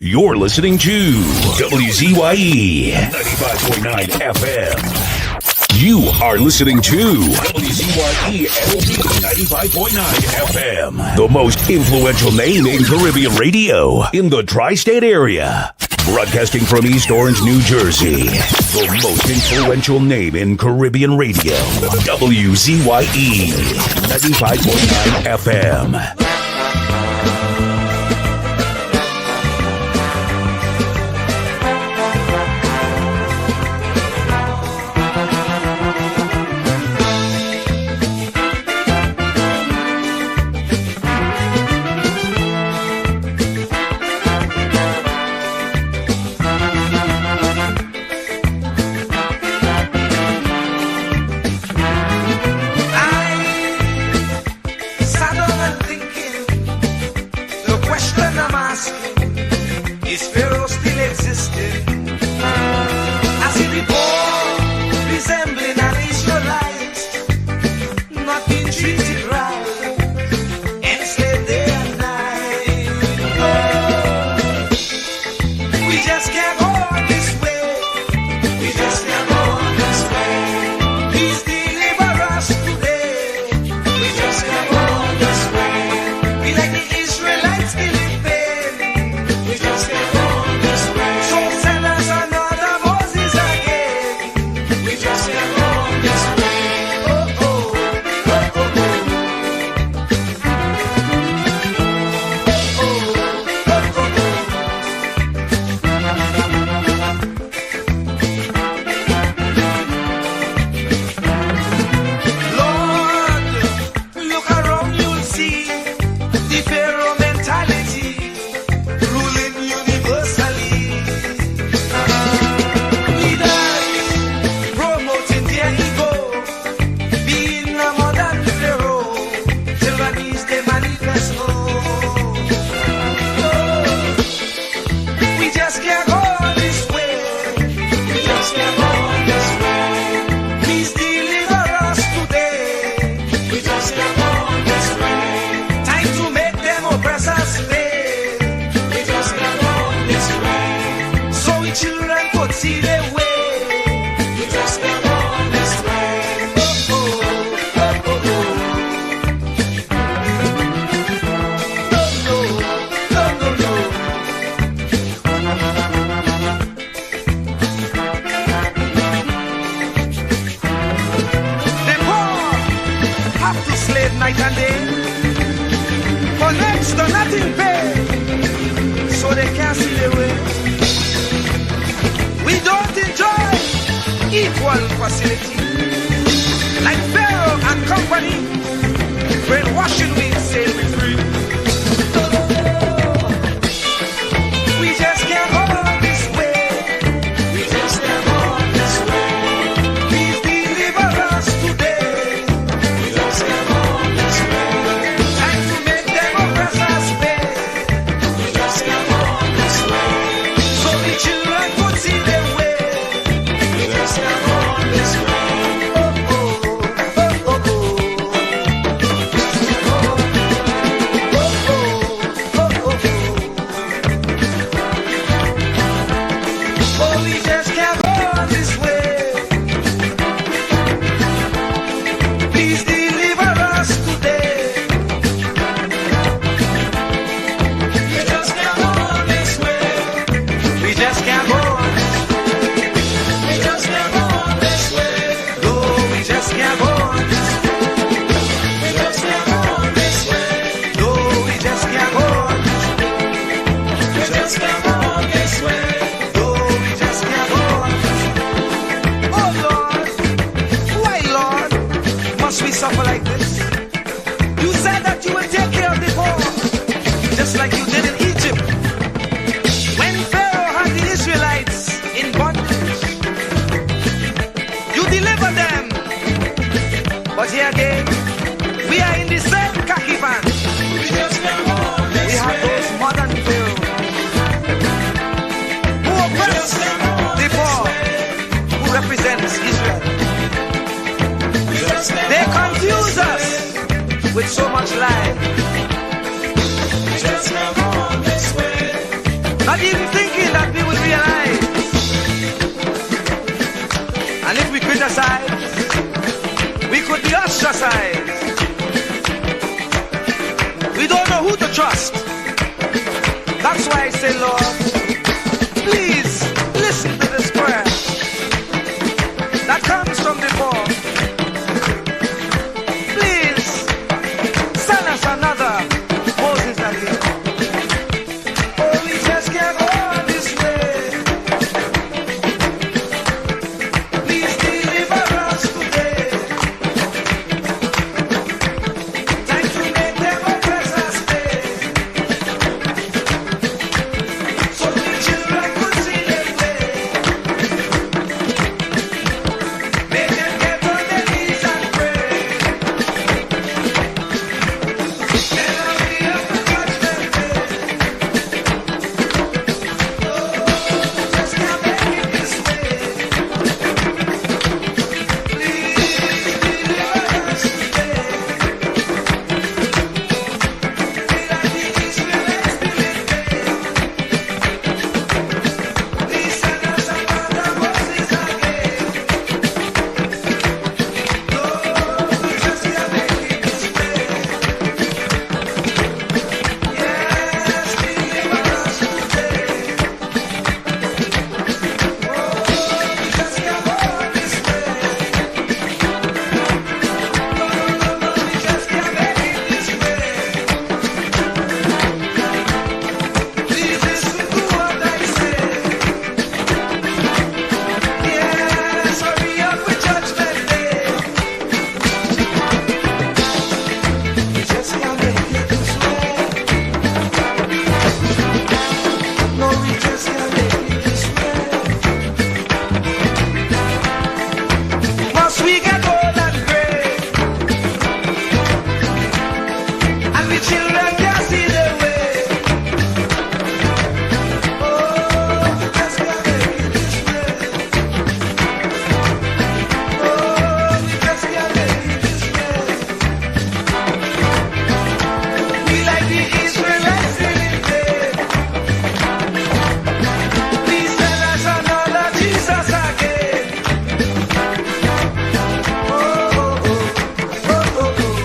You're listening to WZYE 95.9 FM. You are listening to WZYE 95.9 FM, the most influential name in Caribbean radio in the tri-state area. Broadcasting from East Orange, New Jersey, the most influential name in Caribbean radio. WZYE 95.9 FM. Not even thinking that we will realize. And if we criticize, we could be ostracized. We don't know who to trust. That's why I say, Lord, please listen to this prayer that comes from before. Please send us another Moses again. Oh, we just can't go on this way. Please deliver us today. Time to make them oppress us stay. So the children could see their way. Make them get on their knees and pray. Then I'll be up to judgment day. Just can't make it this way. Please deliver us today. Be like the Israelites believed. Please send us another Moses again. Lord, we just can't make it this way. Yes, deliver us today. Oh, we just can't go this way. No, we just can't make it this way. Please listen to what I say. Yes, hurry up with judgment day. We just can't make it this way. No, we just can't make it this way. Must we get old and gray? And the children can't see their way. Oh, we just can't make it this way. Oh, we just can't make it this way. We like the Israelites living there. Please send us another Jesus again. Oh, oh, oh, oh, oh, oh.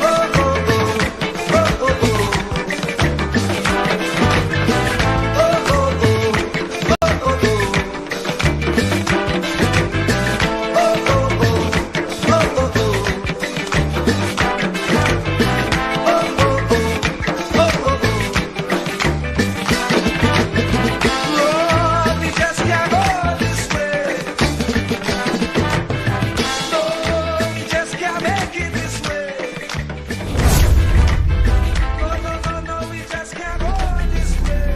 Oh, oh, oh, oh, oh, oh. Oh, oh, oh, oh, oh, oh. Lord, we just can't go this way. Lord, we just can't make it this way. No, no, no, no, we just can't go this way.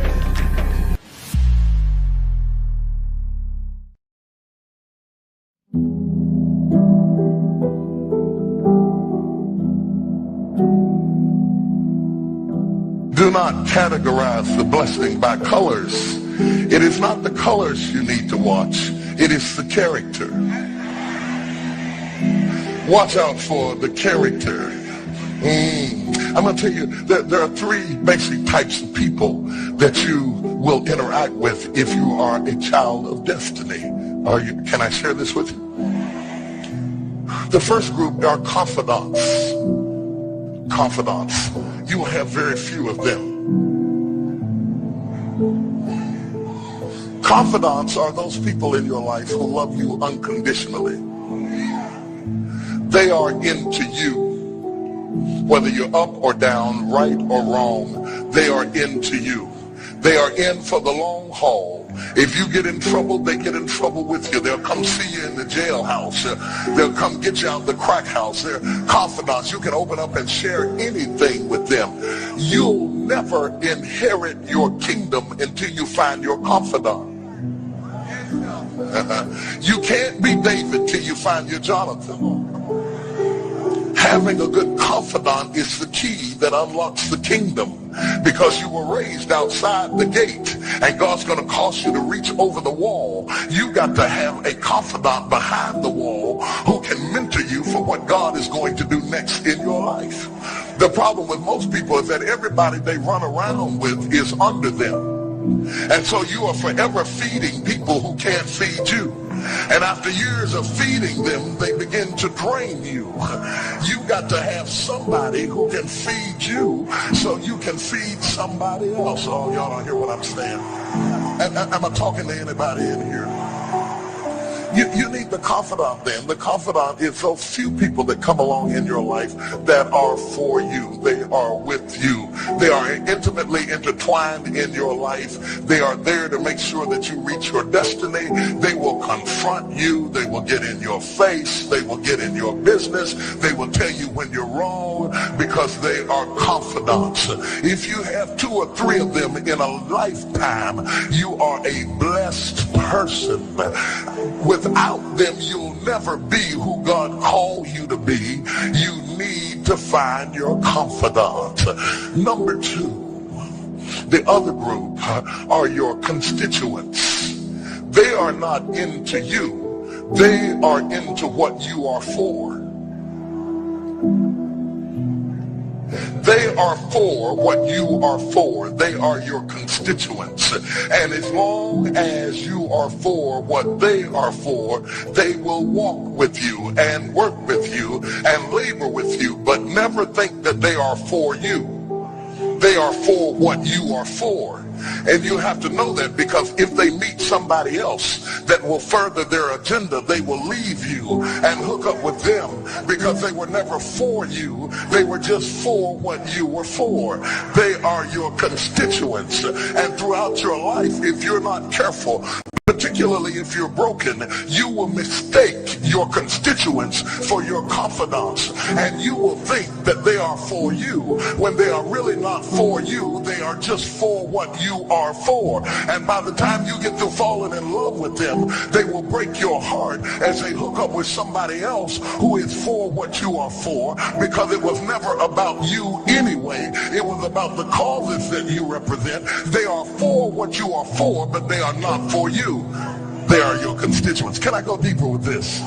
Do not categorize the blessing by colors. It is not the colors you need to watch. It is the character. Watch out for the character. I'm going to tell you that there are three basic types of people that you will interact with if you are a child of destiny. Can I share this with you? The first group are confidants. Confidants. You will have very few of them. Confidants are those people in your life who love you unconditionally. They are into you. Whether you're up or down, right or wrong, they are into you. They are in for the long haul. If you get in trouble, they get in trouble with you. They'll come see you in the jailhouse. They'll come get you out the crack house. They're confidants. You can open up and share anything with them. You'll never inherit your kingdom until you find your confidant. You can't be David till you find your Jonathan. Having a good confidant is the key that unlocks the kingdom, because you were raised outside the gate and God's going to cause you to reach over the wall. You got to have a confidant behind the wall who can mentor you for what God is going to do next in your life. The problem with most people is that everybody they run around with is under them. And so you are forever feeding people who can't feed you. And after years of feeding them, they begin to drain you. You've got to have somebody who can feed you so you can feed somebody else. Oh, y'all don't hear what I'm saying. Am I talking to anybody in here? You need the confidant then. The confidant is those few people that come along in your life that are for you. They are with you. They are intimately intertwined in your life. They are there to make sure that you reach your destiny. They will confront you. They will get in your face. They will get in your business. They will tell you when you're wrong because they are confidants. If you have 2 or 3 of them in a lifetime, you are a blessed person. Without them, you'll never be who God called you to be. You need to find your confidant. Number 2, the other group are your constituents. They are not into you. They are into what you are for. They are for what you are for. They are your constituents. And as long as you are for what they are for, they will walk with you and work with you and labor with you, but never think that they are for you. They are for what you are for. And you have to know that, because if they meet somebody else that will further their agenda, they will leave you and hook up with them, because they were never for you. They were just for what you were for. They are your constituents. And throughout your life, if you're not careful, particularly if you're broken, you will mistake your constituents for your confidants, and you will think that they are for you when they are really not for you. They are just for what you are for. And by the time you get to falling in love with them, they will break your heart as they hook up with somebody else who is for what you are for, because it was never about you anyway. It was about the causes that you represent. They are for what you are for, but they are not for you. They are your constituents. Can I go deeper with this?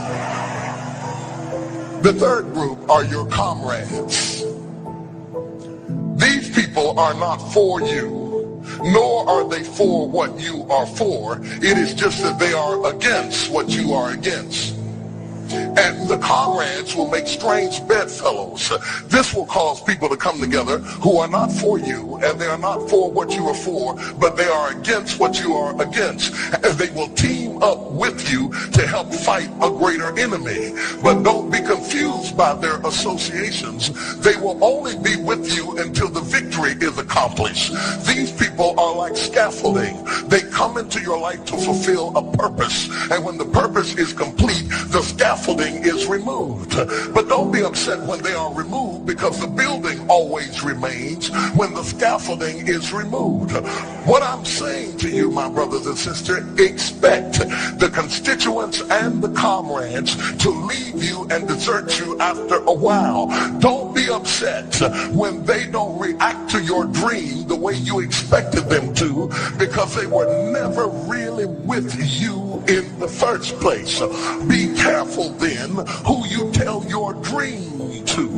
The third group are your comrades. These people are not for you, nor are they for what you are for. It is just that they are against what you are against. And the comrades will make strange bedfellows. This will cause people to come together who are not for you, and they are not for what you are for, but they are against what you are against. And they will team up with you to help fight a greater enemy. But don't be confused by their associations. They will only be with you until the victory is accomplished. These people are like scaffolding. They come into your life to fulfill a purpose. And when the purpose is complete, the scaffolding is removed. But don't be upset when they are removed, because the building always remains when the scaffolding is removed. What I'm saying to you, my brothers and sisters, expect the constituents and the comrades to leave you and desert you after a while. Don't be upset when they don't react to your dream the way you expected them to, because they were never really with you in the first place. Be careful then who you tell your dream to,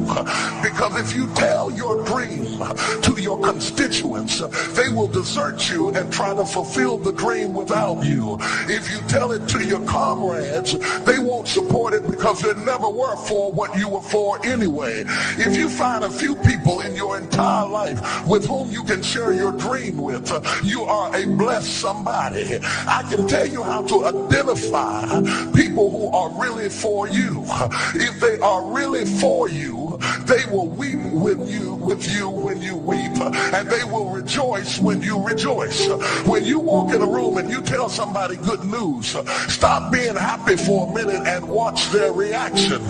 because if you tell your dream to your constituents, they will desert you and try to fulfill the dream without you. If you tell it to your comrades, they won't support it, because they never were for what you were for anyway. If you find a few people in your entire life with whom you can share your dream with, you are a blessed somebody. I can tell you how to identify people who are really for you. If they are really for you, they will weep with you when you weep, and they will rejoice when you rejoice. When you walk in a room and you tell somebody good news, stop being happy for a minute and watch their reaction.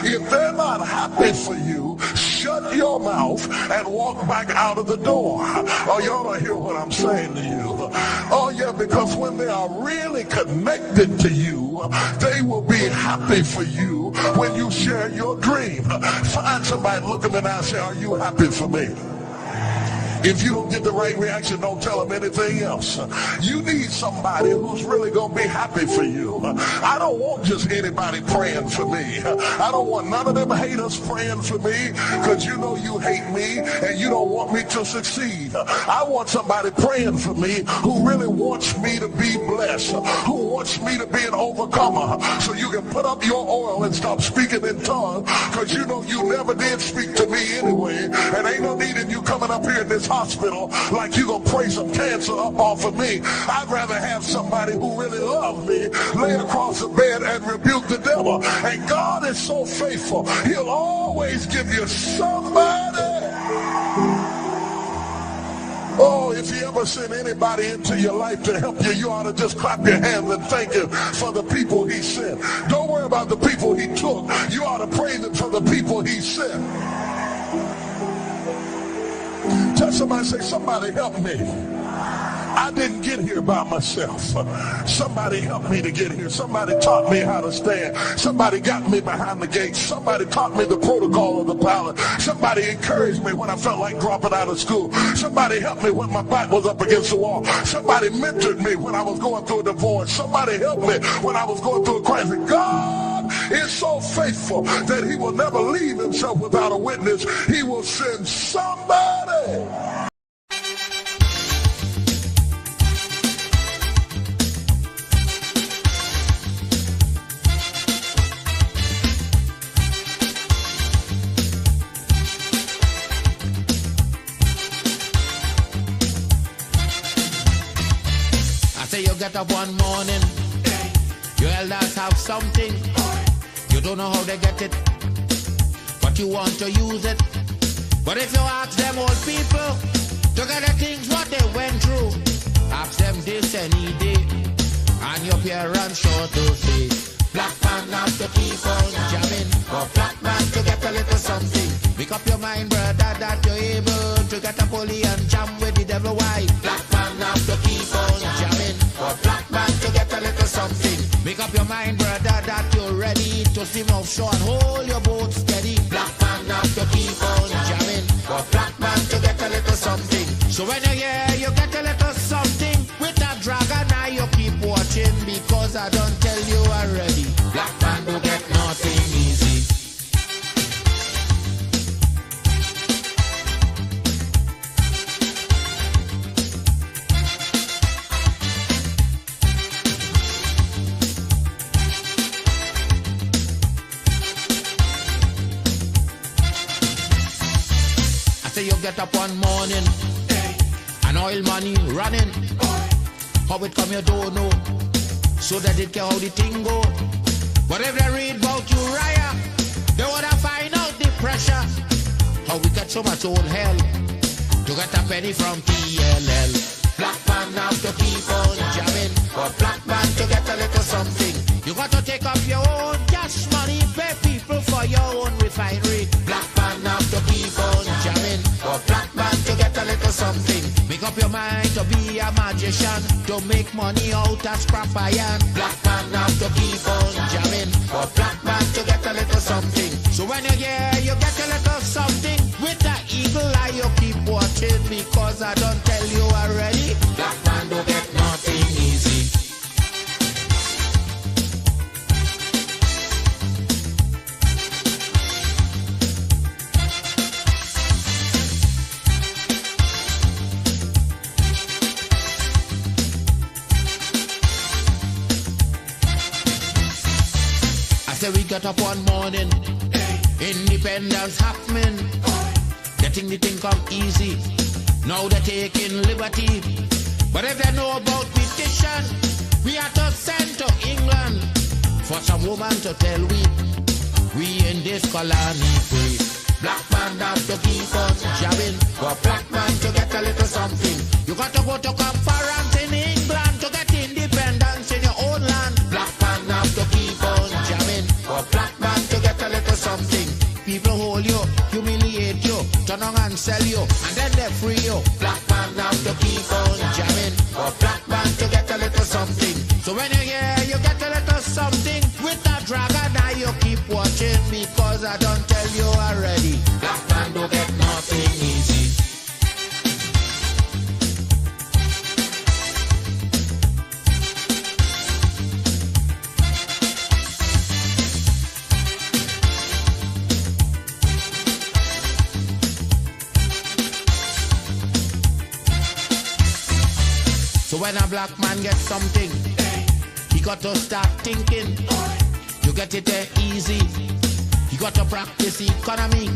If they're not happy for you, shut your mouth and walk back out of the door. Oh, y'all don't hear what I'm saying to you. Oh yeah, because when they are really connected to you, they will be happy for you when you share your dream. Find somebody, look them in the eye and say, are you happy for me? If you don't get the right reaction, don't tell them anything else. You need somebody who's really going to be happy for you. I don't want just anybody praying for me. I don't want none of them haters praying for me, because you know you hate me and you don't want me to succeed. I want somebody praying for me who really wants me to be blessed, who wants me to be an overcomer, so you can put up your oil and stop speaking in tongues, because you know you never did speak to me anyway, and ain't no need in you coming up here in this hospital like you gonna pray some cancer up off of me. I'd rather have somebody who really loves me lay across the bed and rebuke the devil. And God is so faithful, he'll always give you somebody. Oh, if he ever sent anybody into your life to help you, you ought to just clap your hands and thank him for the people he sent. Don't worry about the people he took. You ought to praise him for the people he sent. Tell somebody, say, somebody help me. I didn't get here by myself. Somebody helped me to get here. Somebody taught me how to stand. Somebody got me behind the gate. Somebody taught me the protocol of the palace. Somebody encouraged me when I felt like dropping out of school. Somebody helped me when my back was up against the wall. Somebody mentored me when I was going through a divorce. Somebody helped me when I was going through a crisis. God is so faithful that he will never leave himself without a witness. He will send somebody. You get up one morning, your elders have something, you don't know how they get it, but you want to use it. But if you ask them old people to get the things what they went through, ask them this any day, and your parents sure to say, black man have to keep on jamming, for black man to get a little something. Make up your mind, brother, that you're able to get a pulley and jam with the devil. Why? Black man have to keep on jamming, for black man to get a little something. Make up your mind, brother, that you're ready to swim offshore and hold your boat steady. Black man have to keep on jamming, for black man to get a little something. So when you hear you get a little something with that dragon, now you keep watching, because I don't tell you already. Black man don't get nothing easy. Say you get up one morning, and oil money running. How it come you don't know, so that it can how the thing go. But if they read about Uriah, they wanna find out the pressure. How we get so much old hell to get a penny from TLL. Black man have to keep on jamming, for black man to get a little something. You got to take up your own cash money, pay people for your own refinery. Black man have to keep on jamming, for black man to get a little something. Make up your mind to be a magician, to make money out of scrap iron. Black man have to keep on jamming, for black man to get a little something. So when you hear you get a little something, with that eagle eye you keep watching, because I don't tell you already. Black man don't get nothing easy. Say we got up one morning, independence happening, getting the thing come easy. Now they're taking liberty, but if they know about petition, we have to send to England for some woman to tell we in this colony free. Black man have to keep on jamming, for black man to get a little something. You got to go to conference in England to get independence in your own land. Black man have to keep on jamming, for black man to get a little something. People hold you, humiliate you, turn on and sell you, and then they free you. Black man have to keep on jamming, for black man to get a little something. So when you hear you get a little something with that dragon, now you keep watching, because I don't tell you already. Black man don't get nothing easy. So when a black man gets something, he got to start thinking. You get it there easy. You got to practice economy.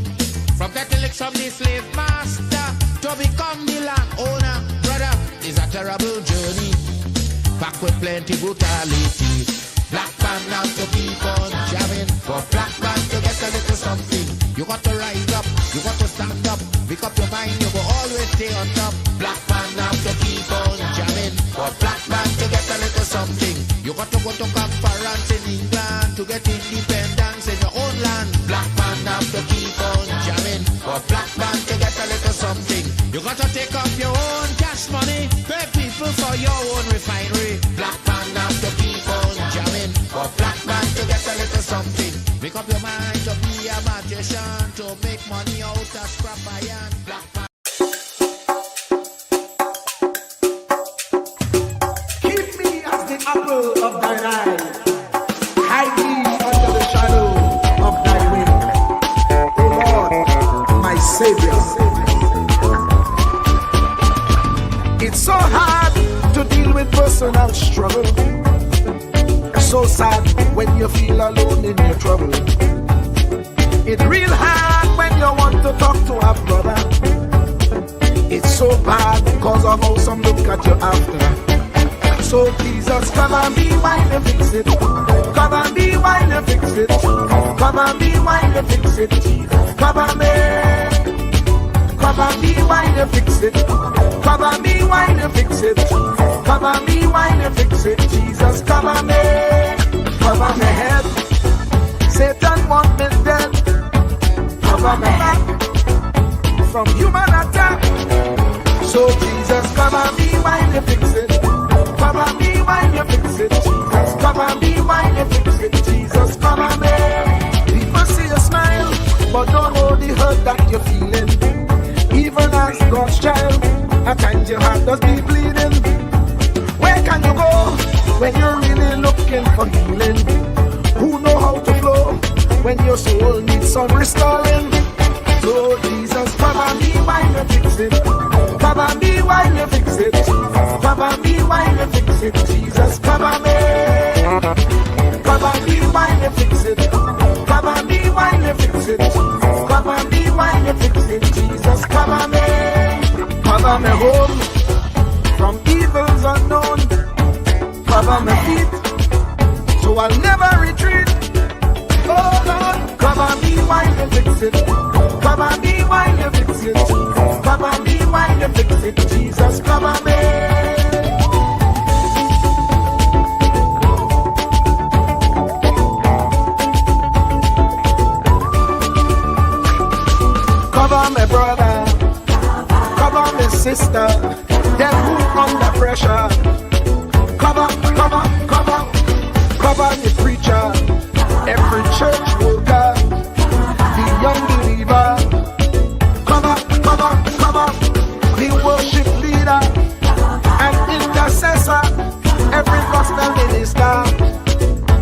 From getting licks from the slave master to become the landowner, brother, is a terrible journey. Back with plenty brutality. Black man now to keep on jamming. For black man to get a little something, you got to rise up, you got to stand up. Pick up your mind, you will always stay on top. Black man now to keep on jamming. For black man to get a little something, you got to go to conference in England to get independence in your own land. Black man now to keep on jamming. For black man to get a little something, you got to take up your own cash money, pay people for your own refinery. Black man now to keep on jamming. For black man to get a little something, make up your mind to be a magician, to make money out of scrap iron. Black man. Keep me as the apple of thine eye. Hide me under the shadow of thy wing. O Lord, my Savior. It's so hard to deal with personal struggle. So sad when you feel alone in your trouble. It's real hard when you want to talk to a brother. It's so bad because of how some look at you after. So Jesus, cover me while you fix it. Cover me while you fix it. Cover me while you fix it. Cover me. Cover me while you fix it. Cover me while you fix it. Cover me while you fix it. Jesus, cover me. Cover my head. Satan want me dead. Cover my back from human attack. So Jesus, cover me while you fix it. Cover me while you fix it. Jesus, cover me while you fix it. Jesus, cover me. People see you smile, but don't know the hurt that you're feeling. Even as God's child, at times your heart does be bleeding. Where can you go when you're really looking for healing? Who know how to flow when your soul needs some restoring? So Jesus, cover me while you fix it. Cover me while you fix it. Cover me while you fix it. Jesus, cover me. Cover me while you fix it. Cover me while you fix it. Cover me while you fix it. Jesus, cover me. Cover me home from evils unknown. Cover my feet so I'll never retreat. Oh Lord, cover me while you fix it. Cover me while you fix it. Cover me while you fix it. Jesus, cover me. Cover my brother, cover my sister, them who under pressure. Cover, cover, cover, cover the preacher, every church worker, the young believer. Cover, cover, cover, the worship leader and intercessor, every gospel minister.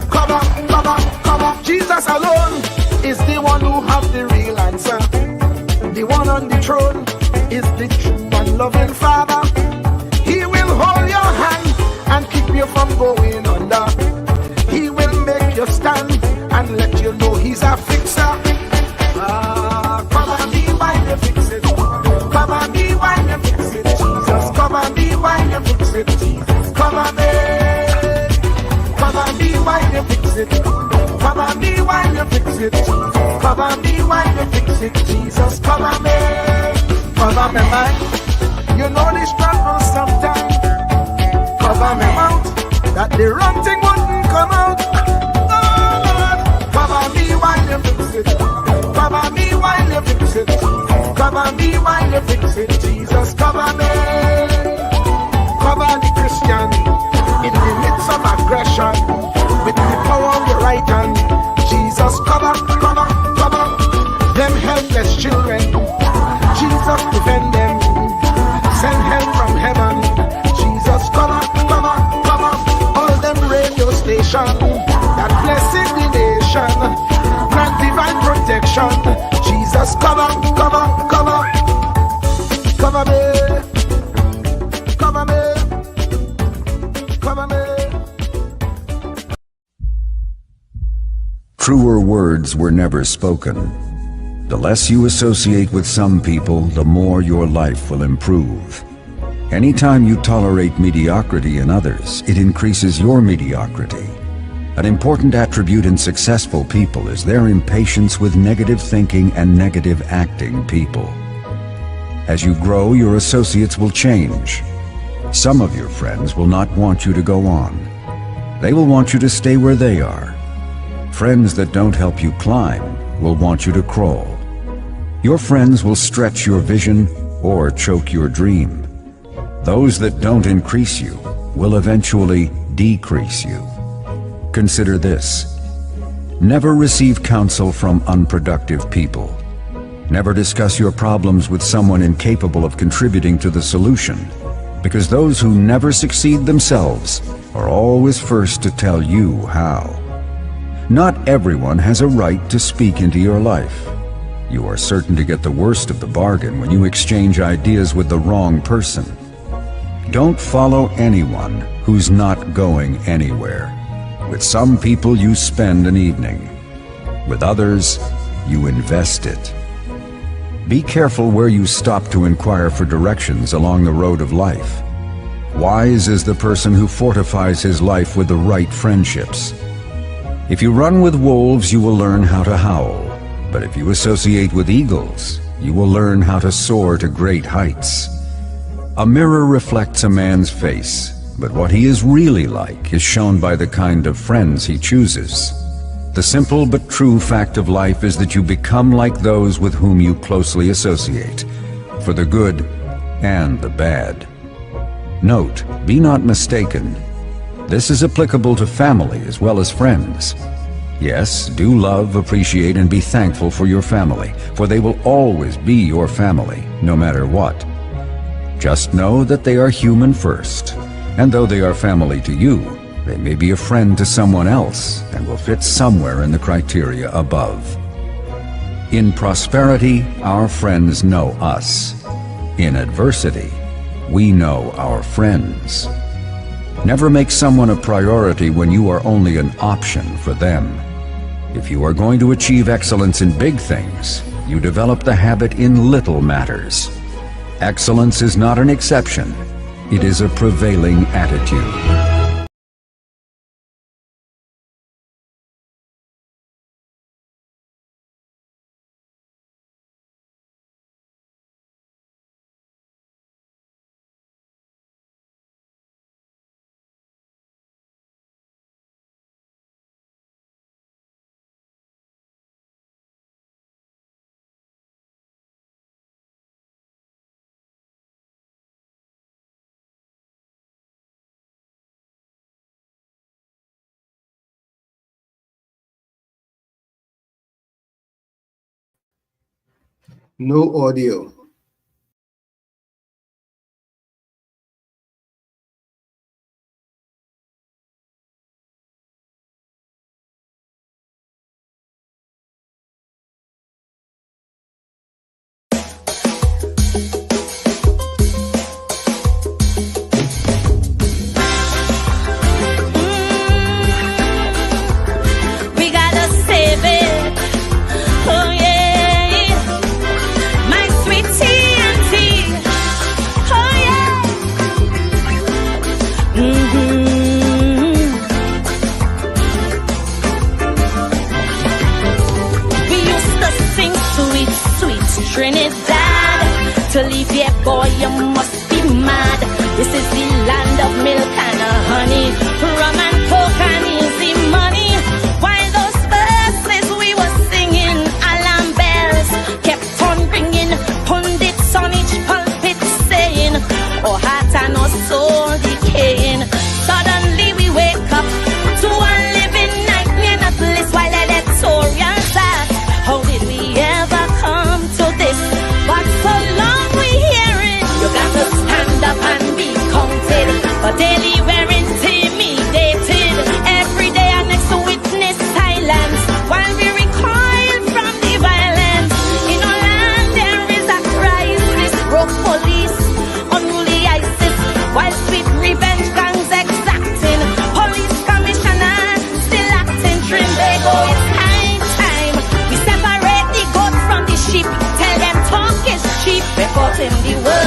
Cover, cover, cover. Jesus alone is the one who has the real answer. The one on the throne is the true and loving Father. He will hold your hand and keep you from going under. He will make you stand and let you know he's a fixer. Cover me while you fix it. Cover me while you fix it. Jesus, cover me while you fix it. Jesus, cover me. Cover me while you fix it. Cover me while you fix it. Cover me while you fix it. Jesus, cover me. Cover me mind. You know the struggle sometimes. Cover me mouth, that the wrong thing wouldn't come out. Oh Lord, cover me while you fix it. Cover me while you fix it. Cover me while you fix it. Jesus, cover me. Cover the Christian in the midst of aggression with the power of your right hand. Jesus, cover, cover, cover them helpless children. Jesus, defend them. Send help from heaven. Jesus, cover, cover, cover all them radio stations that blessing the nation. Grant divine protection. Jesus, cover, cover, cover. Cover truer words were never spoken. The less you associate with some people, the more your life will improve. Anytime you tolerate mediocrity in others, it increases your mediocrity. An important attribute in successful people is their impatience with negative thinking and negative acting people. As you grow, your associates will change. Some of your friends will not want you to go on. They will want you to stay where they are. Friends that don't help you climb will want you to crawl. Your friends will stretch your vision or choke your dream. Those that don't increase you will eventually decrease you. Consider this. Never receive counsel from unproductive people. Never discuss your problems with someone incapable of contributing to the solution, because those who never succeed themselves are always first to tell you how. Not everyone has a right to speak into your life. You are certain to get the worst of the bargain when you exchange ideas with the wrong person. Don't follow anyone who's not going anywhere. With some people you spend an evening. With others, you invest it. Be careful where you stop to inquire for directions along the road of life. Wise is the person who fortifies his life with the right friendships. If you run with wolves, you will learn how to howl. But if you associate with eagles, you will learn how to soar to great heights. A mirror reflects a man's face, but what he is really like is shown by the kind of friends he chooses. The simple but true fact of life is that you become like those with whom you closely associate, for the good and the bad. Note, be not mistaken. This is applicable to family as well as friends. Yes, do love, appreciate, and be thankful for your family, for they will always be your family, no matter what. Just know that they are human first, and though they are family to you, they may be a friend to someone else and will fit somewhere in the criteria above. In prosperity, our friends know us. In adversity, we know our friends. Never make someone a priority when you are only an option for them. If you are going to achieve excellence in big things, you develop the habit in little matters. Excellence is not an exception. It is a prevailing attitude. No audio. We gotta save it. Oh yeah, my sweet TNT. Oh yeah. We used to sing sweet, sweet Trinidad. To leave here, boy, you must be mad. This is the land of milk and honey, rum and coke and easy money. While those verses we were singing, alarm bells kept on ringing. Pundits on each pulpit saying, oh heart and our soul decaying. Suddenly we wake up to a living nightmare, not bliss, while editorials ask, how did we ever come to this? But so long we hearing, you got to stand up and be counted. But daily we're intimidated. Every day and next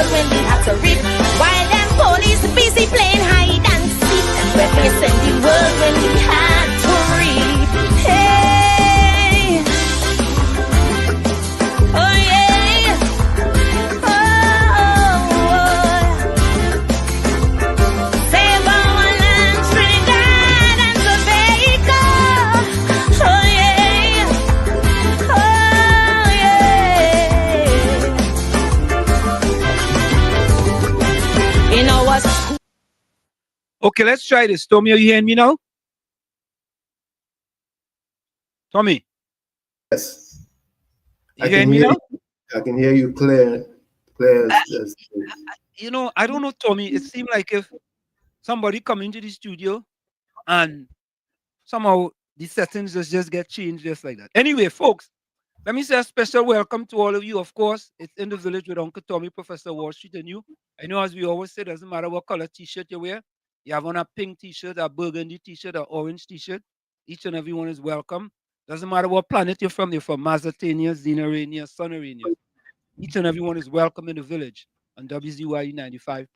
world when we had to reap. While them police busy playing hide and seek. We're facing the world when we had to reap. Hey, oh yeah, oh, save our land, Trinidad and Tobago. Oh yeah, oh yeah. In our school. Okay, let's try this. Tommy, are you hearing me now? Tommy, Yes, you hearing me now? I can hear you clear as You know, I don't know, Tommy. It seemed like if somebody come into the studio and somehow the settings just get changed just like that. Anyway, folks, let me say a special welcome to all of you. Of course, it's In the Village with Uncle Tommy, Professor Wall Street, and you. I know, as we always say, doesn't matter what color t-shirt you wear. You have on a pink t-shirt, a burgundy t-shirt, a orange t-shirt. Each and every one is welcome. Doesn't matter what planet you're from. You're from Mazatania, Xenarania, Sunarania. Each and every one is welcome in the village on WZYE 95.9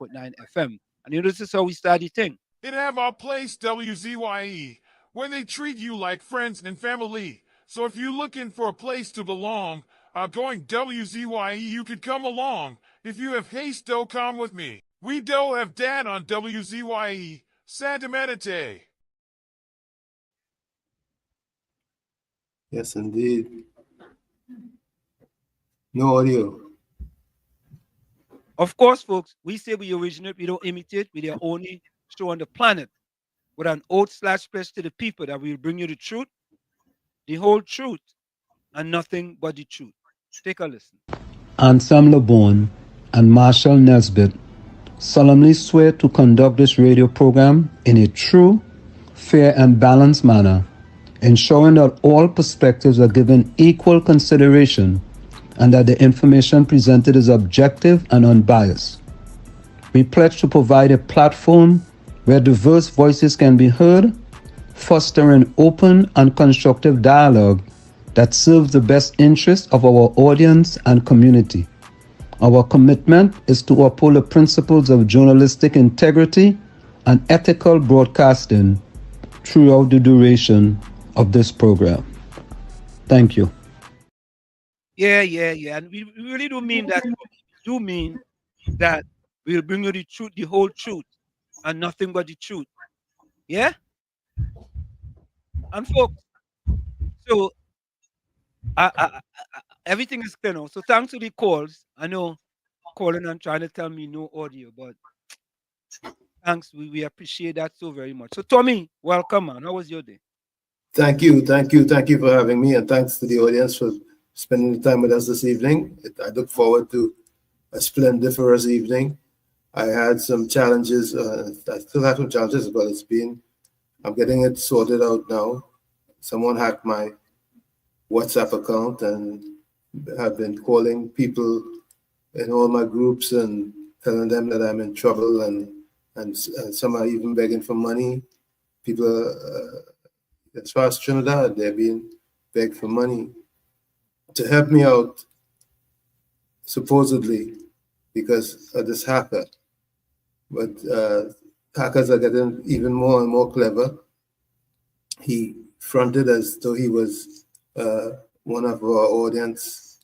FM. And you know, this is how we start the thing. It have our place, WZYE, where they treat you like friends and family. So if you're looking for a place to belong, going WZYE, you could come along. If you have haste, though, come with me. We do have dad on WZYE, Santa Medite. yes, indeed. No audio. Of course, folks, we say we originate, we don't imitate, we are only show on the planet with an oath/pledge to the people that we will bring you the truth, the whole truth, and nothing but the truth. Take a listen. Anselm LeBon and Marshall Nesbitt solemnly swear to conduct this radio program in a true, fair, and balanced manner, ensuring that all perspectives are given equal consideration and that the information presented is objective and unbiased. We pledge to provide a platform where diverse voices can be heard, fostering open and constructive dialogue that serves the best interests of our audience and community. Our commitment is to uphold the principles of journalistic integrity and ethical broadcasting throughout the duration of this program. Thank you. Yeah. And we really do mean that. We do mean that we'll bring you the truth, the whole truth, and nothing but the truth. Yeah? And folks, so everything is clear now. So thanks to the calls. I know calling and trying to tell me no audio, but thanks. We appreciate that so very much. So Tommy, welcome, man. How was your day? Thank you for having me, and thanks to the audience for spending the time with us this evening. I look forward to a splendiferous evening. I had some challenges. I still have some challenges, but I'm getting it sorted out now. Someone hacked my WhatsApp account and have been calling people in all my groups and telling them that I'm in trouble, and some are even begging for money. People, as far as Trinidad, they're being begged for money to help me out, supposedly, because of this hacker. But hackers are getting even more and more clever. He fronted as though he was one of our audience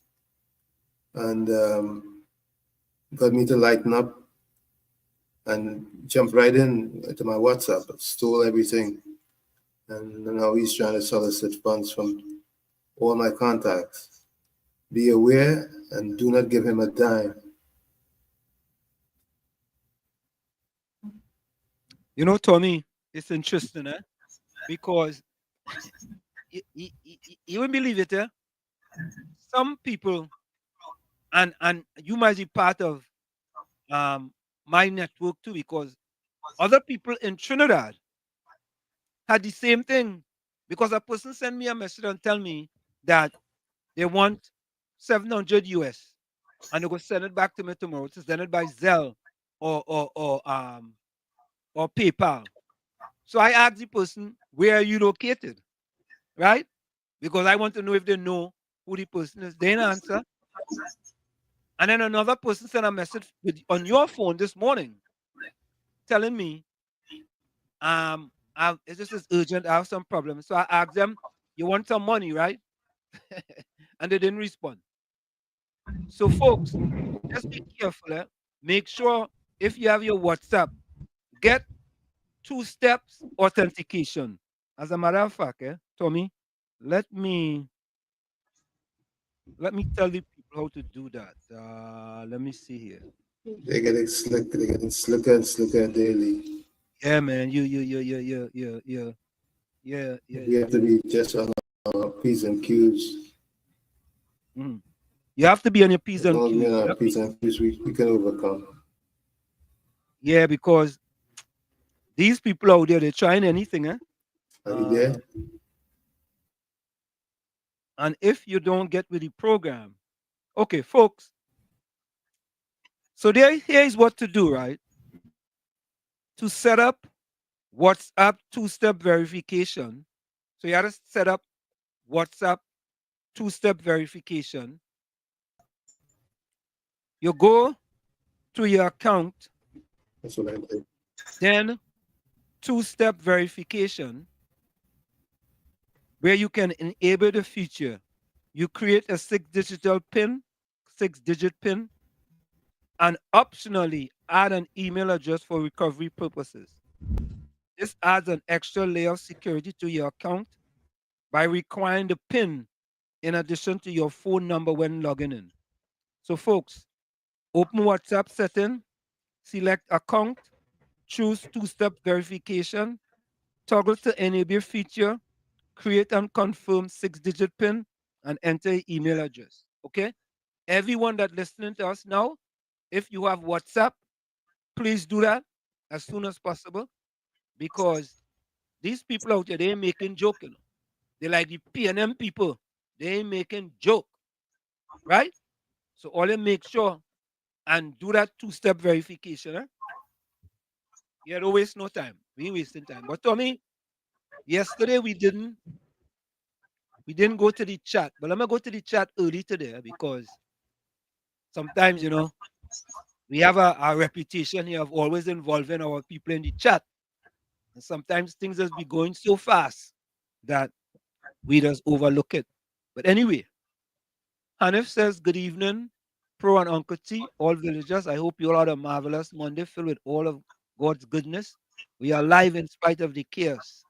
and got me to lighten up and jump right in to my WhatsApp, stole everything. And now he's trying to solicit funds from all my contacts. Be aware and do not give him a dime. You know, Tommy, it's interesting, because you wouldn't believe it, some people, and you might be part of my network too, because other people in Trinidad had the same thing, because a person sent me a message and tell me that they want 700 US and they go send it back to me tomorrow to send it by Zelle or PayPal. So I asked the person, where are you located? Right? Because I want to know if they know who the person is. They didn't answer. And then another person sent a message on your phone this morning telling me, this is urgent. I have some problems. So I asked them, you want some money, right? And they didn't respond. So, folks, just be careful. Make sure if you have your WhatsApp, get 2 steps authentication. As a matter of fact, Tommy, let me tell the people how to do that. Let me see here. They're getting slick. They're getting slicker and slicker daily. Yeah, man. We have to be just on our P's and Q's. Mm. You have to be on your P's As and long as we're Q's. on our P's and Q's, we can overcome. Yeah, because these people out there, they're trying anything, Are you there? And if you don't get with the program, okay, folks. So here is what to do, right? To set up WhatsApp 2-step verification. So you have to set up WhatsApp 2-step verification. You go to your account. That's what I did. Then 2-step verification, where you can enable the feature. You create a 6-digit PIN, and optionally add an email address for recovery purposes. This adds an extra layer of security to your account by requiring the PIN in addition to your phone number when logging in. So, folks, open WhatsApp setting, select account, choose 2-step verification, toggle to enable feature, create and confirm 6-digit PIN, and enter email address. Okay? Everyone that listening to us now, if you have WhatsApp, please do that as soon as possible, because these people out there, they ain't making joke, you know. They like the PNM people. They ain't making joke, right? So all you make sure and do that 2-step verification. Yeah, don't waste no time. We ain't wasting time. But Tommy, yesterday we didn't go to the chat, but I'm gonna go to the chat early today because sometimes, you know, we have a reputation here of always involving our people in the chat. And sometimes things just be going so fast that we just overlook it. But anyway, Hanif says, good evening, Pro and Uncle T, all villagers. I hope you all had a marvelous Monday filled with all of God's goodness. We are live in spite of the chaos.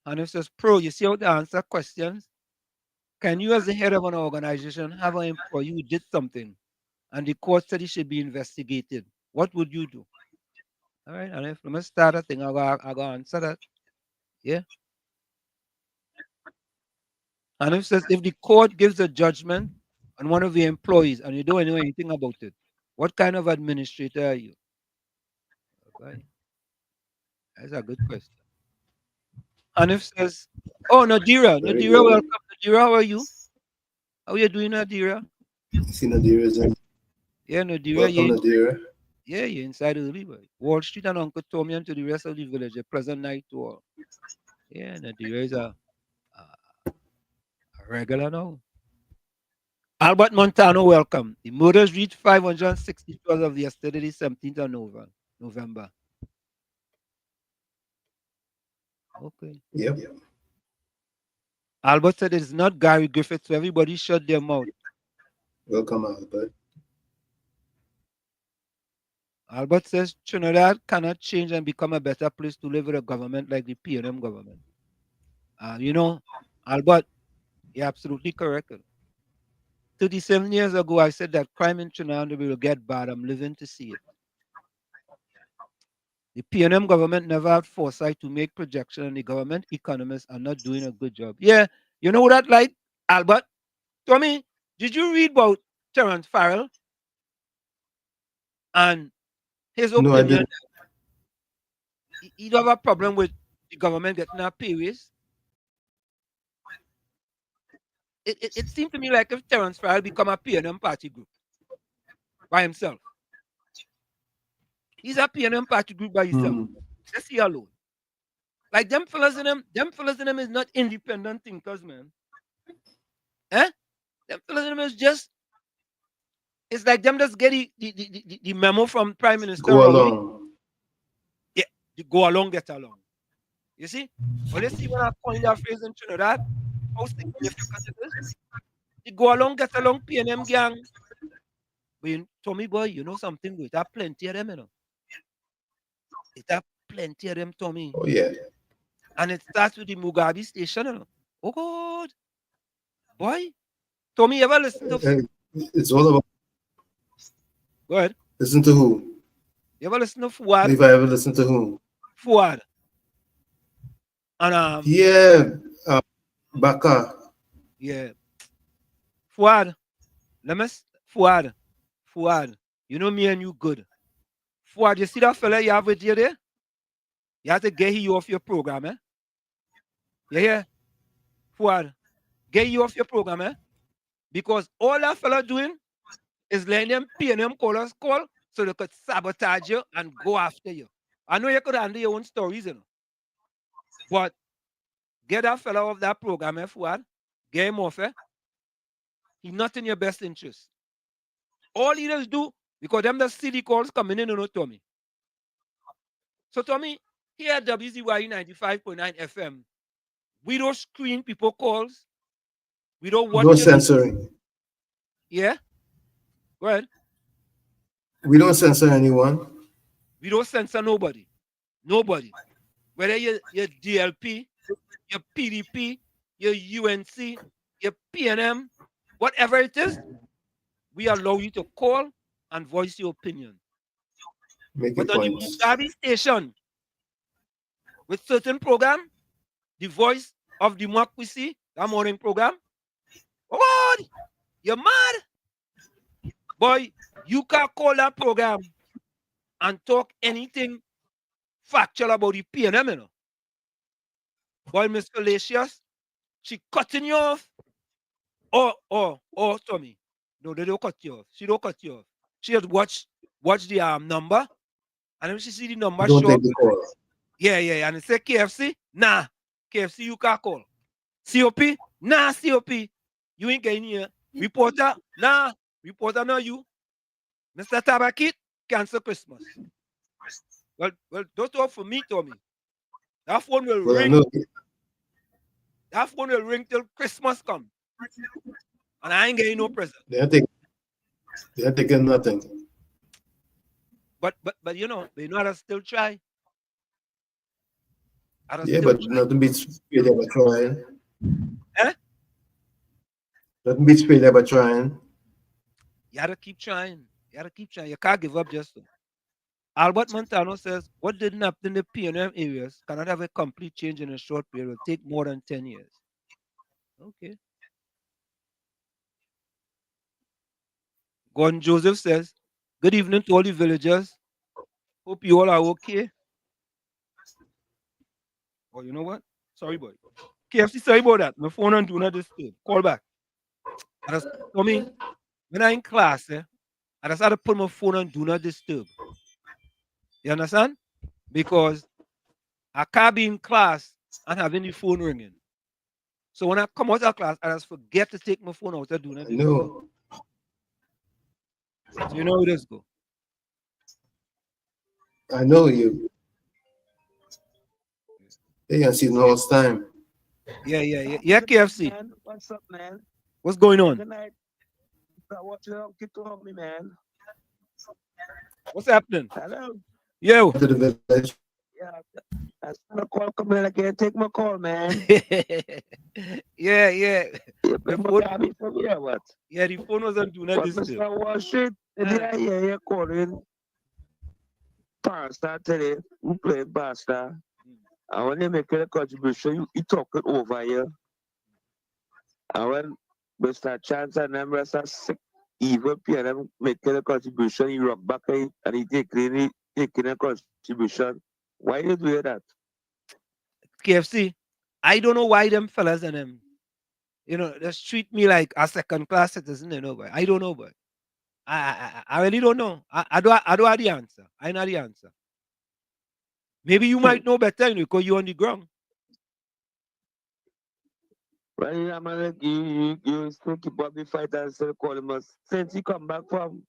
Hanif says, Pro, you see how to answer questions? Can you, as the head of an organization, have an employee who did something and the court said he should be investigated? What would you do? All right, and if let me start a thing, I go answer that. Yeah. And if says if the court gives a judgment on one of the employees and you don't know anything about it, what kind of administrator are you? Okay. That's a good question. And if says, oh, Nadira, Very Nadira, good. welcome. Nadira, how are you? How are you doing, Nadira? See Nadira's in. Yeah, Nadira, Welcome, Nadira. Yeah, you're inside early, boy. Wall Street and Uncle Tommy and to the rest of the village. A pleasant night to all. Yeah, Nadira is a regular now. Albert Montano, welcome. The murders reached 562 as of yesterday, the 17th of November. Okay. Yep. Albert said it's not Gary Griffith, so everybody shut their mouth. Welcome, Albert. Albert says Trinidad cannot change and become a better place to live with a government like the PNM government. You know, Albert, you're absolutely correct. 37 years ago, I said that crime in Trinidad will get bad. I'm living to see it. The PNM government never had foresight to make projection, and the government economists are not doing a good job. Yeah, you know that, like, Albert? Tommy, did you read about Terence Farrell and his opinion? No, I didn't. He don't have a problem with the government getting a pay raise. It seemed to me like if Terence Farrell become a PNM party group by himself. He's a PNM party group by himself. Just he alone. Like them fellas in them is not independent thinkers, man. Eh? Them fellas them is just, it's like them just get the memo from Prime Minister Go Rowley. along. Yeah, you go along, get along. You see? Well, let's see when I coined that phrase in Trinidad, how significant it is. You go along, get along, PNM gang. But Tommy boy, you know something good. There are plenty of them, you know. There are plenty of them, Tommy. Oh yeah. And it starts with the Mugabe station, you know. Oh God. Boy. Tommy, you ever listen to It's all about. Go ahead. Listen to who? You ever listen to Fuad? If I ever listen to who? Fuad. And Yeah, Baka. yeah. Fuad. Fuad. Fuad. You know me and you good. Fuad, you see that fella you have with you there? You have to get you off your program, eh? Yeah. Fuad. Get you off your program, eh? Because all that fella doing is letting them PNM callers call so they could sabotage you and go after you. I know you could handle your own stories, you know. But get that fella off that program, Fuad. Get him off, eh? He's not in your best interest. All he does do, because them the city calls coming in, you know, Tommy. So, Tommy, here at WZYE 95.9 FM, we don't screen people calls. We don't watch. No censoring. Yeah? Go ahead. We don't censor anyone. We don't censor nobody. Nobody. Whether you're DLP, your PDP, your UNC, your PNM, whatever it is, we allow you to call and voice your opinion. But on the Mugabe station, with certain program, the voice of democracy, that morning program, oh God, you're mad. Boy, you can't call that program and talk anything factual about the PNM, you know. Boy, Miss Fallacious, she cutting you off. Oh, Tommy. No, they don't cut you off. She don't cut you off. She just watch the number, and when she see the number Don't show take up, the call. yeah, and it say KFC, nah, KFC you can't call. COP, nah, COP, you ain't getting here. Reporter, nah, reporter, no you. Mr. Tabakit, cancel Christmas. Well, don't talk for me, Tommy. That phone will ring. That phone will ring till Christmas come. And I ain't getting no present. They're taking nothing. But you know how to still try. Yeah, but nothing beats failure by trying. Eh? Nothing beats failure by trying. You gotta keep trying. You can't give up just so. Albert Montano says, what didn't happen in the PNM areas cannot have a complete change in a short period. It will take more than 10 years. Okay. Gordon Joseph says, good evening to all the villagers. Hope you all are okay. Oh, you know what? Sorry, boy. KFC, sorry about that. My phone on do not disturb. Call back. I mean, when I'm in class, I just had to put my phone on do not disturb. You understand? Because I can't be in class and having the phone ringing. So when I come out of class, I just forget to take my phone out of do not disturb. No. So you know how this go. I know you. Hey, I see the whole time. Yeah, KFC. Man, what's up, man? What's going on? Good night. What you get to help me, man? What's happening? Hello. Yo. To the village. Yeah, that's the call coming. I can't take my call, man. yeah. You play Mugabe for me or what? Yeah, the phone was on do not disturb. Mr. Wall Street, did I hear you calling Pastor today? You play Pastor. And when you make a contribution, you talk it over here. And when Mr. Chance and them rest are sick, even PNM making a contribution, you rock back and he taking a contribution. Why you do that? KFC, I don't know why them fellas and them, just treat me like a second-class citizen, boy. I don't know, boy. I really don't know. I don't have the answer. I know the answer. Maybe you might know better, because you're on the ground. Right, yeah, man, like you still keep up the fight and still call him. Since he come back from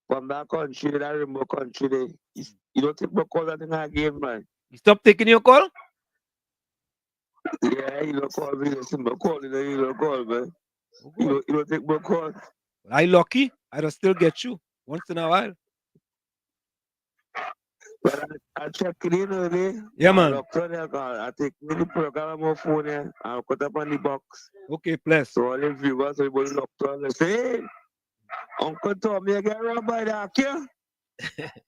that country, that remote country, there, you don't take my call that thing again, man. You stop taking your call? Yeah, you don't call me. Listen, my call, you don't call, man. Oh, You don't take my call. I lucky. I don't still get you once in a while. But I check it in early. Yeah, man. I take many program on my phone here. I put up on the box. Okay, bless. So all the viewers, everybody locked on. They say, hey, Uncle Tommy, I get robbed by the hacker.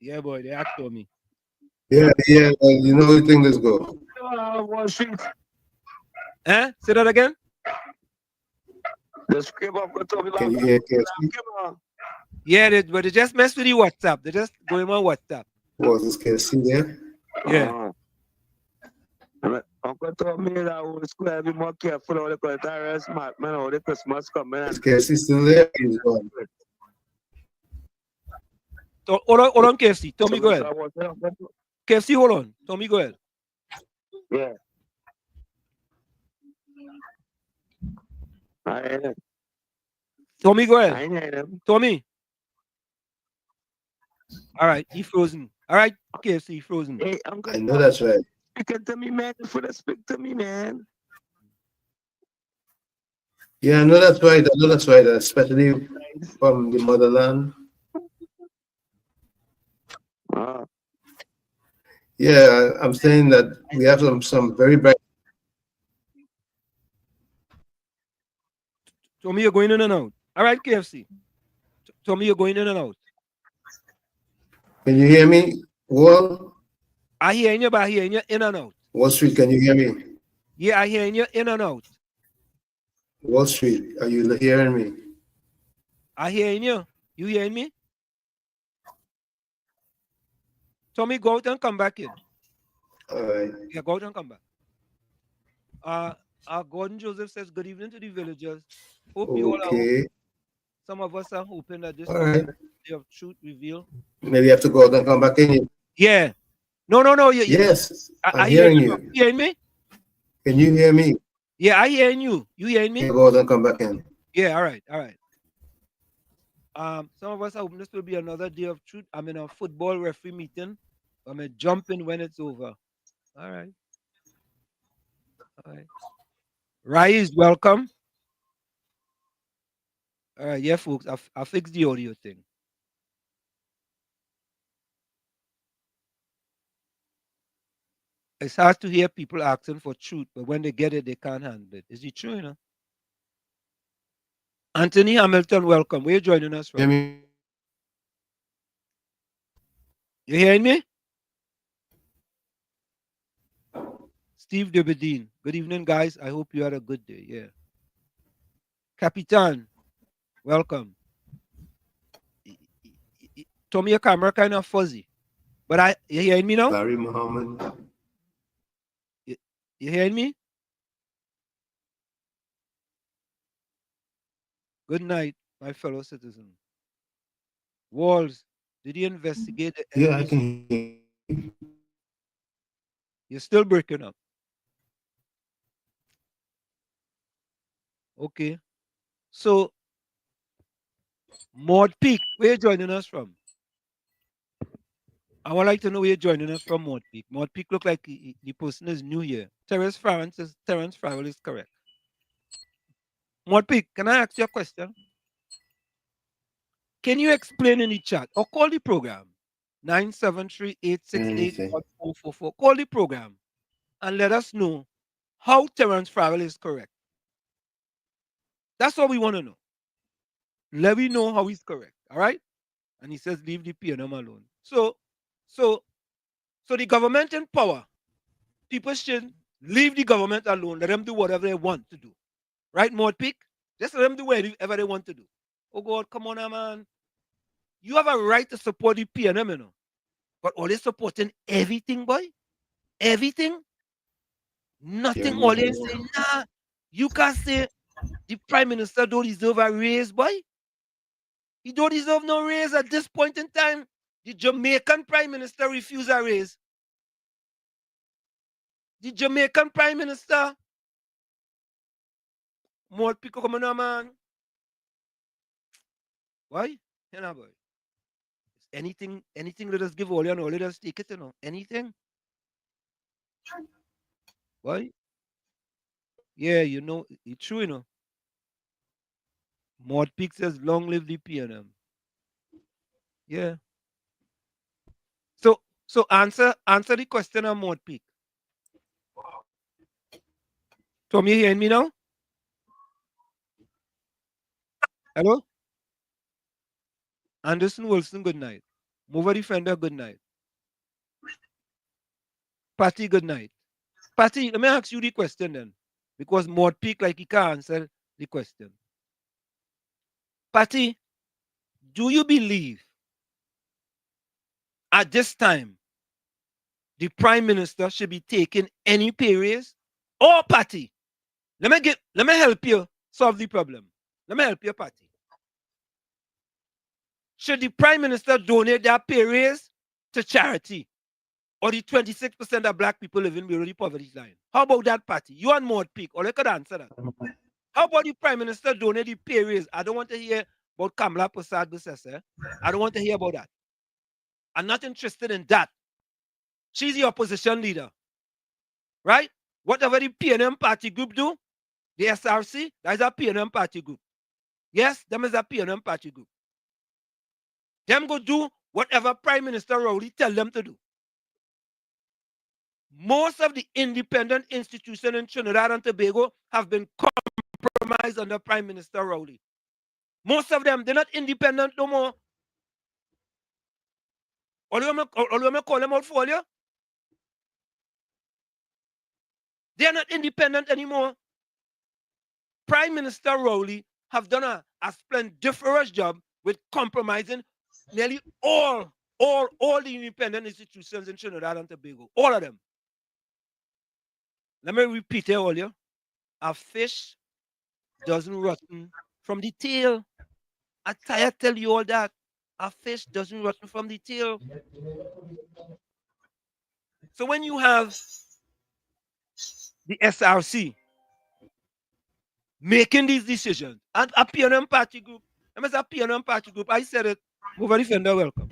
Yeah, boy, they act on me. Yeah, you know the thing let's go. Wall Street. Say that again? The script of Uncle Tommy. Can you hear KFC? Yeah, but they just mess with the WhatsApp. They just going on WhatsApp. Was this KFC there? Yeah. Uncle Tommy, that old school, I'll be more careful how they call it. I smart, man, how the Christmas coming. Is KFC still there? He's gone. Hold on, KFC. Tommy, go ahead. KFC, hold on. Tommy, go ahead. Yeah. I Tommy, go ahead. I know. Tommy. All right, he frozen. All right, KFC, frozen. Hey, Uncle I know that's right. Speak to me, man. Speak to me, man. Yeah, I know that's right. I know that's right. Especially from the motherland. Yeah, I'm saying that we have some very bright. Tommy, you're going in and out. All right, KFC. Tommy, you're going in and out. Can you hear me? Well, I hear you, but I hear you in and out. Wall Street, can you hear me? Yeah, I hear you in and out. Wall Street, are you hearing me? I hear you. You hearing me? Tommy, go out and come back in. All right. Yeah, go out and come back. Gordon Joseph says, good evening to the villagers. Hope you all are okay. Some of us are hoping that this day of truth reveal. Maybe you have to go out and come back in. Yeah. No. Yes, I'm hearing hearing you. You hearing me? Can you hear me? Yeah, I hearing you. You hearing me? You go out and come back in. Yeah, all right. Some of us are hoping this will be another day of truth. I'm in a football referee meeting. I'm going to jump in when it's over. All right. Rise, welcome. All right, yeah, folks, I fixed the audio thing. It's hard to hear people asking for truth, but when they get it, they can't handle it. Is it true, you know? Anthony Hamilton, welcome. Where are you joining us from? You hearing me? Steve Debedine. Good evening, guys. I hope you had a good day. Yeah. Capitan, welcome. Tommy, your camera kind of fuzzy. But you hearing me now? Barry Muhammad. You hearing me? Good night, my fellow citizen. Walls, did you investigate the Yeah, I can hear you. You're still breaking up. Okay. So, Maud Peak, where you joining us from? I would like to know where you're joining us from, Maud Peak. Maud Peak look like the person is new here. Terrence Farrell is correct. Maud Peak, can I ask you a question? Can you explain in the chat or call the program 973-868-1444? Call the program and let us know how Terrence Farrell is correct. That's all we want to know. Let me know how he's correct. All right? And he says, leave the PNM alone. So the government in power, people should leave the government alone. Let them do whatever they want to do. Right, Maud Peak? Just let them do whatever they want to do. Oh, God, come on, man. You have a right to support the PNM, you know. But always supporting everything, boy. Everything. Nothing always say, nah. You can't say the Prime Minister don't deserve a raise, boy. He don't deserve no raise at this point in time. The Jamaican Prime Minister refused a raise. The Jamaican Prime Minister more people coming on, man. Why? You know, boy. Anything, let us give all you know, let us take it, you know. Anything. Why? Yeah, you know, it's true, you know. Mod Peak says, long live the PNM. Yeah. So answer the question on Mod Peak. Tom, you hearing me now? Hello? Anderson Wilson, good night. Mover Defender, good night. Patty, good night. Patty, let me ask you the question then. Because Mod Peak, like, he can't answer the question. Patty, do you believe at this time the Prime Minister should be taking any pay raise? Or Patty, let me help you solve the problem. Let me help you, Patty. Should the Prime Minister donate their pay raise to charity? Or the 26% of black people living below the poverty line? How about that, Patty? You and Maud Peak, or you could answer that. How about the Prime Minister donate the pay raise? I don't want to hear about Kamala Prasad Busese. I don't want to hear about that. I'm not interested in that. She's the opposition leader. Right? Whatever the PNM party group do, the SRC, that is a PNM party group. Yes, them is a PNM party group. Them go do whatever Prime Minister Rowley tell them to do. Most of the independent institutions in Trinidad and Tobago have been compromised under Prime Minister Rowley. Most of them, they're not independent no more. All you want me call them out for you? They're not independent anymore. Prime Minister Rowley have done a splendiferous job with compromising nearly all the independent institutions in Trinidad and Tobago. All of them. Let me repeat it all you. A fish doesn't rotten from the tail. I tell you all that. A fish doesn't rotten from the tail. So when you have the SRC making these decisions, and a PNM party group, I said it, Mover Defender, welcome.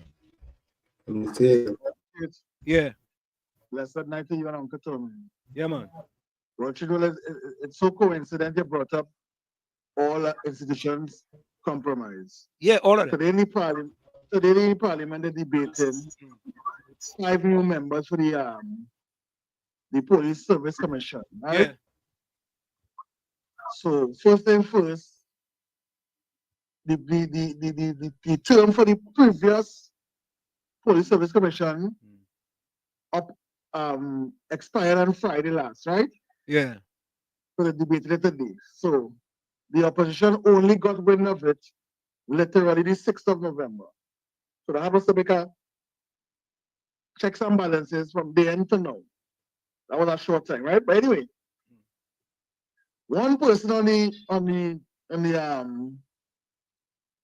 Yeah. Blessed night to you and Uncle Tommy. Yeah, man. What you do, it's so coincident you brought up all institutions compromise. Yeah, all of them. Today in the parliament, they're debating 5 new members for the Police Service Commission. Right? Yeah. So first thing first, the term for the previous Police Service Commission expired on Friday last, right? Yeah. So they debated it today. So the opposition only got wind of it literally the 6th of November. So they have to make a checks and balances from then to now. That was a short time, right? But anyway, one person on the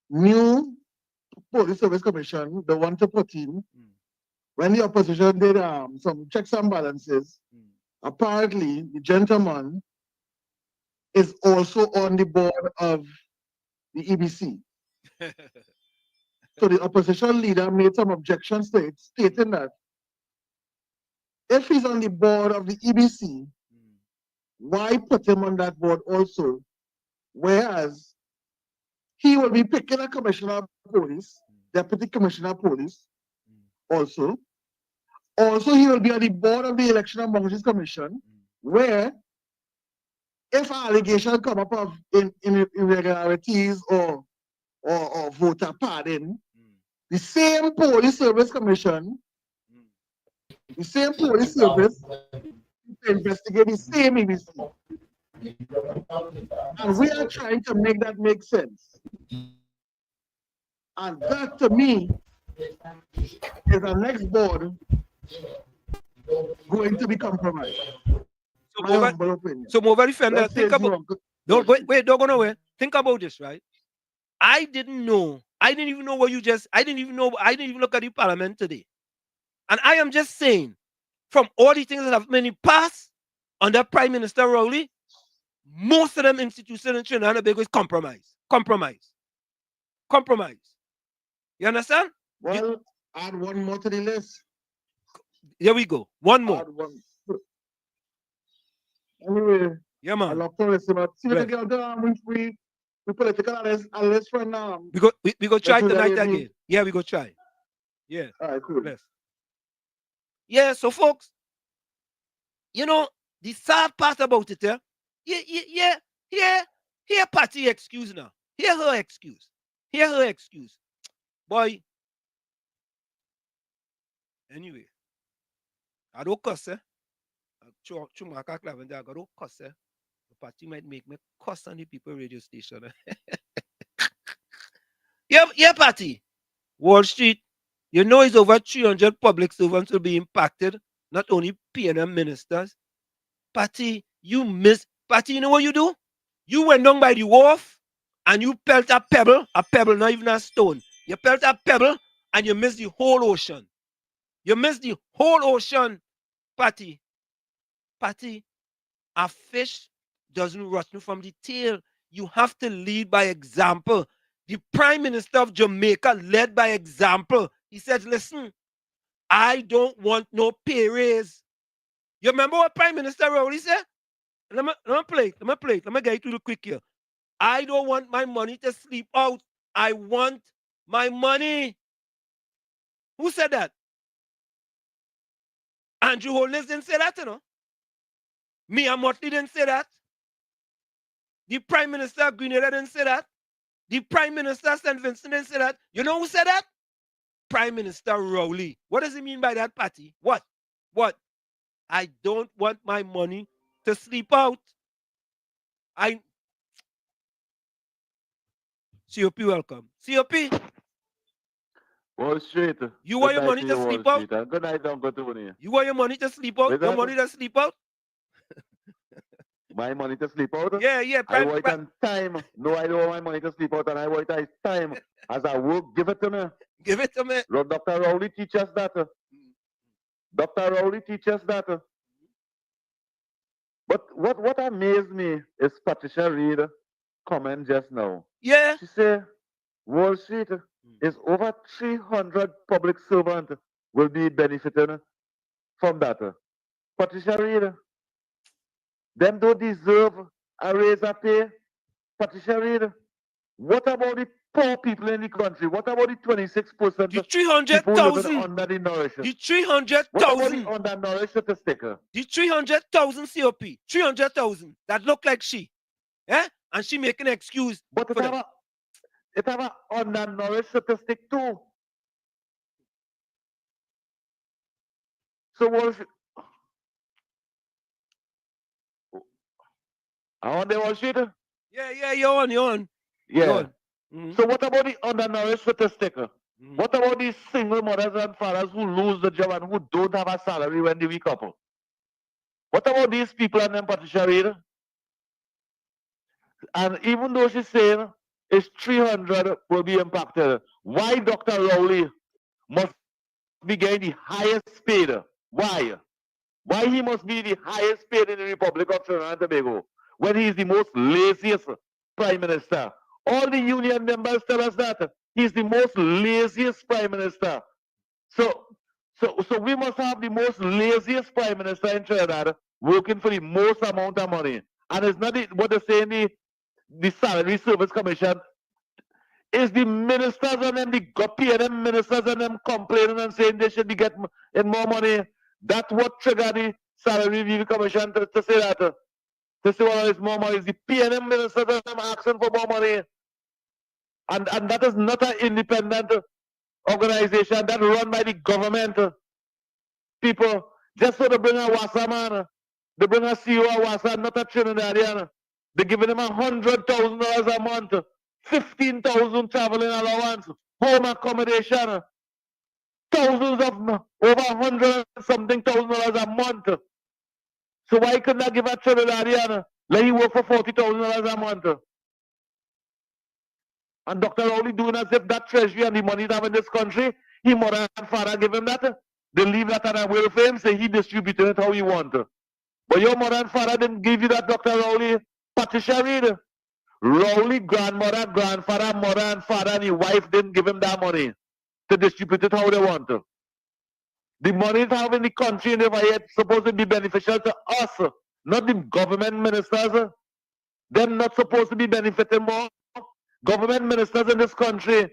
new Police Service Commission, the one to put in, when the opposition did some checks and balances, apparently the gentleman is also on the board of the EBC. So the opposition leader made some objections to it, stating that if he's on the board of the EBC, why put him on that board also? Whereas he will be picking a commissioner of police, deputy commissioner of police, also. Also, he will be on the board of the Election and Boundaries Commission, where if allegations come up of irregularities or voter pardon, the same Police Service Commission, the same police service, investigate the same EBC. And we are trying to make that make sense. And that, to me, is the next board going to be compromised. So, Mover Defender, think about. Don't wait, don't go nowhere. Think about this, right? I didn't even know what you just. I didn't even look at the parliament today. And I am just saying, from all the things that have been passed under Prime Minister Rowley, most of them institutions in Trinidad and Tobago is compromise. You understand? Well, add one more to the list. Here we go. One more. Add one. Anyway, yeah, man. I love to listen. See, Right. we political analyst from we go try tonight again. Yeah, we go try. Yeah. All right, cool. Bless. Yeah, so folks, you know, the sad part about it, here Patty excuse now. Hear her excuse. Boy. Anyway, I don't cuss, I don't cuss, The party might make me cuss on the people radio station. Yeah, Patty. Wall Street, you know it's over 300 public servants will be impacted, not only PNM ministers. Patty, you know what you do? You went down by the wharf and you pelt a pebble, not even a stone. You pelt a pebble and you missed the whole ocean. Patty. A fish doesn't rot from the tail. You have to lead by example. The Prime Minister of Jamaica led by example. He said, listen, I don't want no pay raise. You remember what Prime Minister Rowley said? Let me play it. Let me get it real quick here. I don't want my money to sleep out. I want my money. Who said that? Andrew Holness didn't say that, you know. Mia Motley didn't say that. The Prime Minister of Grenada didn't say that. The Prime Minister of St. Vincent didn't say that. You know who said that? Prime Minister Rowley. What does he mean by that, Patty? What? I don't want my money to sleep out. COP, welcome. COP. Wall Street. You want your money to sleep out? Good night, Uncle Tony. You want your money to sleep out? Your money to sleep out? My money to sleep out? Yeah. I wait on time. No, I don't want my money to sleep out, and I wait on time. As I work, give it to me. Give it to me. Dr. Rowley teaches that. Dr. Rowley teaches that. But what amazed me is Patricia Reid comment just now. Yeah. She said, Wall Street is over 300 public servants will be benefiting from that. Patricia Reid, them don't deserve a raise of pay. Patricia Reid, what about the poor people in the country? What about the 26%? The 300,000 under the nourished? The 300,000. What about the undernourished statistics? The 300,000 COP. 300,000 that look like she. Yeah? And she making an excuse. But it have an undernourished statistic too. So what if I want the Wall Street? Yeah, you're on. Yeah. You're on. Mm-hmm. So what about the undernourished statistic? Mm-hmm. What about these single mothers and fathers who lose the job and who don't have a salary when they wake up? What about these people and them, Patricia Reid? And even though she's saying it's 300 will be impacted, why Dr. Rowley must be getting the highest paid? Why? Why he must be the highest paid in the Republic of Trinidad and Tobago when he is the most laziest Prime Minister? All the union members tell us that he's the most laziest Prime Minister. So we must have the most laziest Prime Minister in Trinidad working for the most amount of money. And it's not what they say in the Salary Service Commission. Is the ministers and them, the PNM ministers and them complaining and saying they should be getting more money. That's what triggered the Salary Review Commission to say that. To say, well, it's more money. It's the PNM ministers and them asking for more money. And that is not an independent organization that run by the government. People, just so they bring a Wassa man, they bring a CEO of Wassa, not a Trinidadian. They're giving them $100,000 a month, 15,000 traveling allowance, home accommodation, thousands of over 100 something $1,000 a month. So why couldn't I give a Trinidadian let he work for $40,000 a month? And Dr. Rowley doing as if that treasury and the money they have in this country, he mother and father give him that. They leave that on a will for him, say he distributed it how he want. But your mother and father didn't give you that, Dr. Rowley. Patricia Reed, Rowley grandmother, grandfather, mother, and father, and his wife didn't give him that money to distribute it how they want to. The money is having the country in it's supposed to be beneficial to us, not the government ministers. They're not supposed to be benefiting more. Government ministers in this country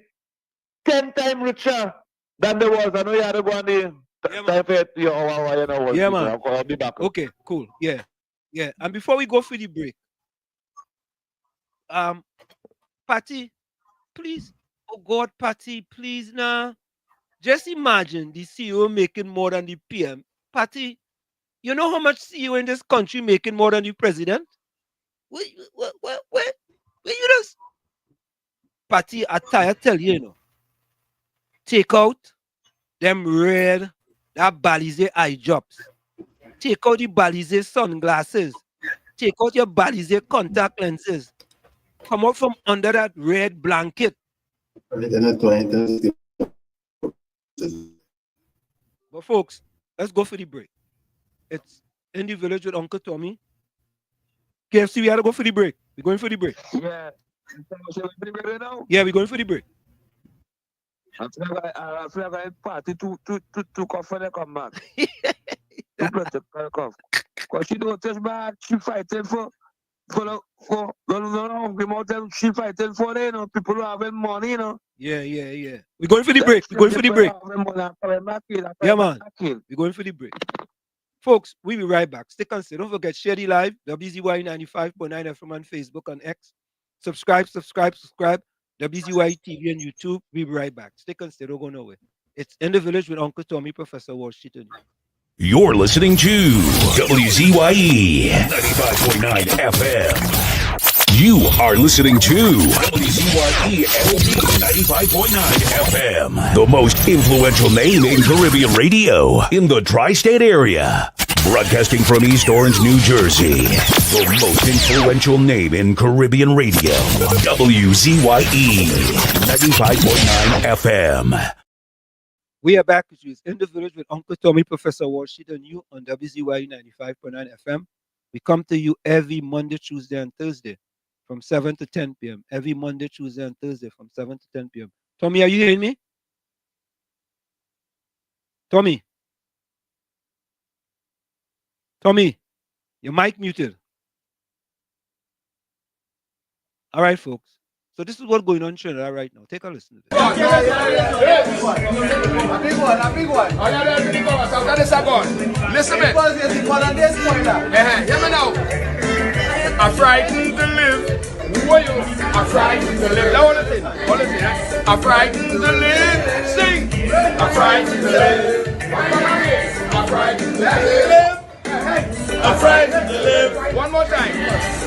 10 times richer than they was. I know you had to go on the yeah, man. I'll be back. Okay, cool. Yeah. Yeah. And before we go for the break, Patty, please, oh God, Patty, please now. Just imagine the CEO making more than the PM. Patty, you know how much CEO in this country making more than the president? Where you just? Patty, I tell you, you know. Take out them red, that Balize eye drops. Take out the Balize sunglasses. Take out your Balize contact lenses. Come out from under that red blanket. But folks, let's go for the break. It's in the village with Uncle Tommy. KFC, we gotta go for the break. We're going for the break. Yeah. Yeah, we're going for the break. I feel like party to cough and come back. Because she don't touch back, she fighting for hungry mountain, she fighting for them, you know, people who having money, you know. Yeah. We're going for the break. We're going for the break. Yeah, man. We're going for the break. Folks, we'll be right back. Stick and stay. Don't forget, share the live, WZYE 95.9 FM on Facebook and X. Subscribe. WZYE TV and YouTube. We'll be right back. Stick and stay. Don't go nowhere. It's In the Village with Uncle Tommy, Professor Washington. You're listening to WZYE 95.9 FM. You are listening to WZYE 95.9 FM, the most influential name in Caribbean radio in the tri-state area. Broadcasting from East Orange, New Jersey, the most influential name in Caribbean radio. WZYE 95.9 FM. We are back with you. It's In the Village with Uncle Tommy, Professor Washington, you on WZYE 95.9 FM. We come to you every Monday, Tuesday, and Thursday from 7 to 10 p.m. Every Monday, Tuesday, and Thursday from 7 to 10 p.m. Tommy, are you hearing me? Tommy, your mic muted. All right, folks. So this is what's going on in Trinidad right now. Take a listen to this. A big one. Listen to me. Hear me now. I frightened to live. I frightened to live. Now listen. I frightened to live. Sing. I frightened to live. I frightened to live. I frightened to live. One more time.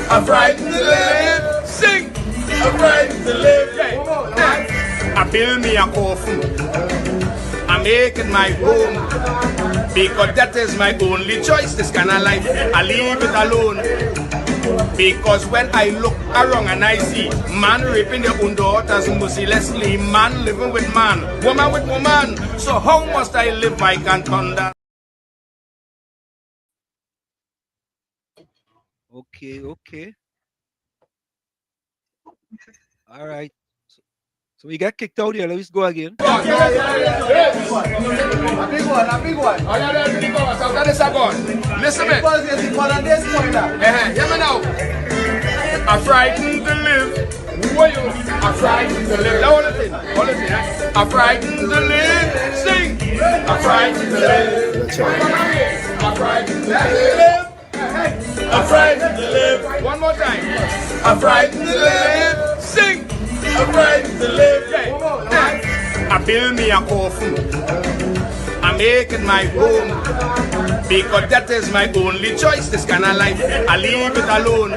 I frightened to live. Sing. I'm frightened to live. I build me a coffin. I'm making my home because that is my only choice. This kind of life, I leave it alone. Because when I look around and I see man raping their own daughters mercilessly, man living with man, woman with woman. So how must I live? I can't understand. Okay. All right. So we got kicked out here. Let's go again. A big one. Listen to me. Hear me now. I frightened to live. I frightened to live. Now listen. I frightened to live. Sing. I frightened to live. I frightened to live. I'm frightened to live. One more time. I'm frightened to live. Sing. I'm frightened to live. I build me a coffin. I'm making my home because that is my only choice. This kind of life, I leave it alone.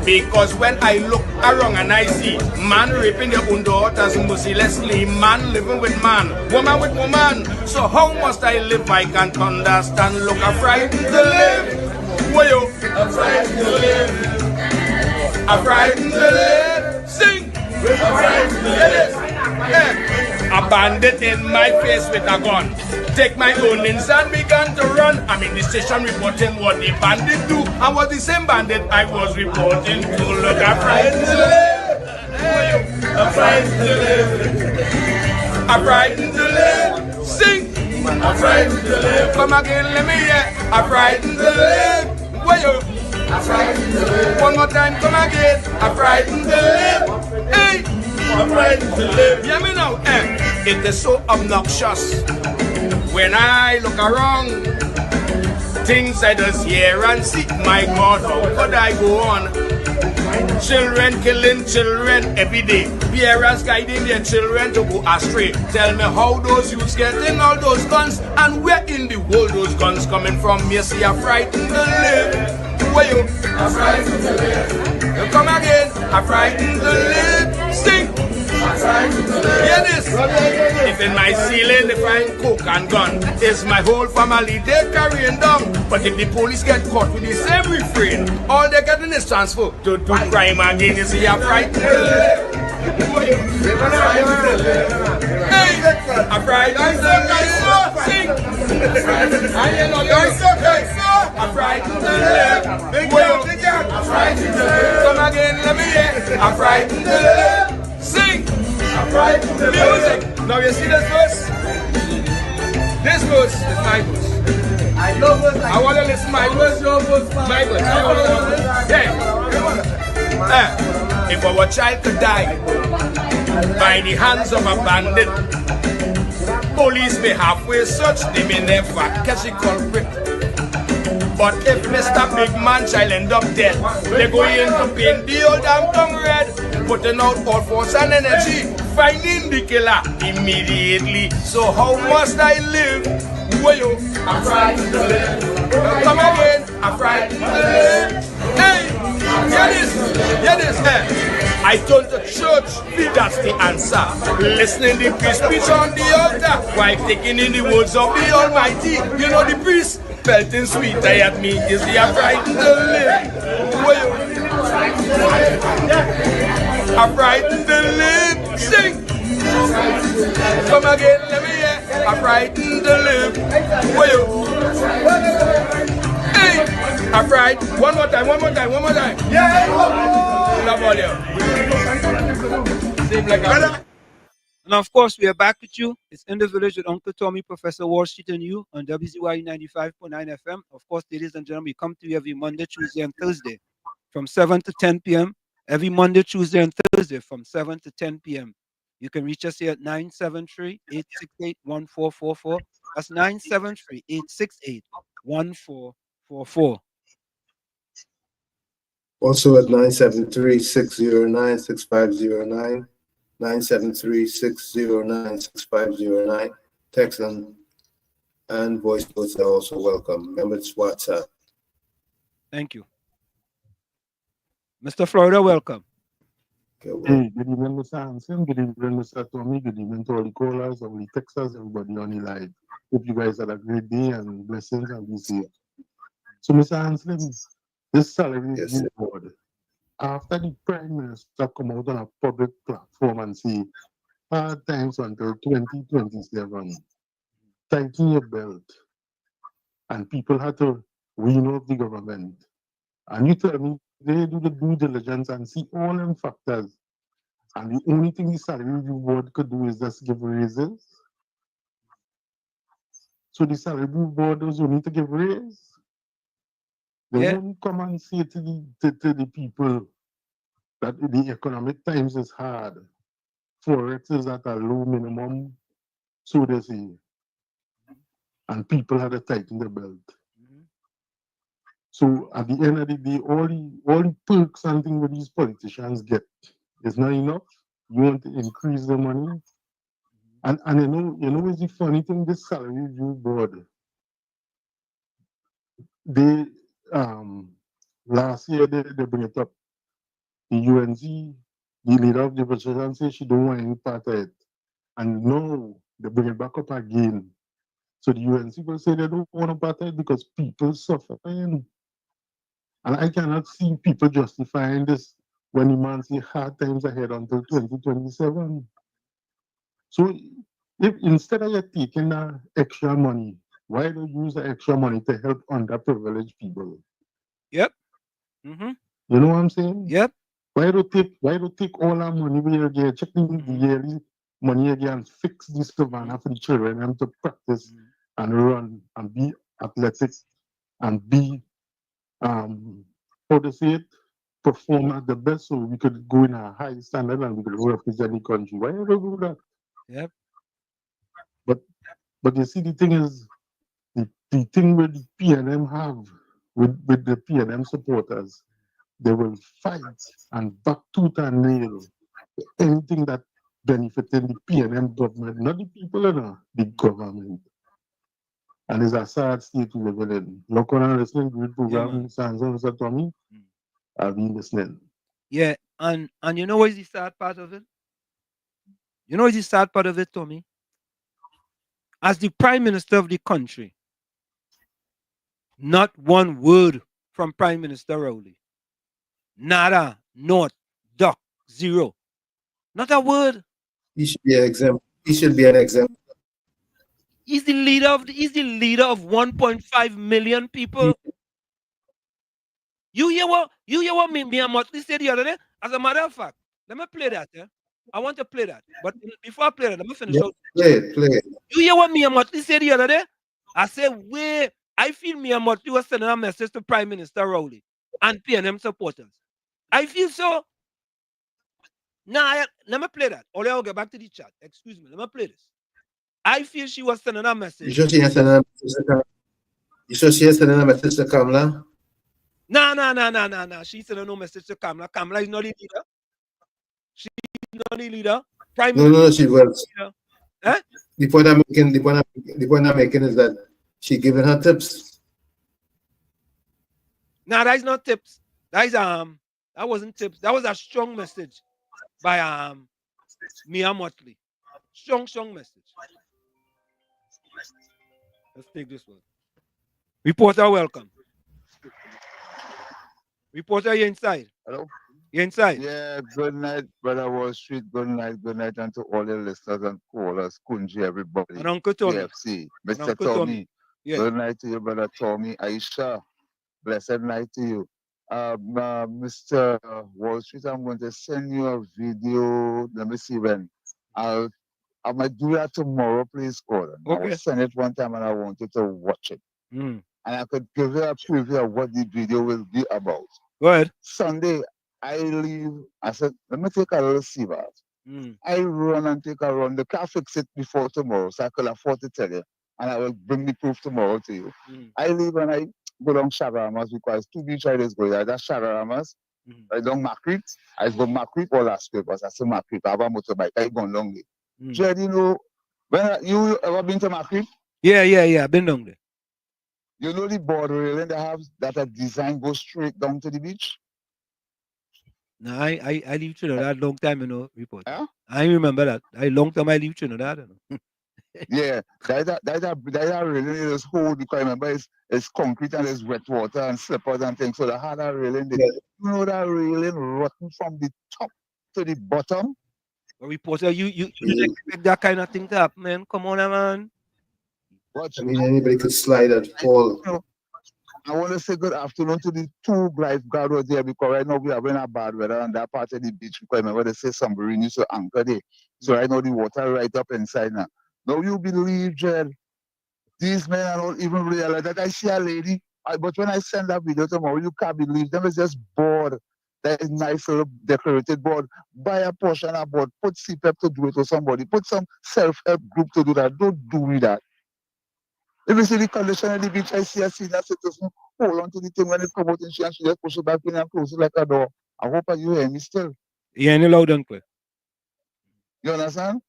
Because when I look around and I see man raping their own daughters mercilessly, man living with man, woman with woman. So how must I live? I can't understand. Look, I'm frightened to live. I'm frightened to live. I'm frightened to live. Sing. I'm frightened to live. A bandit in my face with a gun. take my ownings and began to run. I'm in the station reporting what the bandit do. I was the same bandit I was reporting to. Look, I'm frightened to live. I'm frightened to live. I'm frightened to live. Sing. I'm frightened to live. Come again, let me hear. I'm frightened to live. Where you? I'm frightened to live. One more time, come again. I'm frightened to live. Hey, I'm frightened to live. Hear me now. It is so obnoxious when I look around. Things I just hear and see. My God, how could I go on? Children killing children every day. Parents guiding their children to go astray. Tell me how those youths getting all those guns, and where in the world those guns coming from? Me see I'm frightened to live. Where you? I'm frightened to live. You come again. I'm frightened to live. Sing. I'm frightened to live. Hear this. If in my ceiling they find coke and gun, it's my whole family they carrying down. But if the police get caught with the same refrain, all they getting is transfer to do crime again. You see I'm frightened to live. Hey, I'm frightened to live. Sing. I know you're I'm frightened to live. I'm frightened to live. Come again, let me hear. I'm frightened to live. Sing. I'm frightened to live. Music. Now you see this verse? This verse is my verse. I want to listen to my verse. My verse. Yeah. If our child could die by the hands of a bandit, police may halfway search, they may never catch the culprit. But if Mr. Big Man child end up dead, they go in to paint the old damn tongue red, putting out all force and energy, finding the killer immediately. So how must I live? Where you? I'm frightened to live. Come again, I'm frightened to live. Hey, hear this, I turn to church, that's the answer. Listening to the priest preach on the altar, while taking in the words of the Almighty. You know the priest pelting sweet at me, is the I'm frightened to live. Well, I'm frightened to live. Sing. Come again, let me hear. I'm frightened to live. Well, hey, I'm frightened. One more time. Yeah. Love all you. Same like a And of course, we are back with you. It's In the Village with Uncle Tommy, Professor Wall Street, and you on WZYE 95.9 FM. Of course, ladies and gentlemen, we come to you every Monday, Tuesday, and Thursday from 7 to 10 p.m. Every Monday, Tuesday, and Thursday from 7 to 10 p.m. You can reach us here at 973-868-1444. That's 973-868-1444. Also at 973-609-6509. 973-609-6509. Text and voice notes are also welcome. Remember, it's WhatsApp. Thank you. Mr. Florida, welcome. Hey, good evening, Mr. Hanson. Good evening, Mr. Tommy. Good evening to all the callers, all the texters, everybody on the live. Hope you guys had a great day and blessings and be safe. So, Mr. Hanson, this salary review board, after the Prime Minister come out on a public platform and say, hard times until 2027, tighten your belt, and people had to wean off the government. And you tell me they do the due diligence and see all them factors, and the only thing the salary review board could do is just give raises. So the salary review board was only to give raise. They won't come and say to the people that the economic times is hard. Forex is at a low minimum, so they say. And people had to tighten the belt. So at the end of the day, all the perks and things that these politicians get is not enough. You want to increase the money. And you know it's the funny thing, this salary review board, they last year they bring it up. The UNC, the leader of the opposition says she don't want any part of it. And now they bring it back up again. So the UNC will say they don't want a part of it because people suffering. And I cannot see people justifying this when the man say hard times ahead until 2027. So If instead of you taking the extra money, why don't you use the extra money to help underprivileged people? Yep. Mm-hmm. You know what I'm saying? Yep. Why do take all our money we get, check the yearly money again and fix this savannah for the children and to practice and run and be athletic and be how to say it, perform at the best so we could go in a high standard and we could represent the country. Why do they do that? Yep. But you see the thing is the thing with the PNM have with the PNM supporters, they will fight and back tooth and nail anything that benefited the PNM government, not the people, the government. And it's a sad state we live in. Local and listening to the program, Mr. Tommy, I've been listening. Yeah, and you know what is the sad part of it? You know what is the sad part of it, Tommy? As the Prime Minister of the country, not one word from Prime Minister Rowley. Nada, not, duck, zero. Not a word. He should be an example. He should be an example. He's the leader of 1.5 million people. You hear what me and Motley said the other day? As a matter of fact, let me play that. I want to play that. But before I play that, let me finish out. Play it. You hear what me and Motley said the other day? I said, wait, I feel me and Motley was sending a message to Prime Minister Rowley and PNM supporters. I feel so. Now, let me play that. Or I'll get back to the chat. Excuse me. Let me play this. I feel she was sending a message. You sure she has sending a message to Kamala? No. She's sending no message to Kamala. Kamala is not the leader. She's not the leader. Prime No, she was. Eh? The point I'm making is that she giving her tips. No, that is not tips. That wasn't tips. That was a strong message by Mia Motley. Strong message. Let's take this one. Reporter, welcome. Reporter, you're inside. Hello? You're inside. Yeah, good night, Brother Wall Street. Good night, and to all the listeners and callers, Kunji, everybody. And Uncle Tommy. KFC, Mr. Tommy. Yeah. Good night to you, Brother Tommy. Aisha, blessed night to you. Mr. Wall Street, I'm going to send you a video. Let me see when. I might do that tomorrow, please, Gordon. Okay. I will send it one time and I want you to watch it. Mm. And I could give you a preview of what the video will be about. Go ahead. Sunday, I leave. I said, let me take a little sea bath. I run and take a run. The car fix it before tomorrow, so I could afford to tell you. And I will bring the proof tomorrow to you. I leave and I go down Shagaramas because 2 beach riders go there. That's Shagaramas. I don't Macreek. I go Macreek or Las Vegas. I say Macreek. I have a motorbike. I go long way. Jed, you know, when you ever been to Macreek? Yeah. Been down there. You know the board railing they have that a design goes straight down to the beach? No, I leave Trinidad long time, report. Yeah? I remember that. Long time I leave Trinidad. Yeah, that railing is whole because I remember it's concrete and it's wet water and slippers and things. So they had a railing there. You know that railing rotten from the top to the bottom? But reporter, you didn't expect that kind of thing to happen, man. Come on, man. I mean, anybody could slide and fall. I want to say good afternoon to the 2 lifeguards there because right now we are in a bad weather on that part of the beach because I remember they say some marine used to anchor there. So right now the water right up inside now. Now you believe, Jed, these men are not even realize that I see a lady, but when I send that video tomorrow, you can't believe them. It's just board. That is nice little decorated board. Buy a portion of board. Put CPEP to do it to somebody. Put some self-help group to do that. Don't do that. If you see the condition of the beach, I see a senior citizen hold on to the thing when it comes out and she just push it back in and close it like a door. I hope you hear me still. Yeah, any loud and clear. You understand?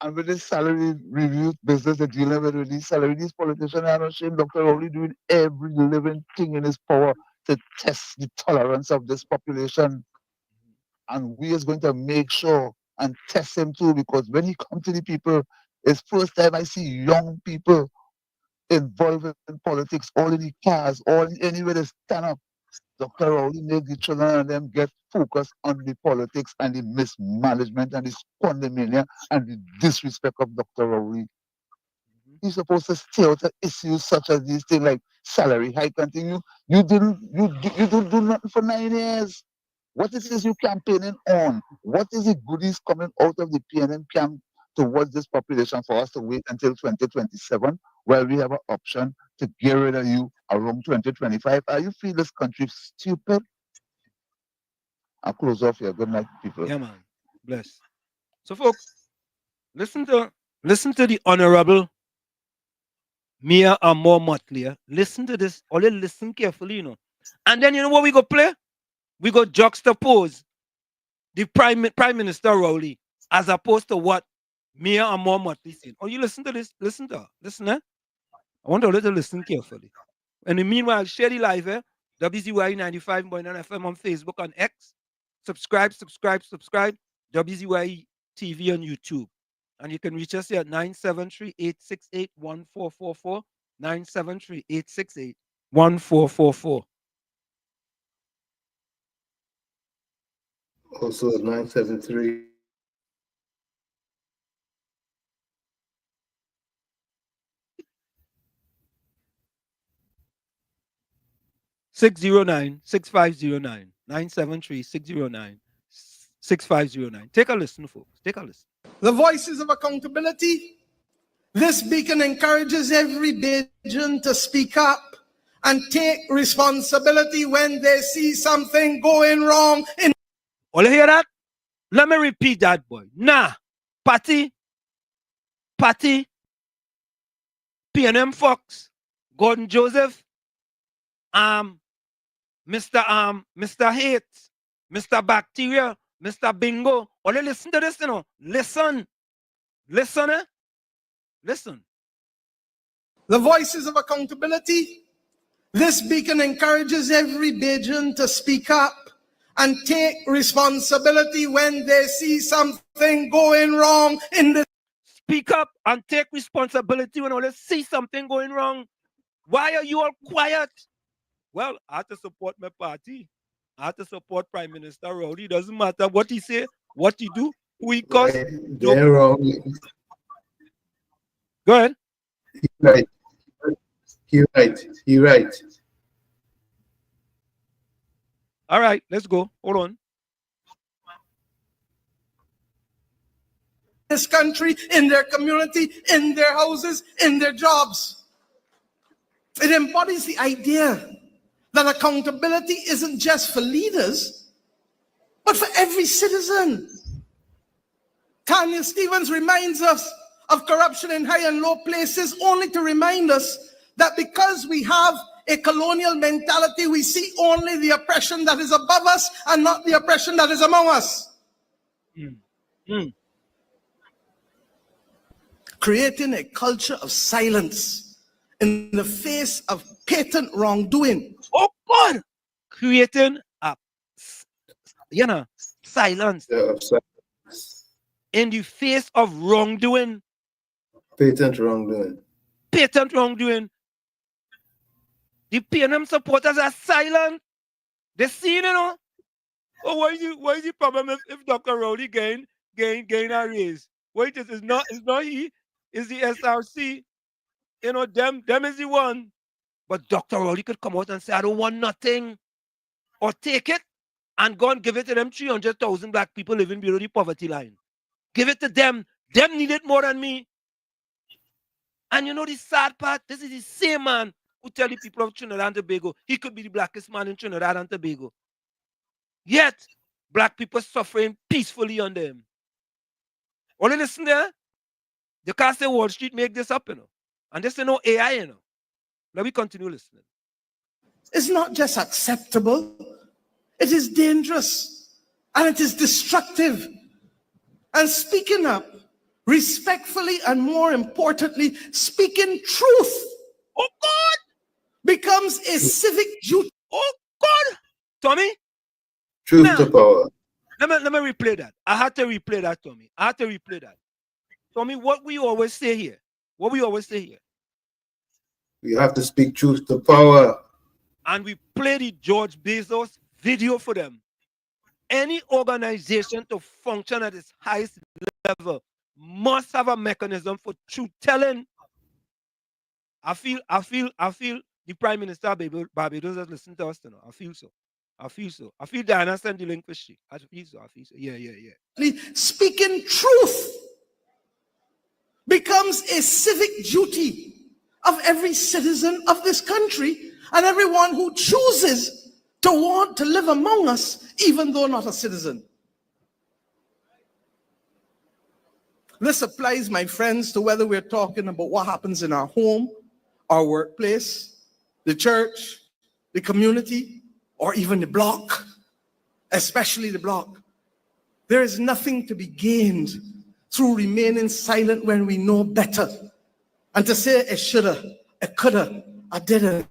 And with this salary review business they're dealing with these salary, these politicians are not ashamed. Dr. Rowley doing every living thing in his power to test the tolerance of this population. And we is going to make sure and test him too, because when he comes to the people, it's first time I see young people involved in politics, all in the cars, all anywhere they stand up. Dr. Rowley made the children and them get focused on the politics and the mismanagement and the squandermania and the disrespect of Dr. Rowley. He's supposed to stay out of issues such as these things like salary hike and things. You don't do nothing for 9 years. What is this you campaigning on? What is the goodies coming out of the PNM camp towards this population for us to wait until 2027, where we have an option to get rid of you around 2025? Are you feel this country stupid? I'll close off here. Good night, people. Yeah, man. Bless. So, folks, listen to the Honorable Mia Amor Motley. Listen to this. Only listen carefully, you know. And then you know what we go play? We go juxtapose the Prime Minister Rowley as opposed to what Mia Amor Motley said. Oh, you listen to this? Listen to her. Listen, eh? I want you to listen carefully. And in the meanwhile, share the live, eh? WZYE 95.9 FM on Facebook and X. Subscribe. WZYE TV on YouTube. And you can reach us here at 973-868-1444. 973-868-1444. Also 973. (609-6509) 973-609-6509. Take a listen, folks. Take a listen. The voices of accountability. This beacon encourages every Bajan to speak up and take responsibility when they see something going wrong. All you hear that? Let me repeat that, boy. Nah, Patty, PNM Fox, Gordon Joseph, Mr. Hate, Mr. Bacteria, Mr. Bingo. All you listen to this, you know. Listen, eh? Listen. The voices of accountability. This beacon encourages every Bajan to speak up and take responsibility when they see something going wrong in the... Speak up and take responsibility when they see something going wrong. Why are you all quiet? Well, I have to support my party. I have to support Prime Minister Rowley. It doesn't matter what he say, what he do, who he cuss. They're wrong. Go ahead. You're right. All right, let's go. Hold on. This country, in their community, in their houses, in their jobs. It embodies the idea that accountability isn't just for leaders, but for every citizen. Tanya Stevens reminds us of corruption in high and low places only to remind us that because we have a colonial mentality, we see only the oppression that is above us and not the oppression that is among us. Creating a culture of silence in the face of patent wrongdoing. Oh God! Creating a silence in the face of wrongdoing. Patent wrongdoing. The PNM supporters are silent. They see, you know. Oh, why is the problem if Dr. Rowley gain a raise? Wait, it's not he, it's the SRC. You know, them is the one. But Dr. Rowley could come out and say, I don't want nothing. Or take it and go and give it to them 300,000 black people living below the poverty line. Give it to them. Them need it more than me. And you know the sad part? This is the same man who tell the people of Trinidad and Tobago he could be the blackest man in Trinidad and Tobago. Yet, black people suffering peacefully under him. Only listen there. You can't say Wall Street make this up, you know. And this is no AI, you know. Let me continue listening. It's not just acceptable. It is dangerous. And it is destructive. And speaking up respectfully and more importantly, speaking truth. Oh God! Becomes a civic duty. Oh God! Tommy? Truth to power. Let me replay that. I had to replay that, Tommy. Tommy, what we always say here. You have to speak truth to power. and we play the George Bezos video for them, any organization to function at its highest level must have a mechanism for truth telling. I feel the Prime Minister of Barbados has listened to us now. I feel so. I feel Diana sent the link for she. I feel so. Yeah. Speaking truth becomes a civic duty of every citizen of this country and everyone who chooses to want to live among us, even though not a citizen. This applies, my friends, to whether we're talking about what happens in our home, our workplace, the church, the community, or even the block, especially the block. There is nothing to be gained through remaining silent when we know better. And to say it shoulda, it coulda, I didn't.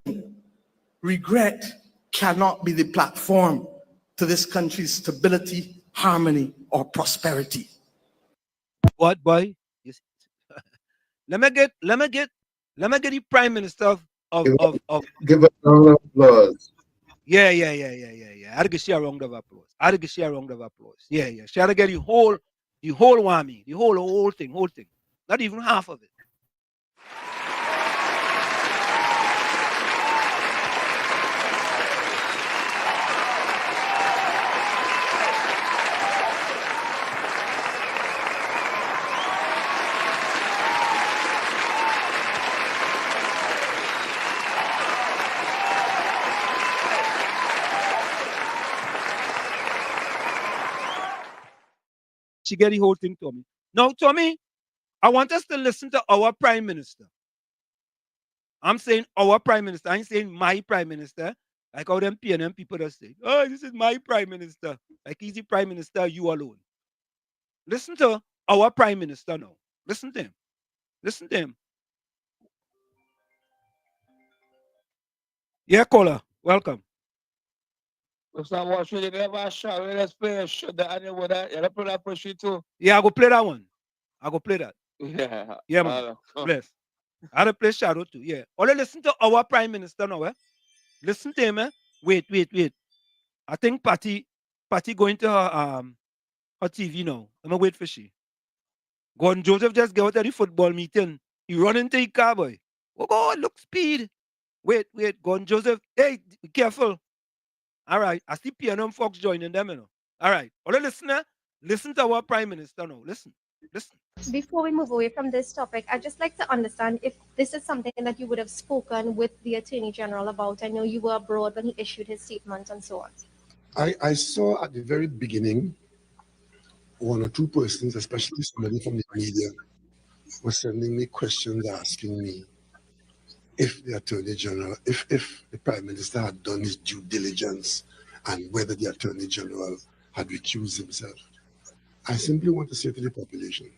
Regret cannot be the platform to this country's stability, harmony, or prosperity. What, boy? Yes. Let me get the Prime Minister of Give a round of applause. Yeah. I'd give she a round of applause. Yeah. She had to get the whole whammy, the whole thing. Not even half of it. She get the whole thing, Tommy. Now, Tommy, I want us to listen to our Prime Minister. I'm saying our Prime Minister. I ain't saying my Prime Minister. Like how them PNM people that say, oh, this is my Prime Minister. Like he's the Prime Minister, you alone. Listen to our Prime Minister now. Listen to him. Yeah, caller. Welcome. Yeah, I go play that one. Yeah, man. Bless. I had to play Shadow too. Yeah. Only listen to our Prime Minister now. Eh? Listen to him. Eh? Wait. I think Patty going to her TV now. I'm gonna wait for she. Gordon Joseph just got out of the football meeting. He run into the car, boy. Oh God, look speed. Wait. Gordon Joseph. Hey, be careful. All right. I see PNM folks joining them, you know. All right. Only listen to our Prime Minister now. Listen. Before we move away from this topic, I'd just like to understand if this is something that you would have spoken with the Attorney General about. I know you were abroad when he issued his statement and so on. I saw at the very beginning one or two persons, especially somebody from the media, was sending me questions asking me if the Attorney General, if the Prime Minister had done his due diligence and whether the Attorney General had recused himself. I simply want to say to the population,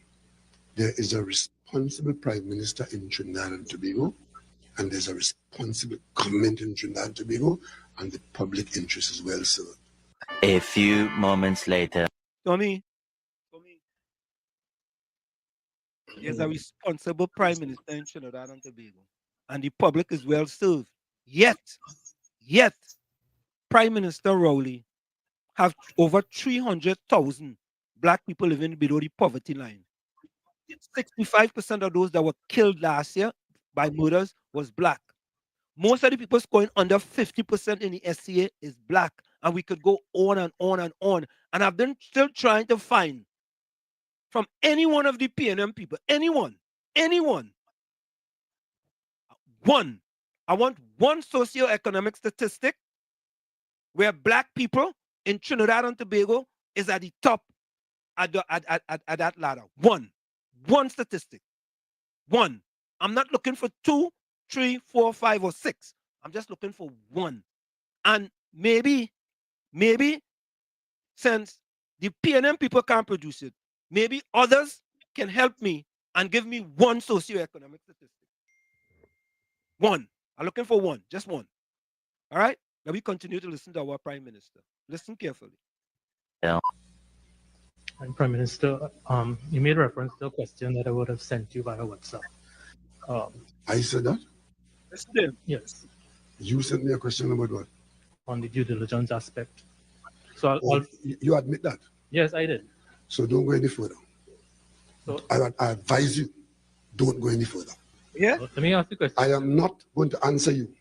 there is a responsible Prime Minister in Trinidad and Tobago, and there's a responsible government in Trinidad and Tobago, and the public interest is well served. A few moments later. Tommy, there's a responsible Prime Minister in Trinidad and Tobago, and the public is well served. Yet, Prime Minister Rowley have over 300,000 Black people living below the poverty line. 65% of those that were killed last year by murders was Black. Most of the people scoring under 50% in the SCA is Black. And we could go on and on and on. And I've been still trying to find from any one of the PNM people, anyone, one. I want one socioeconomic statistic where Black people in Trinidad and Tobago is at the top at that ladder. One statistic. One. I'm not looking for 2, 3, 4, 5, or 6. I'm just looking for one. And maybe since the PNM people can't produce it, maybe others can help me and give me one socioeconomic statistic. One. I'm looking for one. Just one. All right? Now we continue to listen to our Prime Minister. Listen carefully. Yeah. Prime Minister, you made reference to a question that I would have sent you via WhatsApp. I said that? Yes. You sent me a question about what? On the due diligence aspect. So You admit that? Yes, I did. So don't go any further. So I advise you, don't go any further. Yeah. Let me ask you a question. I am not going to answer you.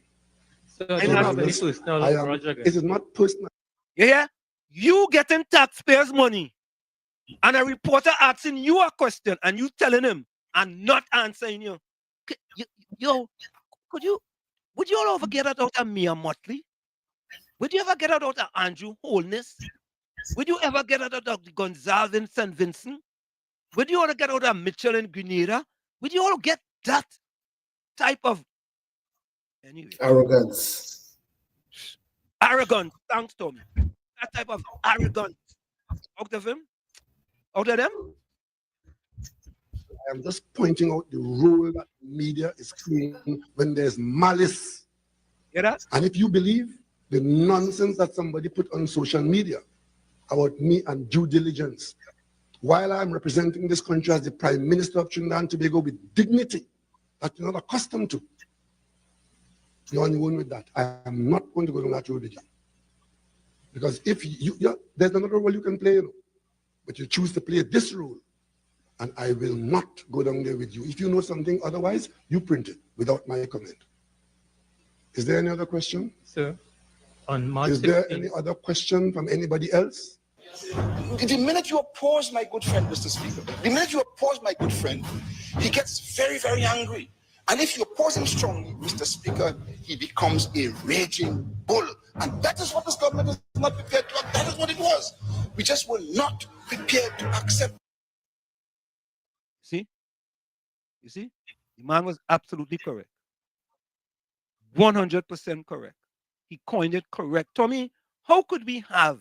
So I don't have any personal grudge it against is not personal. Yeah. You getting taxpayers' money, and a reporter asking you a question, and you telling him and not answering you. Would you all ever get that out of Mia Motley? Would you ever get that out of Andrew Holness? Would you ever get that out of Gonzalez and St. Vincent? Would you ever get out of Mitchell and Grenada? Would you all get that type of arrogance? Arrogance, thanks, Tommy. That type of arrogance out of him? Out of them? I am just pointing out the role that media is playing when there's malice. Hear that? And if you believe the nonsense that somebody put on social media about me and due diligence, while I'm representing this country as the Prime Minister of Trinidad and Tobago with dignity that you're not accustomed to, you're on your own with that. I am not going to go down that road with you. Because if there's another role you can play, you know, but you choose to play this role, and I will not go down there with you. If you know something otherwise, you print it without my comment. Is there any other question? Sir, on March Is there any other question from anybody else? The minute you oppose my good friend, Mr. Speaker, the minute you oppose my good friend, he gets very, very angry. And if you oppose him strongly, Mr. Speaker, he becomes a raging bull. And that is what this government is not prepared to accept. That is what it was. We just were not prepared to accept. You see? The man was absolutely correct. 100% correct. He coined it correct. Tommy, how could we have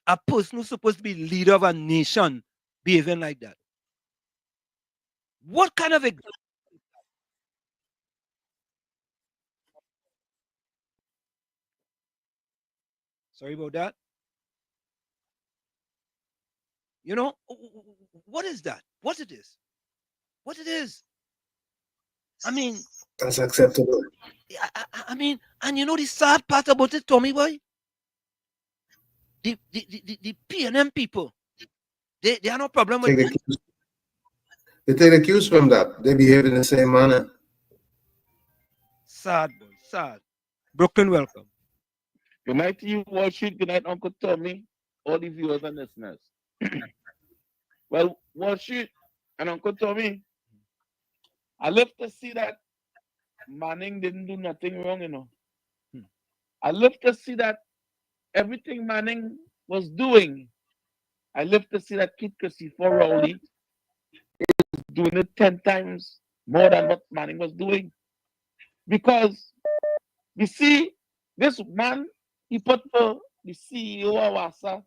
a person who's supposed to be leader of a nation behaving like that? What kind of example? Sorry about that. You know, what is that? What it is? What it is? I mean, that's acceptable. I mean, and you know the sad part about it, Tommy boy? The PNM people, they are no problem with that. They take the cues from that. They behave in the same manner. Sad, boy, sad. Brooklyn, welcome. Good night to you, Wall Street. Good night, Uncle Tommy, all the viewers and listeners. Well, Wall Street and Uncle Tommy, I love to see that Manning didn't do nothing wrong, you know. I love to see that everything Manning was doing, I love to see that Kid Christopher Rowley is doing it 10 times more than what Manning was doing. Because you see, this man, he put the CEO of WASA,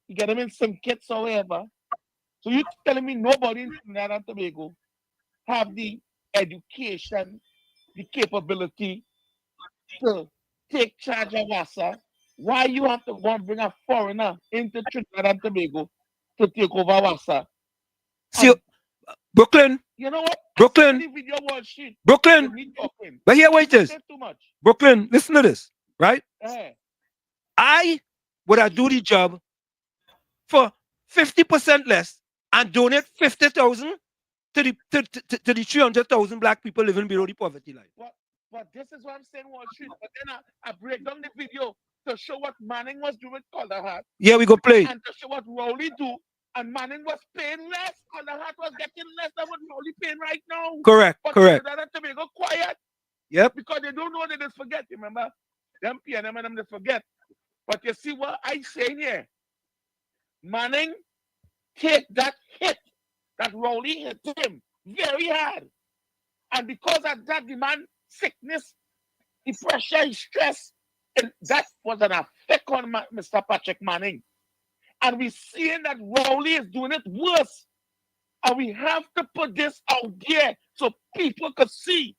he get him in some kits or whatever. So you telling me nobody in Trinidad and Tobago have the education, the capability to take charge of WASA? Why you have to go and bring a foreigner into Trinidad and Tobago to take over WASA? See, Brooklyn. You know what? Brooklyn. Brooklyn. But here, wait this. Brooklyn, listen to this, right? I would have do the job for 50% less and donate 50,000 to the 300,000 black people living below the poverty line. But this is what I'm saying, Wall Street. But then I break down the video to show what Manning was doing with Calderheart. Yeah, we go play. And to show what Rowley do. And Manning was paying less. Calderheart was getting less than what Rowley paying right now. Correct, but correct. Trinidad and Tobago quiet. Yep. Because they don't know, they just forget. Remember? Them PNM and them, they forget. But you see what I say here? Manning take that hit that Rowley hit him very hard. And because of that, the man sickness, the pressure, the stress, and that was an effect on Mr. Patrick Manning. And we're seeing that Rowley is doing it worse. And we have to put this out there so people could see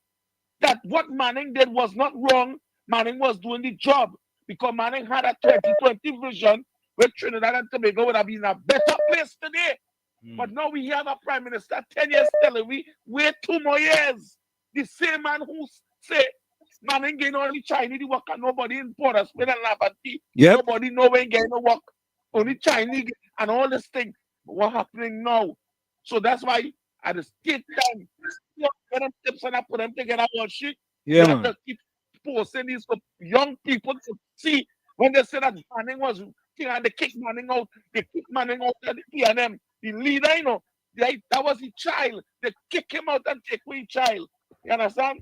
that what Manning did was not wrong. Manning was doing the job. Because Manning had a 2020 vision where Trinidad and Tobago would have been a better place today. But now we have a prime minister 10 years telling we wait 2 more years. The same man who say Man ain't getting only Chinese work and nobody in Port of Spain and Lavati. Yep. Nobody know ain't getting no work. Only Chinese and all this thing. What happening now? So that's why at the state time, get them tips and I put them together on shit. Yeah, You have man. to keep posting these for young people to see when they say that Manning was and they kick Manning out, they kick Manning out of the PNM. The leader, you know, that was his child. They kick him out and take away his child. You understand?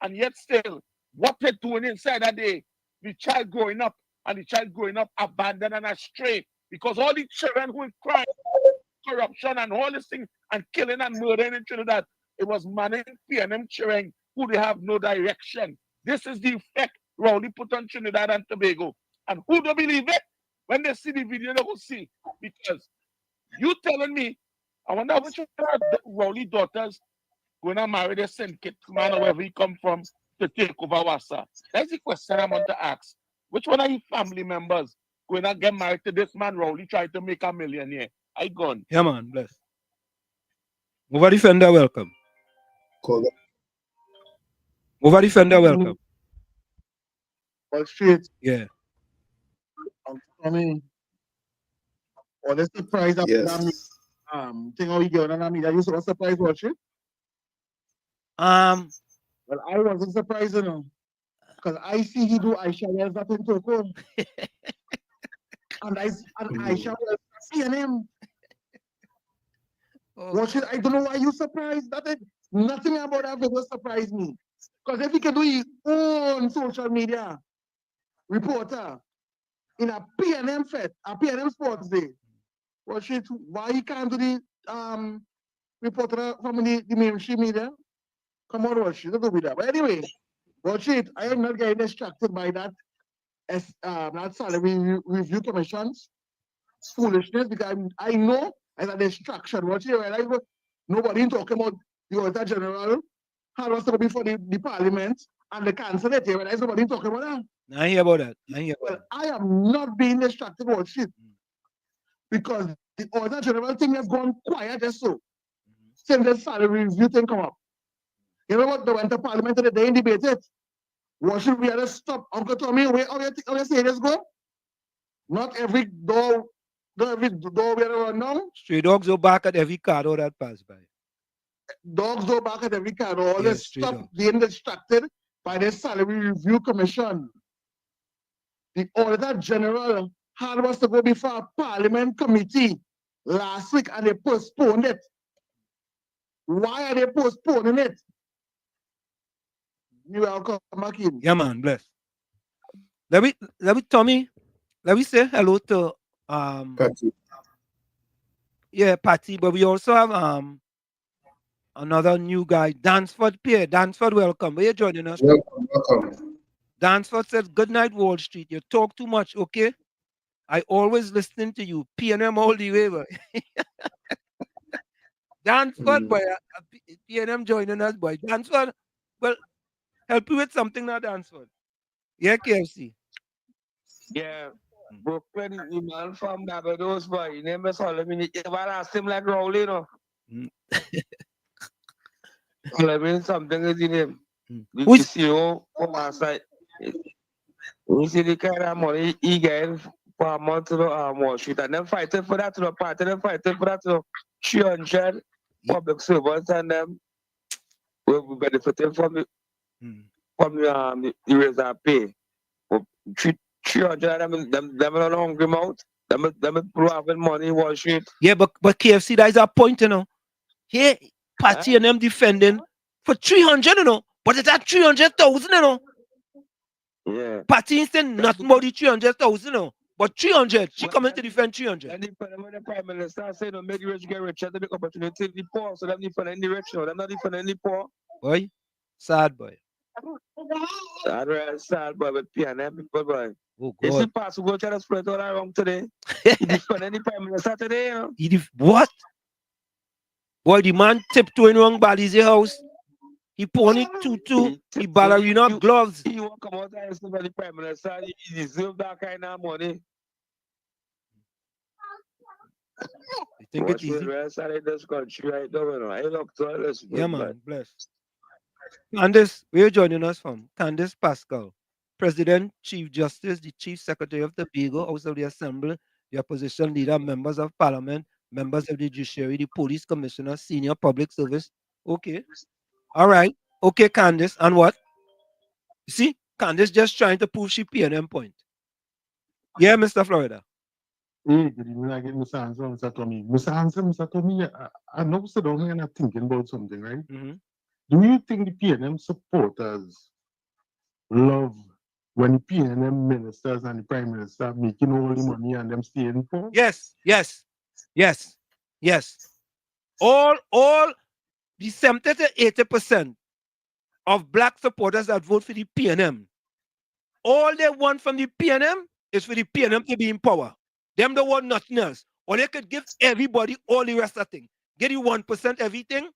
And yet still, what they're doing inside that day, the child growing up abandoned and astray. Because all the children who crime, corruption and all these things and killing and murdering in Trinidad, it was Manning PNM children who they have no direction. This is the effect Rowley put on Trinidad and Tobago. And who don't believe it? When they see the video, they will see. Because you telling me, I wonder which of Rowley daughters going to marry the St. man or wherever he come from to take over Wassa. That's the question I want to ask. Which one of your family members going to get married to this man Rowley trying to make a millionaire? I gone. Yeah, man. Bless. Over defender, welcome. Over defender, welcome. Well, straight. Yeah. I mean, or the surprise of Yes. thing how you get on me. That you so surprised, watch it. Well, I wasn't surprised, you know, because I see he do Aisha wears that in Toko. and Aisha was CNN. Watch it. I don't know why you surprised. Nothing about that video surprised me. Because if he can do his own social media reporter in a PNM Fest, a PNM Sports Day, watch it. Why he can't do the reporter from the mainstream media? Come on, watch it. Don't do with that. But anyway, watch it. I am not getting distracted by that salary review commission's foolishness because I know it's a distraction. Watch it. Right? Nobody talking about the Auditor General. How was to be for the Parliament and the council that here. Nobody talking about that. I hear about that. Well, I am not being distracted. Watch it. Because the Auditor General thing has gone quiet just so. Since the salary review thing come up. You know what? They went to Parliament today, they debated. What should we have to stop? Uncle Tommy, where you say this go? Not every door we have to run down. Stray dogs go back at every car that pass by. Dogs go back at every car. All this stop being distracted by the salary review commission. The Auditor General had us to go before a Parliament committee last week and they postponed it. Why are they postponing it? You are come back in. Yeah, man, bless. Let me Tommy, let me say hello to Patty. Yeah, Patty, but we also have another new guy, Dansford Pierre. Dansford, welcome. Where you joining us? Welcome. Dansford says, good night, Wall Street. You talk too much, okay? I always listening to you. PNM all the way, boy. Dansford, boy. PNM joining us, boy. Dansford, well, help you with something now, Dansford. Yeah, KFC. Yeah. Brooklyn, the man from Barbados, boy. His name is Solomon. You ever ask him like Rowley, you know? Solomon, something is in him. The CEO from our side. You see the kind of money he gave for a month to the Wall Street. And them fighting for that to the party, them fighting for that to the 300 public servants and them will be benefiting from the raise and pay. 300 of them are hungry mouth. Them having money in Wall Street. Yeah, but KFC, that is a point, you know. Here, Patty and them defending for 300, you know. But it's at 300,000, you know. Yeah. Patty instead nothing about the 300,000, you know. But 300, she coming to defend 300. And when the Prime Minister said, don't make the rich get richer, they make opportunity to the poor. So them defending the rich, no. They're not defending the poor. Boy, sad boy. Sad boy with PNM people, boy. Oh, God. You see, Pastor go try to spread all around today. He defending the Prime Minister today, you know. What? Boy, the man tiptoeing wrong bodies your house. He pony tutu, he ballerina gloves. He won't come out and say the Prime Minister, he deserve that kind of money. You think it's easy? Rest of this country right now, you know. I look to listen. Yeah, man, bless. Candice, where you joining us from? Candice Pascal, President, Chief Justice, the Chief Secretary of Tobago, House of the Assembly, the Opposition Leader, Members of Parliament, Members of the Judiciary, the Police Commissioner, Senior Public Service. Okay. All right. Okay, Candice. And what? You see, Candice just trying to prove she PNM point. Yeah, Mr. Florida. Hey, good evening again, Mr. Hanson, Mr. Tommy. Mr. Hanson, Mr. Tommy, I know sit down here and I'm thinking about something, right? Mm-hmm. Do you think the PNM supporters love when the PNM ministers and the Prime Minister making all the money and them staying poor? Yes, yes, yes, yes. All the 70 to 80% of black supporters that vote for the PNM, all they want from the PNM is for the PNM to be in power. Them don't want nothing else. Or they could give everybody all the rest of things. Get you 1% everything,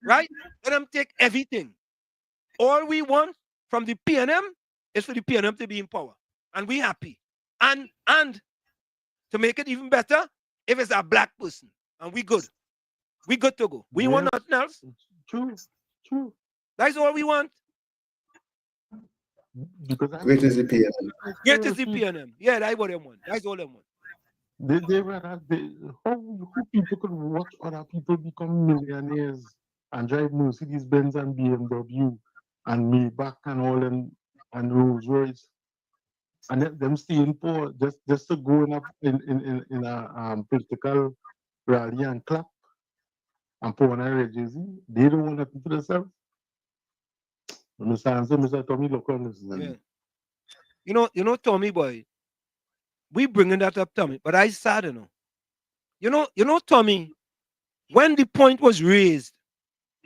right? Let them take everything. All we want from the PNM is for the PNM to be in power. And we happy. And to make it even better, if it's a black person, and we good. We good to go. We want nothing else. True, true. That's all we want. Great is the PNM. Great is the PNM. Yeah, that's what they want. That's all they want. How people could watch other people become millionaires and drive Mercedes Benz and BMW and Maybach and all them and Rolls Royce, and them staying poor just to go in a political rally and clap and put on a red jersey. They don't want nothing for themselves. Mr. Hanson, Mr. Tommy, look on this. Yeah. You know, Tommy boy, we bringing that up, Tommy, but I sad, you know, Tommy, when the point was raised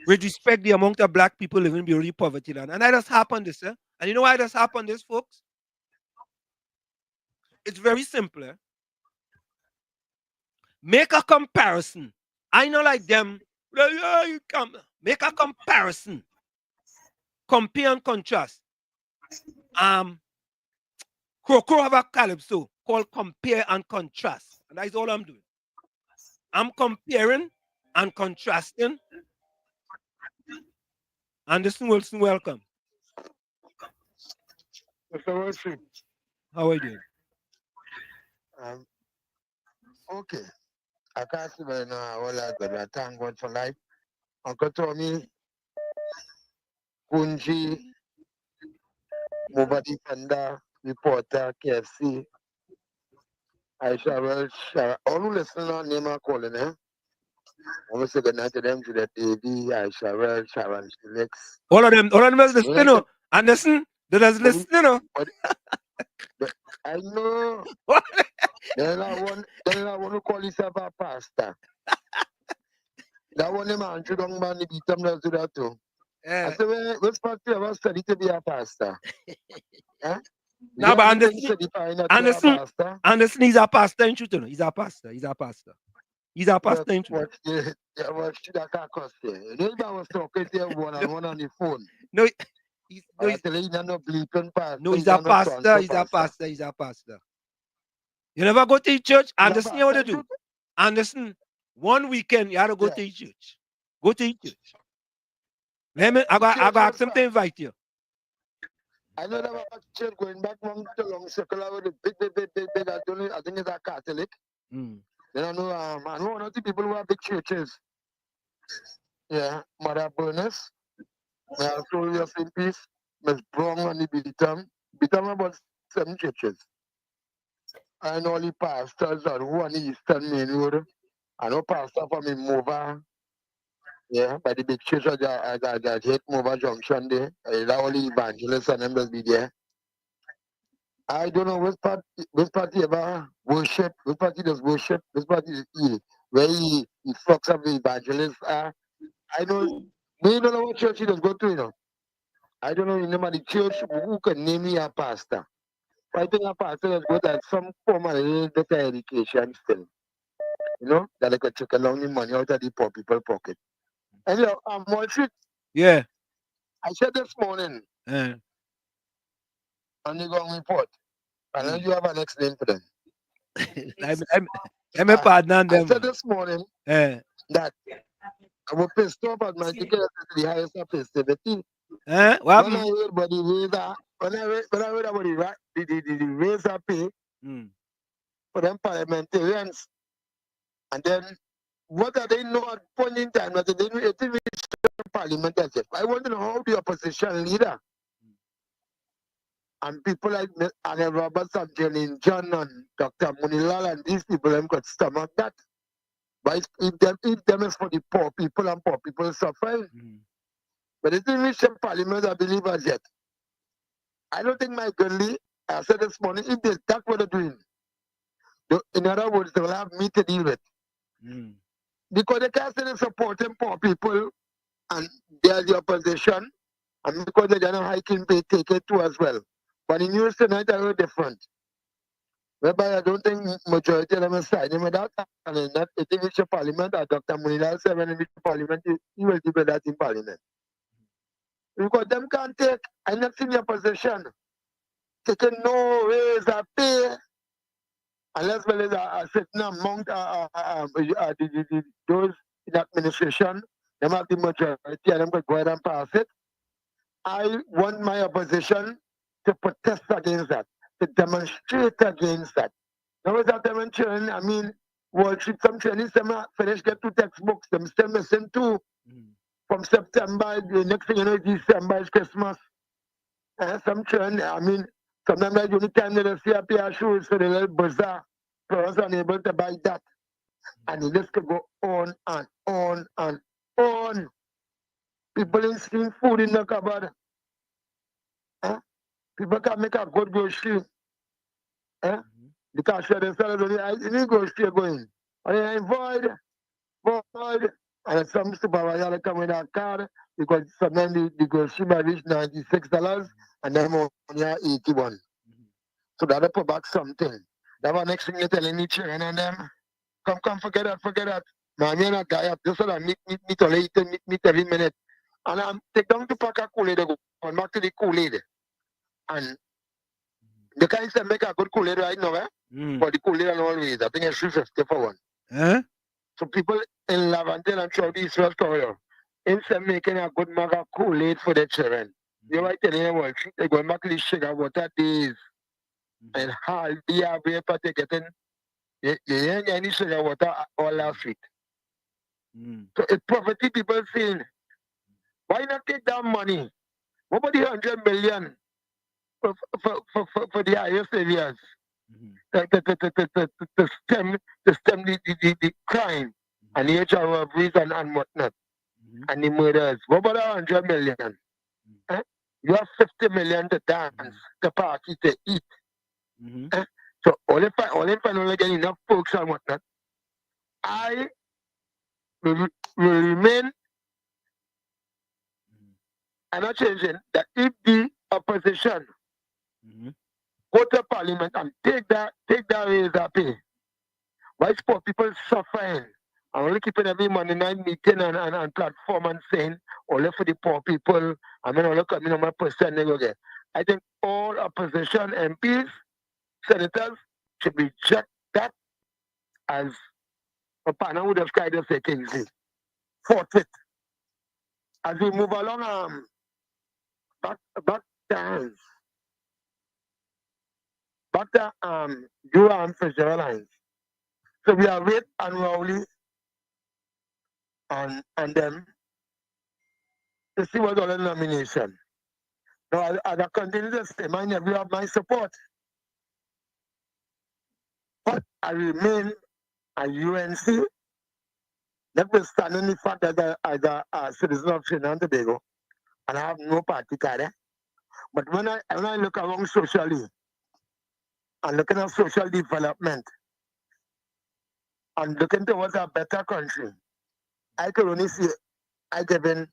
with respect the amount of black people living below the poverty line, and that has happened this, and you know why it has happened this, folks? It's very simple. Make a comparison. I know like them, you come make a comparison. Compare and contrast. Kroko have a calypso called compare and contrast. And that's all I'm doing. I'm comparing and contrasting. Anderson Wilson, welcome. Mr. Wilson. How are you doing? Okay. I can't see right now all that, but I thank God for life. Uncle Tommy, Kunji, Mobile Defender, Reporter, KFC, Aisha Welsh, all who listen on name are calling, eh? I want to say good night to them, to the Davy, Aisha Welsh, Sharon Felix. All of them is listening. Anderson, they just listening. I know. Then I want to call yourself a pastor. That one the man should don't man beat them does do that too. I said, well, which pastor ever study to be a pastor? Huh? No, but Anderson, he's a pastor in Chutano. He's a pastor. He's a pastor in Chutano. Yeah, what should I cost you? You know, I was talking to one on the phone. No, he's not bleeping pastor. No, he's a pastor. He's a pastor. You never go to church? Anderson, you know what to do? Anderson, one weekend, you have to go to church. Go to church. I got ask him to invite you. I know that church going back long circle with a big. I think it's a Catholic. Then I know one of the people who have big churches. Yeah, Mother Burness. May I show you in peace. Miss Brown and the Bitam about 7 churches. I know the pastors are who on the Eastern Main Road. I know pastor from Mova. Yeah, by the big church I got hit Mova Junction there. That all the evangelists and them will be there. I don't know which party ever worship, which party does worship, which party is where he fucks up the evangelists are. I know, we don't know what church he does go to, you know. I don't know the name of the church who can name me a pastor. I think a pastor has got like some form of a little bit of education still. You know, that they could take along the money out of the poor people pocket. And you know, Walsh, yeah. I said this morning on the Gong Report, and then you have an next name for them. I'm a partner on them. I said this morning that I was pissed off at my ticket to the highest of festivity. What when I heard about the razor, when I heard about the razor pay for them parliamentarians, and then what are they know at point in time that they didn't reach parliament as yet? I want to know how the opposition leader and people like Anna Roberts and Janine John and Dr. Munilal and these people them could stomach that. But if them is for the poor people and poor people suffering. But it didn't reach the parliament, I believe, as yet. I don't think my girlie, I said this morning, if that's what they're doing, in other words, they will have me to deal with. Because they can't say they're supporting poor people and they're the opposition, and because they're not hiking pay, take it too as well. But in news tonight, I heard different. Whereby I don't think majority of them are siding with that. And in that, if they reach the parliament, or Dr. Munidal said when they reach the parliament, he will deal with that in parliament. Because them can't take, I'm not in your position, taking no raise or pay, unless well as a certain amount those in administration, them have the majority and them could go ahead and pass it. I want my opposition to protest against that, to demonstrate against that. Now is that demonstration, I mean, Wall Street, some Chinese, them finish get 2 textbooks, them still missing 2 from September, the next thing you know, December is Christmas. And some children, I mean, sometimes the only time they see a pair of shoes for the little bazaar, parents are unable to buy that. And the list could go on and on and on. People ain't seeing food in the cupboard. People can make a good grocery. Because they sell it only in grocery going. And then void. And some supervisor come with a card because sometimes the grocery might reach $96 and then only $81. So that'll put back something. That was next thing you're telling me, children and them. Come, forget that. Man, you're not tired. Just so that meet every minute. And I'm take down to pack a Kool-Aid, go back to the Kool-Aid. And the kind of make a good Kool-Aid right now, but the Kool-Aid and always, I think it's $3.50 for one. So people in Lavandale and throughout the East West corridor, instead of making a good mug of Kool-Aid for their children, you might tell them, they're going back to the sugar water days. And how the average part they getting, you ain't any sugar water all last week. So it's poverty people saying, why not take that money? What about the 100 million for the highest areas? To stem the crime and the HR robberies and whatnot. And the murders. What about 100 million? You have 50 million to dance, to party, to eat. So all if I don't get enough folks and whatnot, I will remain and not changing that if the opposition go to parliament and take that raise that pay, why poor people suffering? I'm only keeping every Monday night meeting and platform and saying only for the poor people. I mean, only coming on my percent again. I think all opposition MPs, senators should reject that as a partner would have tried to say Kingsley. Forfeit. As we move along, back to Fisher Lines. So we are Wade and Rowley and them to see what's on the nomination. Now, as I continue to say, I never have my support. But I remain a UNC, notwithstanding the fact that as a citizen of Trinidad and Tobago, and I have no party card. But when I look around socially, and looking at social development, and looking towards a better country, I can only see I given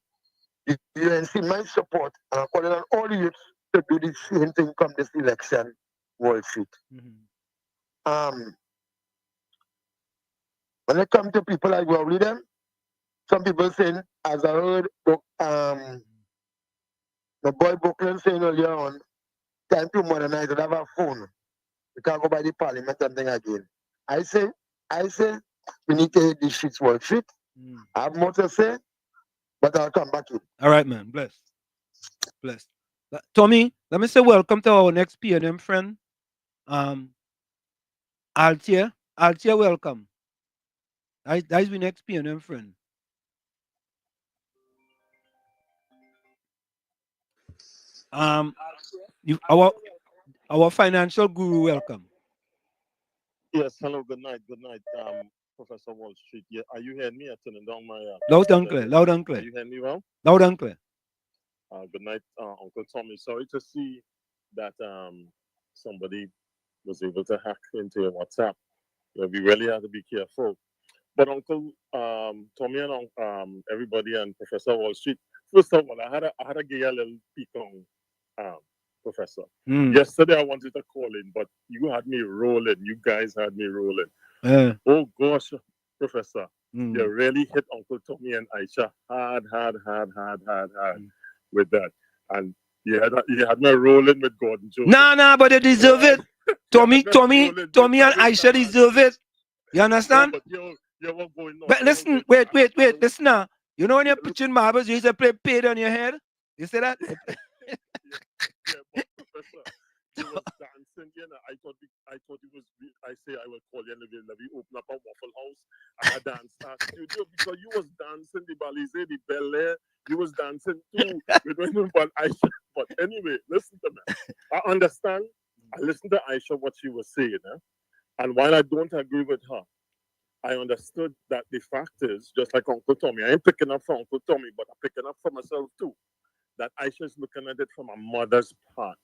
the UNC my support, and I'm calling on all the youths to do the same thing come this election, Wall Street. When it comes to people like Rowley, them, some people saying, as I heard the boy Brooklyn saying earlier on, time to modernize and have a phone. We can't go by the parliament and thing again. I say, we need to hit the streets, Wall Street. I have more to say, but I'll come back in. All right, man. Bless. Bless. Tommy, let me say welcome to our next PNM friend. Altia. Altia, welcome. That is my next PNM friend. Our financial guru, welcome. Yes, hello, good night, Professor Wall Street. Yeah, are you hearing me? I'm turning down my loud and clear, loud and clear. Are you hearing me well? Loud and clear. Good night, Uncle Tommy. Sorry to see that somebody was able to hack into your WhatsApp. Yeah, we really have to be careful. But Uncle Tommy and everybody and Professor Wall Street. First of all, I had to give you a little peek on Professor. Yesterday I wanted to call in, but you had me rolling. You guys had me rolling. Oh gosh, Professor, you really hit Uncle Tommy and Aisha hard with that. And you had me rolling with Gordon Jones. Nah, but they deserve it. Tommy and Aisha deserve it. You understand? What's going on? But listen, wait, listen now. You know when you're pitching marbles, you used to play paid on your head? You see that? But Professor, he was dancing, you know. I thought it was. I will call you and we open up a Waffle House and a dance studio because you was dancing the Balize, the Bel Air. You was dancing too. But anyway, listen to me. I understand. I listened to Aisha what she was saying, and while I don't agree with her, I understood that the fact is, just like Uncle Tommy, I ain't picking up for Uncle Tommy, but I'm picking up for myself too. That Aisha's looking at it from a mother's part,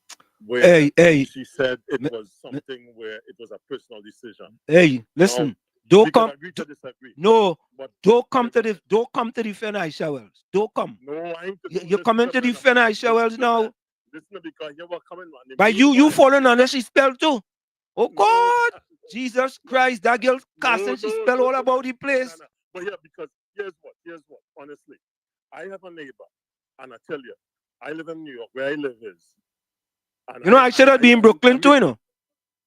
where she said it was something where it was a personal decision. Hey, listen, don't come. Agree to disagree. No, but don't come to defend Aisha Wells. Don't come. No, I ain't. You're coming to defend Aisha Wells now. Listen, because you were coming, man. But you falling under she spell too. Oh God, Jesus Christ, that girl casting she spell all about the place. But yeah, because here's what. Honestly, I have a neighbor. And I tell you, I live in New York. Where I live is. And I should have been in Brooklyn too, you know.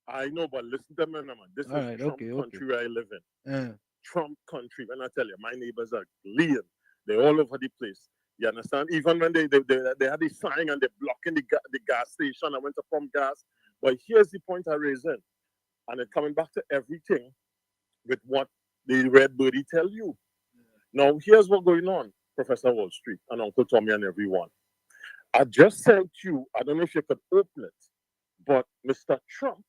I know, but listen to me, man. This is Trump country where I live in. Trump country. When I tell you, my neighbors are lean. They're all over the place. You understand? Even when they had this sign and they're blocking the gas station. I went to pump gas. But here's the point I raise in. And it's coming back to everything with what the Red Birdie tell you. Now, here's what's going on. Professor Wall Street and Uncle Tommy and everyone. I just sent you, I don't know if you could open it, but Mr. Trump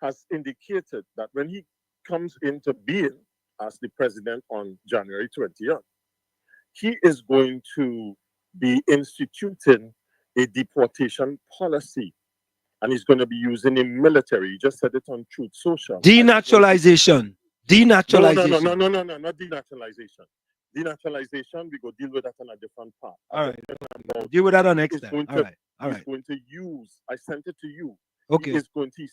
has indicated that when he comes into being as the president on January 20th, he is going to be instituting a deportation policy. And he's going to be using the military. He just said it on Truth Social. Denaturalization. No, not denaturalization. Denaturalization, we go deal with that on a different part. All right. Deal with that on next time. All right. He's going to use, I sent it to you. Okay. He is going to,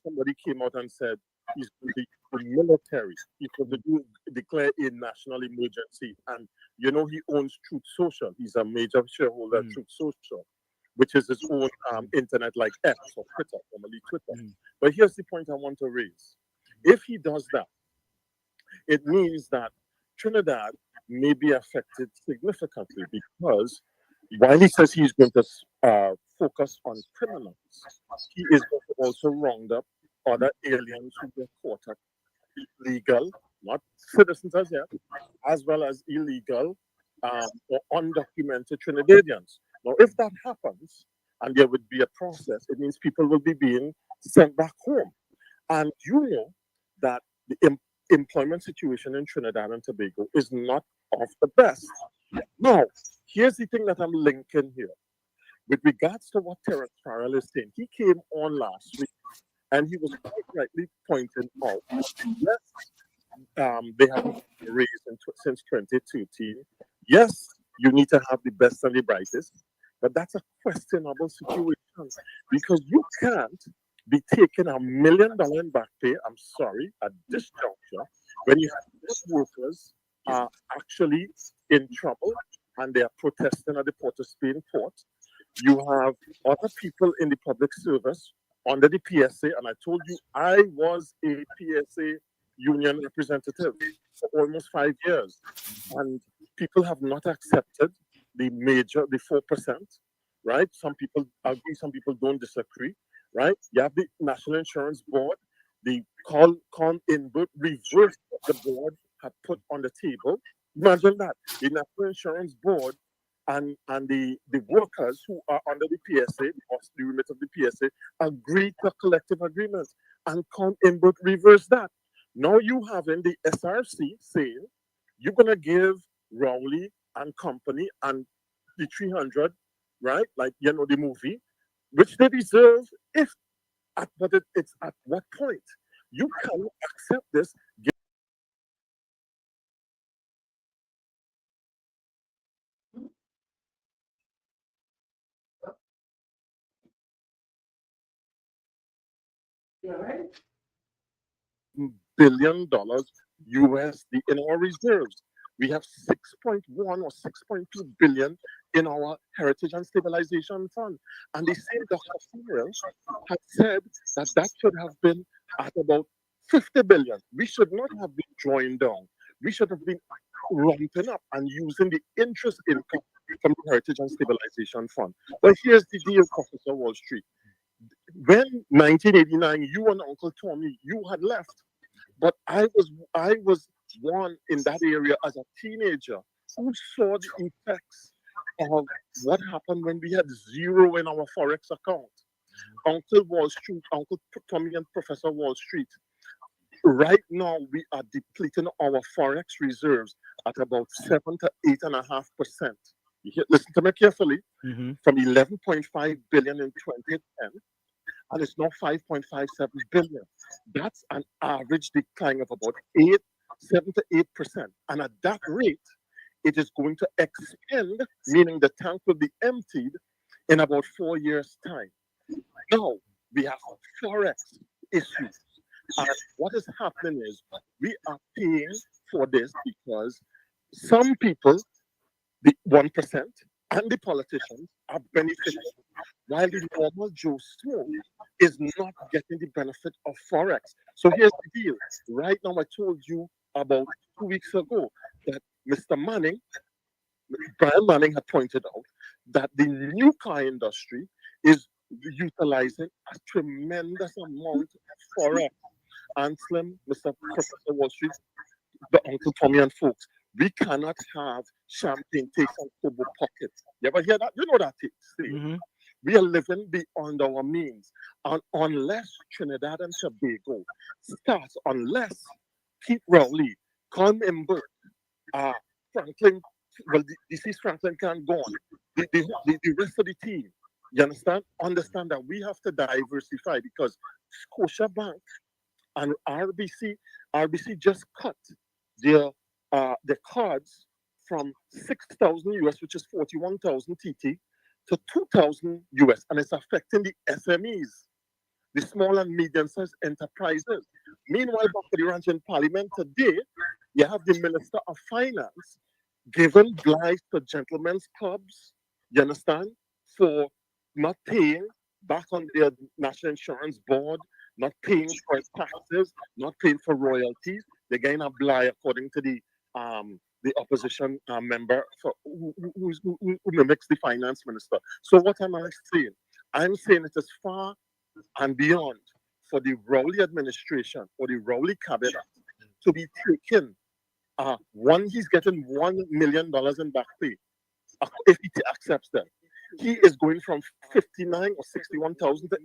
somebody came out and said he's going to use the military. He's going to declare a national emergency. And, you know, he owns Truth Social. He's a major shareholder of Truth Social, which is his own internet like X or Twitter, formerly Twitter. But here's the point I want to raise. If he does that, it means that Trinidad may be affected significantly because while he says he's going to focus on criminals, he is going to also round up other aliens who get caught up illegal, not citizens as yet, as well as illegal or undocumented Trinidadians. Now, if that happens and there would be a process, it means people will be being sent back home. And you know that the employment situation in Trinidad and Tobago is not of the best. Now, here's the thing that I'm linking here. With regards to what Terrence Farrell is saying, he came on last week and he was quite rightly pointing out, yes, they have raised since 2013. Yes, you need to have the best and the brightest, but that's a questionable situation because you can't be taking $1 million in back pay, I'm sorry, at this juncture, when you have these workers are actually in trouble and they are protesting at the Port of Spain port. You have other people in the public service under the PSA, and I told you I was a PSA union representative for almost 5 years, and people have not accepted the 4%, right? Some people agree, some people don't disagree, right? You have the National Insurance Board, the call input, reverse what the board had put on the table. Imagine that. The National Insurance Board and the workers who are under the PSA, or the remit of the PSA, agreed to a collective agreement, and input reverse that. Now you having the SRC saying you're gonna give Rowley and company and the 300, right? Like the movie, which they deserve. It's at what point you cannot accept this. $1 billion USD in our reserves. We have 6.1 or 6.2 billion in our Heritage and Stabilization Fund. And the same Dr. Farrell had said that should have been at about 50 billion. We should not have been drawing down. We should have been ramping up and using the interest income from the Heritage and Stabilization Fund. But here's the deal, Professor Wall Street. When 1989, you and Uncle Tommy, you had left. But I was one in that area as a teenager who saw the effects of what happened when we had zero in our forex account. Uncle Wall Street, Uncle Tommy and Professor Wall Street. Right now we are depleting our forex reserves at about 7 to 8.5%. Listen to me carefully. From 11.5 billion in 2010. And it's now 5.57 billion. That's an average decline of about 7 to 8%. And at that rate, it is going to expand, meaning the tank will be emptied in about 4 years' time. Now, we have forex issues. And what is happening is we are paying for this because some people, the 1%, and the politicians are benefiting, while the normal Joe Small is not getting the benefit of Forex. So here's the deal. Right now, I told you about 2 weeks ago that Brian Manning had pointed out that the new car industry is utilizing a tremendous amount of Forex. And Slim, Mr. Professor Wall Street, the Uncle Tommy and folks, we cannot have champagne takes and Kobo pockets. You ever hear that? You know that thing. We are living beyond our means. And unless Trinidad and Tobago starts, unless Pete Rowley, Colin Imber, Franklin, well, the deceased Franklin can't go on. The rest of the team, you understand? Understand that we have to diversify because Scotiabank and RBC just cut their cards from 6,000 US, which is 41,000 TT, to 2,000 US, and it's affecting the SMEs, the small and medium-sized enterprises. Meanwhile, back to the ranch in Parliament today, you have the Minister of Finance giving blight to gentlemen's clubs, you understand, for not paying back on their National Insurance Board, not paying for taxes, not paying for royalties. They're getting a blight according to the opposition member who mimics the finance minister. So what am I saying? I'm saying it is far and beyond for the Rowley administration or the Rowley cabinet to be taking he's getting $1 million in back pay if he accepts them. He is going from $59,000 or $61,000 to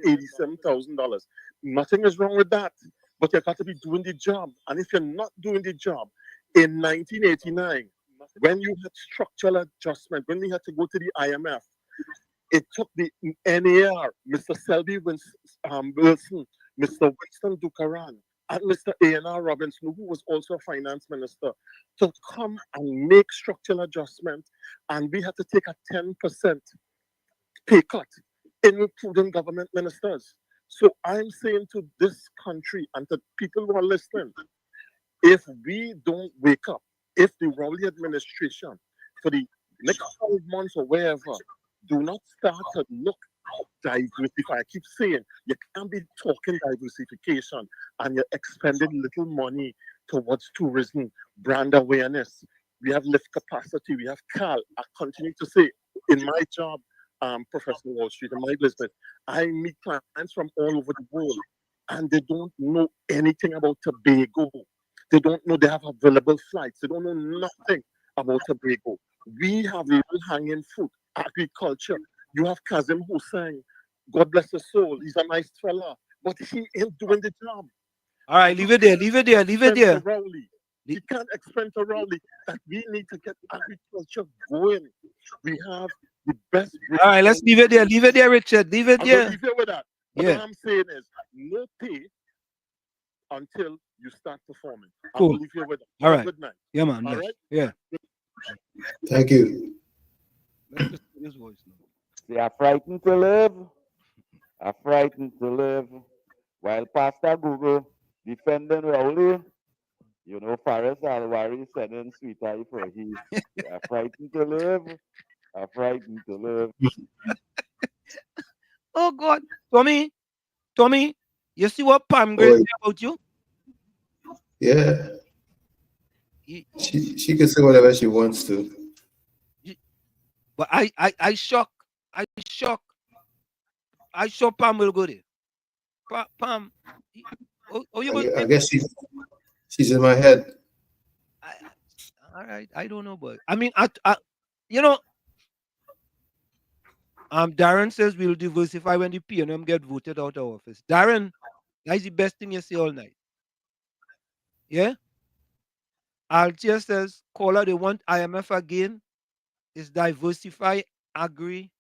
$87,000. Nothing is wrong with that, but you got to be doing the job. And if you're not doing the job, in 1989, when you had structural adjustment, when we had to go to the IMF, it took the NAR, Mr. Selby Wilson, Mr. Winston Dukaran, and Mr. A.N.R. Robinson, who was also a finance minister, to come and make structural adjustment. And we had to take a 10% pay cut, including government ministers. So I'm saying to this country and to people who are listening, if we don't wake up, if the Rowley administration for the next 12 months or wherever do not start to look diversify. I keep saying you can't be talking diversification and you're expending little money towards tourism, brand awareness. We have lift capacity, we have CAL. I continue to say in my job, Professor Wall Street and my business. I meet clients from all over the world, and they don't know anything about Tobago. They don't know they have available flights. They don't know nothing about Tobago. We have low-hanging fruit, agriculture. You have Kazim Hussein. God bless his soul. He's a nice fella, but he ain't doing the job. All right, leave it there. Leave it there. Leave it there. He can't explain to Rowley that we need to get agriculture going. We have the best. All right, let's leave it there. Leave it there, Richard. Leave it there. Leave it with that. But Yeah. what I'm saying is, no pay until you start performing. Cool. I'll leave you with that. All Have a right. good night. Yeah, man. All Yes. right. Yeah. Thank you. Let's listen to his voice now. They are frightened to live. Are frightened to live. While Pastor Google defending Rowley, you know, Faris Alwari sending sweet eye for he. They are frightened to live. Are frightened to live. Oh God, Tommy, you see what Pam Grace say about you? Yeah. She can say whatever she wants to. But I shock Pam will go there. Pam, you going I guess she's in my head. All right, I don't know, but I mean, I you know, Darren says we'll diversify when the PNM get voted out of office. Darren, that's the best thing you say all night. Yeah. Altia says, caller, they want IMF again. Is diversify, agree.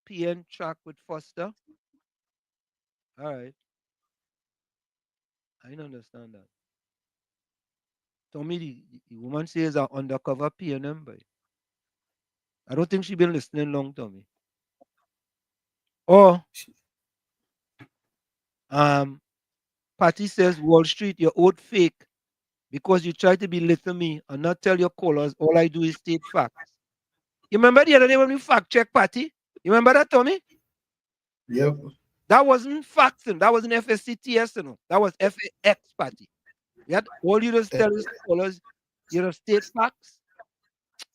PN track with Foster. All right. I don't understand that. Tommy, the woman says are undercover PNM, but I don't think she been listening long, Tommy. Or Patty says Wall Street, you're old fake because you try to belittle me and not tell your callers all I do is state facts. You remember the other day when we fact check Patty? You remember that, Tommy? Yep. That wasn't faxing. That wasn't FSCTS, you know. That was FAX Patty. You had all you just tell us callers, you know, state facts.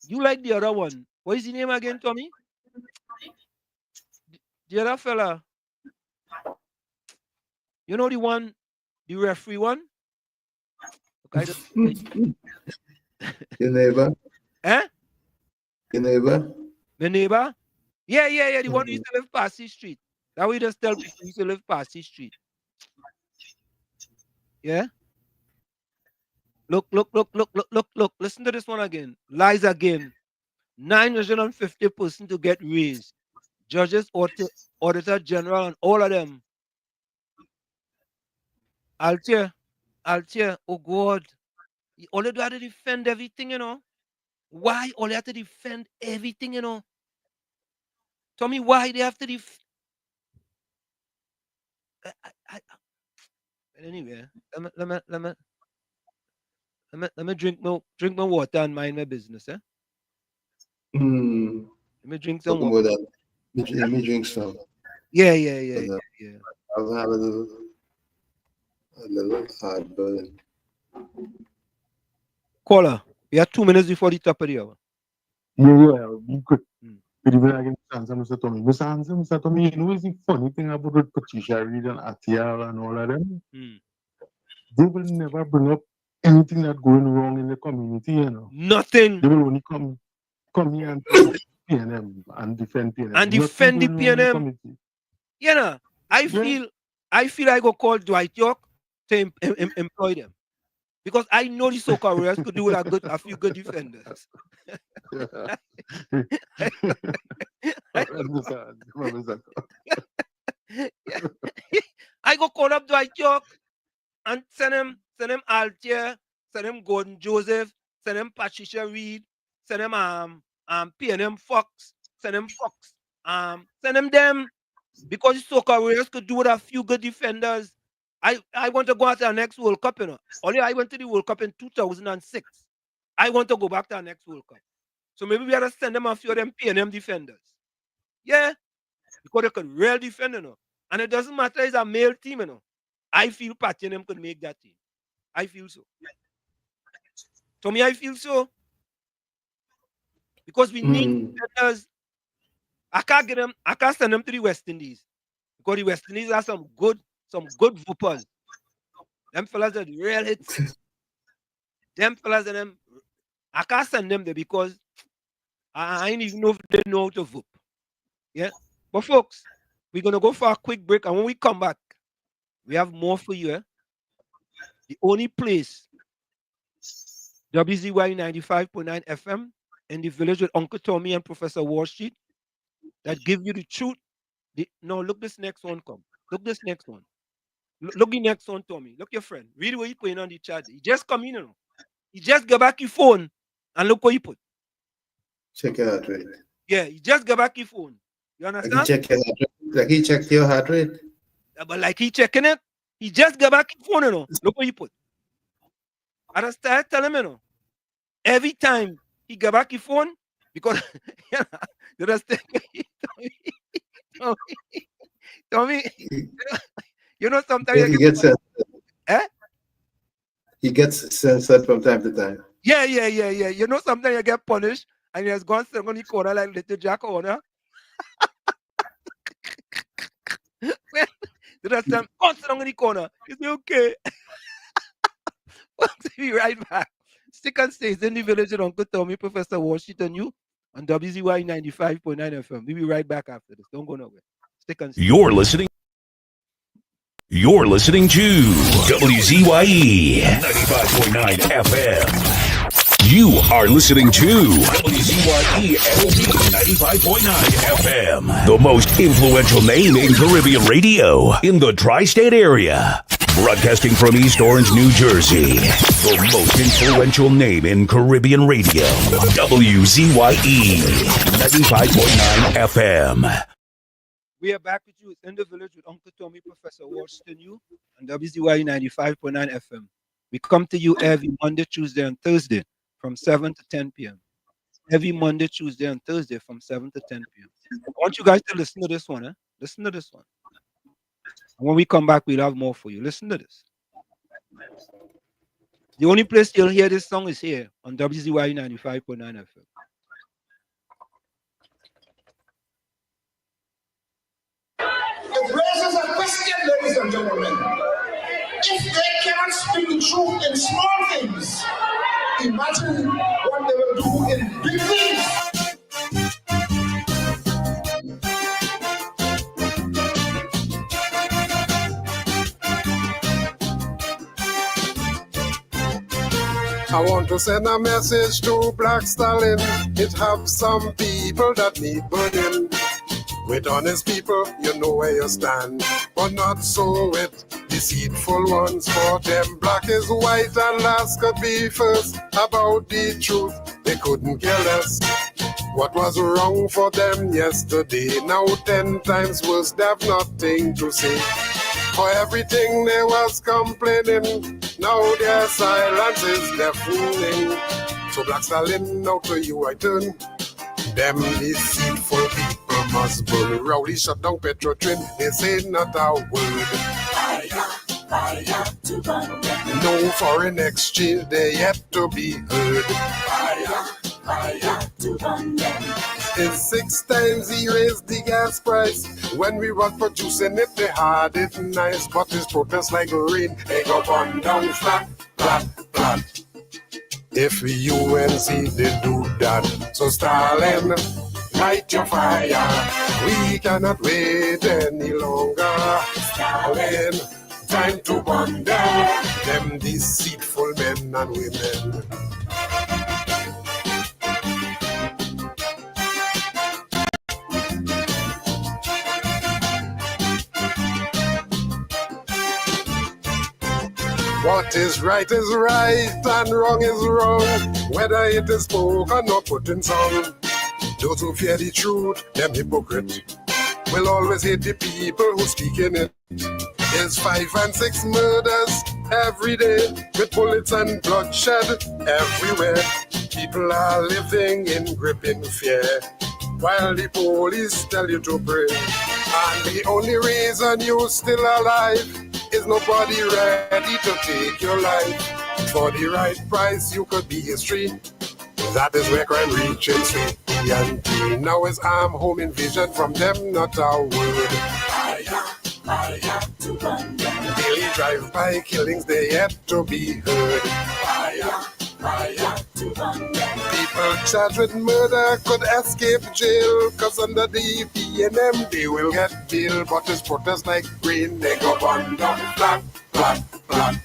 You like the other one. What is his name again, Tommy? The other fella. You know the one, the referee one? Okay, Your neighbor? Eh? Your neighbor? The neighbor? Yeah. The one who used to live past the street. That we just tell people who used to live past the street. Yeah? Look. Listen to this one again. Lies again. 950% to get raised. Judges, Auditor General, and all of them. Altia, oh God. All you have to defend everything, you know. Why all you have to defend everything, you know? Tell me why they have to defend. Anyway, let me drink my water and mind my business, eh? Let me drink some water. Let me drink some. Yeah. I'll have a little hard burn. Caller, we have 2 minutes before the top of the hour. Yeah, be quick. Even I can answer Mr. Tommy. Mr. Tommy, you know, is the funny thing about Patricia Reed and Atiara and all of them? They will never bring up anything that's going wrong in the community, you know. Nothing. They will only come here and talk PNM and defend PNM. And defend the PNM. You know, I feel I go call Dwight York to employ them. Because I know the soccer warriors could do with a few good defenders. I go call up Dwight York and send him Altier, send him Gordon Joseph, send him Patricia Reed, send him PNM Fox, send him them because the soccer warriors could do with a few good defenders. I want to go out to the next World Cup, you know. Only I went to the World Cup in 2006. I want to go back to the next World Cup. So maybe we gotta send them a few of them PNM defenders. Yeah. Because they can really defend, you know. And it doesn't matter it's a male team, you know. I feel Patty and them could make that team. I feel so. To me, I feel so. because we need defenders. I can't send them to the West Indies because the West Indies are some good whoopers. Them fellas are the real hits. Them fellas and them, I can't send them there because I ain't even know if they know how to whoop. Yeah. But folks, we're gonna go for a quick break, and when we come back, we have more for you. The only place, WZYE 95.9 FM, in the village with Uncle Tommy and Professor Wall Street, that give you the truth. No, look this next one come. Look this next one. Look the next one, Tommy. Look your friend. Read what he putting on the chat. He just come in, you know. He just get back your phone and look what he put. Check your heart rate. Yeah, he just get back your phone. You understand? Like he check your heart rate. Like he checked your heart rate. Yeah, but like he checking it, he just get back your phone, you know. Look what he put. I just start telling him, you know. Every time he get back your phone, because you just Tommy, you know sometimes he gets censored. Eh? He gets censored from time to time. Yeah. You know sometimes you get punished and he has gone sit on the corner like little Jack Horner. The rest of them go sit on the corner. You say okay. We'll be right back. Stick and stays in the village with Uncle Tommy, Professor Washington, you on WZYE 95.9 FM. We'll be right back after this. Don't go nowhere. Stick and stay. You're listening to WZYE 95.9 FM. You are listening to WZYE 95.9 FM, the most influential name in Caribbean radio in the tri-state area. Broadcasting from East Orange, New Jersey, the most influential name in Caribbean radio, WZYE 95.9 FM. We are back with you. It's in the village with Uncle Tommy, Professor Washington, you on WZYE 95.9 FM. We come to you every Monday, Tuesday, and Thursday from 7 to 10 p.m. Every Monday, Tuesday, and Thursday from 7 to 10 p.m. I want you guys to listen to this one. Listen to this one. And when we come back, we'll have more for you. Listen to this. The only place you'll hear this song is here on WZYE 95.9 FM. It raises a question, ladies and gentlemen. If they cannot speak the truth in small things, imagine what they will do in big things. I want to send a message to Black Stalin. It have some people that need burning. With honest people, you know where you stand. But not so with deceitful ones. For them, black is white and last could be first. About the truth, they couldn't care less. What was wrong for them yesterday, now 10 times worse, they have nothing to say. For everything they was complaining, now their silence is deafening. So Black Stalin, now to you I turn. Them deceitful people must burn. Rowley shut down Petrotrin, they say not a word. Fire to burn them. No foreign exchange, they yet to be heard. Fire to burn them. It's 6 times he raised the gas price. When we was producing it, they had it nice. But his protest like rain, they go on down flat. If UNC did do that, so Stalin, light your fire. We cannot wait any longer. Stalin, time to burn them deceitful men and women. What is right and wrong is wrong, whether it is spoken or put in song. Those who fear the truth, them hypocrite, will always hate the people who speak in it. There's 5 and 6 murders every day, with bullets and bloodshed everywhere. People are living in gripping fear, while the police tell you to pray. And the only reason you're still alive is nobody ready to take your life. For the right price, you could be history. That is where crime reaches T. Now his arm home invasion from them, not a word. Fire to burn them. Daily drive-by killings, they yet to be heard. Fire to burn them. People charged with murder could escape jail, cause under the PNM they will get bail. But it's protest like rain, they go burn down flat, flat, flat.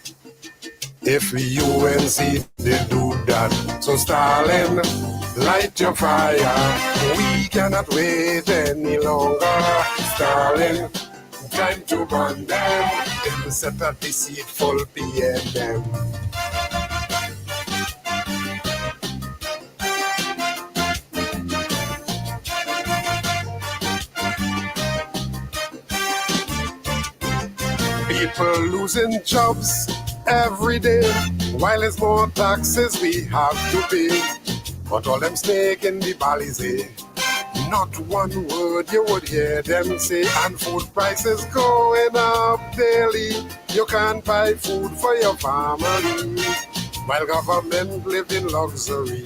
If UNC they do that, so Stalin, light your fire. We cannot wait any longer. Stalin, time to burn them. Then set a deceitful PNM. People losing jobs every day, while there's more taxes we have to pay. But all them snake in the Balize, not one word you would hear them say. And food prices going up daily. You can't buy food for your family, while government live in luxury.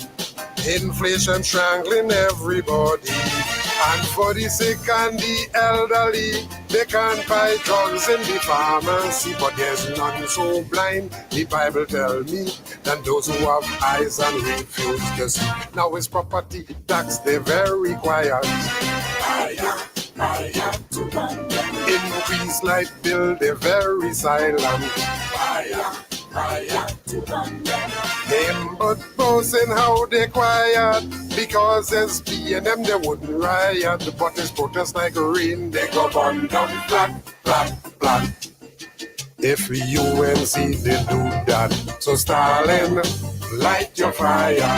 Inflation strangling everybody. And for the sick and the elderly, they can't buy drugs in the pharmacy. But there's none so blind, the Bible tell me, than those who have eyes and refuse to see. Now it's property tax, they're very quiet. Fire to burn them. Increase light bill, they're very silent. Fire to burn them. Them but boasting how they quiet, because as PNM they wouldn't riot. But it's protest like rain, they go burn down flat, flat, flat. If UNC they do that, so Stalin, light your fire.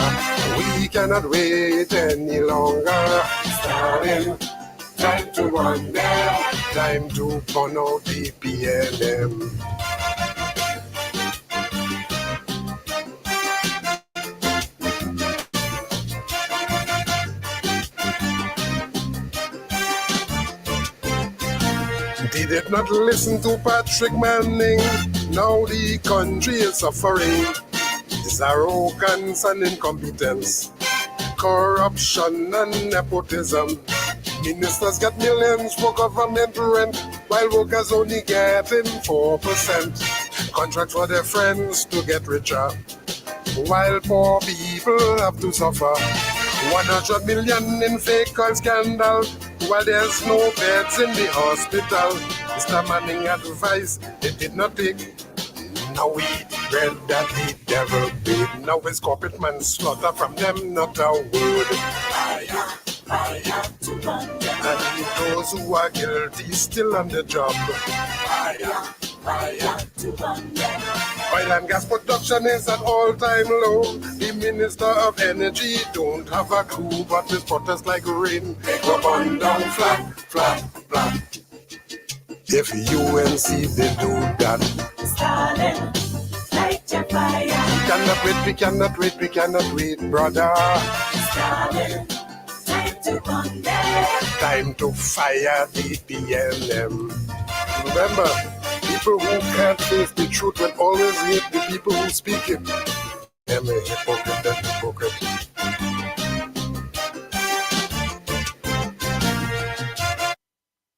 We cannot wait any longer. Stalin, time to run them, time to burn out the PNM. They did not listen to Patrick Manning. Now the country is suffering. It's arrogance and incompetence, corruption and nepotism. Ministers get millions for government rent, while workers only getting 4%. Contract for their friends to get richer, while poor people have to suffer. 100 million in fake oil scandal, while there's no beds in the hospital. Mr. Manning advice, it did not take. Now we eat bread that the devil made. Now it's corporate manslaughter from them, not a word. Fire to burn them. And those who are guilty still on the job. Fire to burn them. Oil and gas production is at all-time low. The Minister of Energy don't have a clue, but his protest like rain. They go burn down flat, flat, flat. If UNC they do that, Stalin, light your fire. We cannot wait, we cannot wait, we cannot wait, brother. Stalin, time to burn them. Time to fire the PNM. Remember, people who can't face the truth will always hate the people who speak it. Them a hypocrite, that hypocrite.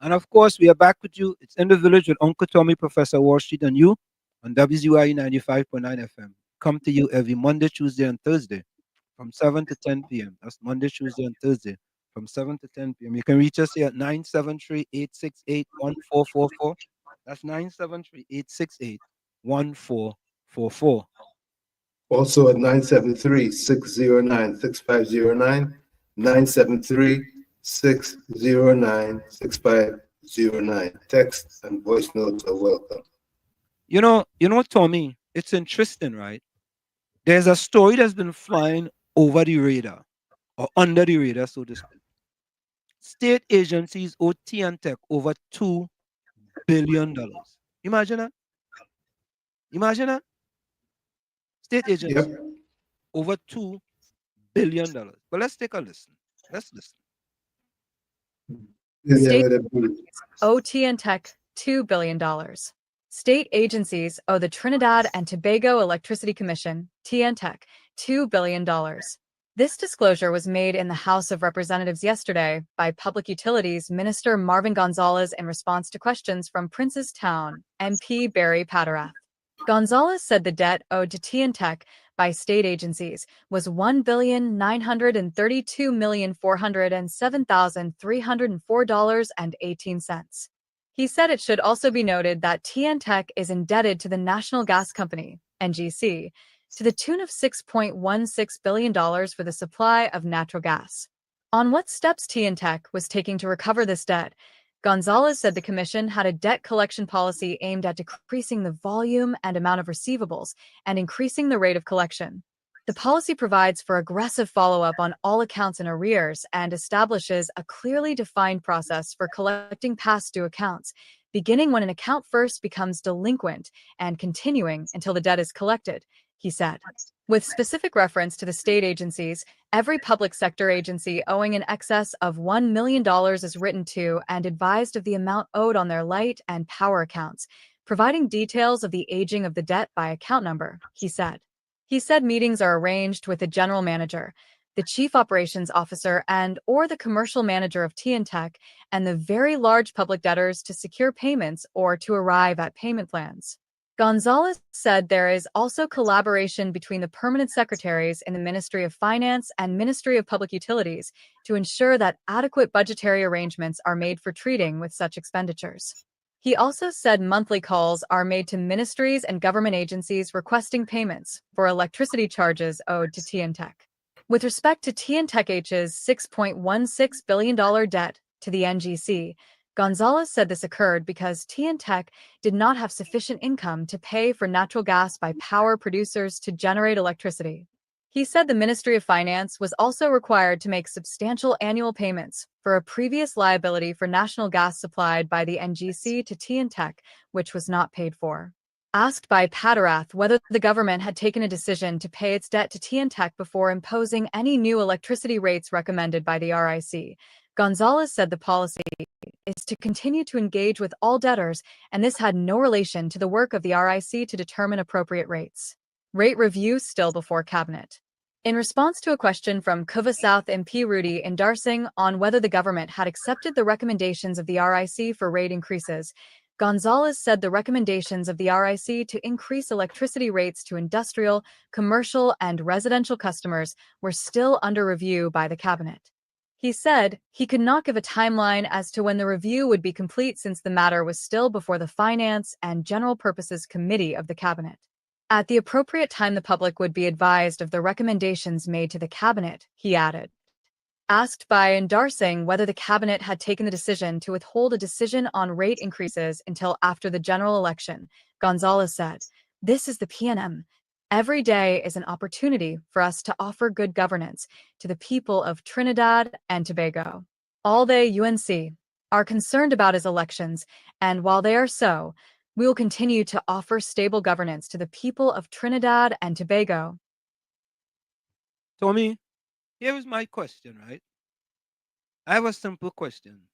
And of course, we are back with you. It's In the Village with Uncle Tommy, Professor Wall Street, and you on WZYE 95.9 FM. Come to you every Monday, Tuesday, and Thursday from 7 to 10 p.m. That's Monday, Tuesday, and Thursday from 7 to 10 p.m. You can reach us here at 973-868-1444. That's 973-868-1444. Also at 973-609-6509, 973-609-6509. Text and voice notes are welcome. You know, Tommy, it's interesting, right? There's a story that's been flying over the radar, or under the radar, so to speak. State agencies owe T&Tech over $2 billion. Imagine that. Imagine that. State agencies over $2 billion. But let's take a listen. Let's listen. State owe T&Tech $2 billion. State agencies owe the Trinidad and Tobago Electricity Commission, T&Tech, $2 billion. This disclosure was made in the House of Representatives yesterday by Public Utilities Minister Marvin Gonzalez in response to questions from Princestown MP Barry Patterath. Gonzalez said the debt owed to TNTech by state agencies was $1,932,407,304.18. He said it should also be noted that TNTech is indebted to the National Gas Company, NGC, to the tune of $6.16 billion for the supply of natural gas. On what steps TNTech was taking to recover this debt, Gonzalez said the commission had a debt collection policy aimed at decreasing the volume and amount of receivables and increasing the rate of collection. The policy provides for aggressive follow-up on all accounts in arrears and establishes a clearly defined process for collecting past due accounts, beginning when an account first becomes delinquent and continuing until the debt is collected, he said. With specific reference to the state agencies, every public sector agency owing in excess of $1 million is written to and advised of the amount owed on their light and power accounts, providing details of the aging of the debt by account number, he said. He said meetings are arranged with the general manager, the chief operations officer or the commercial manager of TNTech and the very large public debtors to secure payments or to arrive at payment plans. Gonzalez said there is also collaboration between the permanent secretaries in the Ministry of Finance and Ministry of Public Utilities to ensure that adequate budgetary arrangements are made for treating with such expenditures. He also said monthly calls are made to ministries and government agencies requesting payments for electricity charges owed to TNTech. With respect to TNTech's $6.16 billion debt to the NGC, Gonzalez said this occurred because TNTech did not have sufficient income to pay for natural gas by power producers to generate electricity. He said the Ministry of Finance was also required to make substantial annual payments for a previous liability for national gas supplied by the NGC to TNTech, which was not paid for. Asked by Patterath whether the government had taken a decision to pay its debt to TNTech before imposing any new electricity rates recommended by the RIC, Gonzalez said the policy is to continue to engage with all debtors, and this had no relation to the work of the RIC to determine appropriate rates. Rate review still before Cabinet. In response to a question from Kuva South MP Rudy Indarsing on whether the government had accepted the recommendations of the RIC for rate increases, Gonzalez said the recommendations of the RIC to increase electricity rates to industrial, commercial, and residential customers were still under review by the Cabinet. He said he could not give a timeline as to when the review would be complete since the matter was still before the Finance and General Purposes Committee of the Cabinet. At the appropriate time, the public would be advised of the recommendations made to the Cabinet, he added. Asked by Indarsing whether the Cabinet had taken the decision to withhold a decision on rate increases until after the general election, Gonzalez said, "This is the PNM. Every day is an opportunity for us to offer good governance to the people of Trinidad and Tobago. All they UNC are concerned about is elections, and while they are so, we will continue to offer stable governance to the people of Trinidad and Tobago." Tommy, here is my question, right? I have a simple question.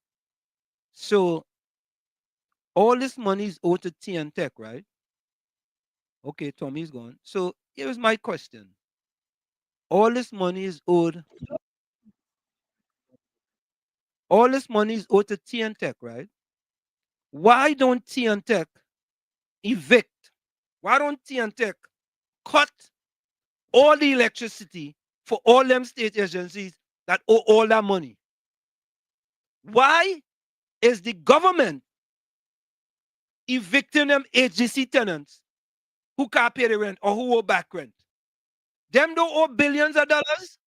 So, all this money is owed to TNTech, right? Okay, Tommy's gone. So, here's my question. All this money is owed. All this money is owed to TNTech, right? Why don't TNTech evict? Why don't TNTech cut all the electricity for all them state agencies that owe all that money? Why is the government evicting them HGC tenants who can't pay the rent or who owe back rent? Them don't owe billions of dollars.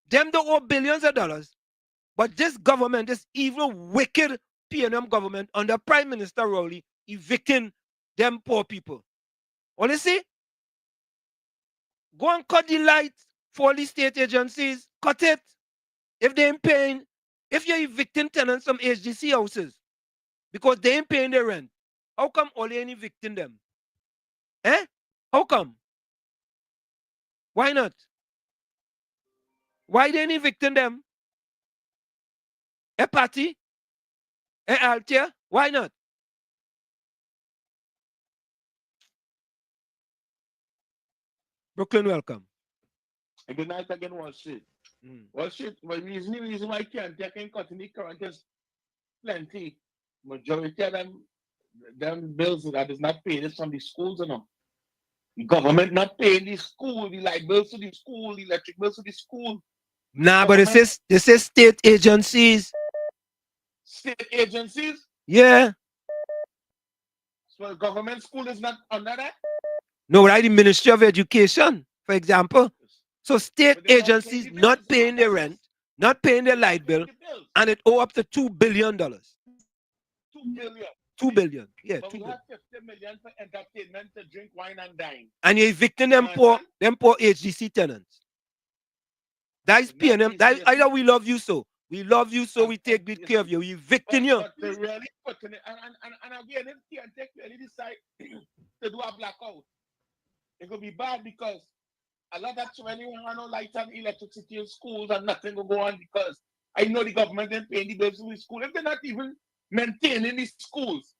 Them don't owe billions of dollars. But this government, this evil, wicked PNM government under Prime Minister Rowley, evicting them poor people. Honestly, go and cut the light for the state agencies. Cut it. If they ain't paying, if you're evicting tenants from HGC houses because they ain't paying their rent, how come all they ain't evicting them? Eh? How come? Why not? Why they ain't evicting them? A party? A Altia? Why not? Brooklyn, welcome. And good night again, Wall Street. Wall Street, well, the reason why I can't take in continue current is plenty. Majority of them bills that is not paid is from the schools, you know. The government not paying the school, the light bills to the school, the electric bills to the school. Nah, but this is state agencies. State agencies? Yeah. So government school is not under that? No, right? The Ministry of Education, for example. So state agencies not paying their rent, not paying their light bill, and it owe up to $2 billion. 2 billion. 2 billion. Yeah, but 2 we billion. have 50 million for entertainment to drink wine and dine. And you're evicting them poor HDC tenants. That's PNM. That either we love you so. We love you so we take good care of you. We evicting you. But they really putting it, and again, if TNTech really decide to do a blackout, it could be bad because a lot of 21 no light and electricity in schools and nothing will go on because I know the government ain't paying the bills in the school. If they're not even maintaining the schools,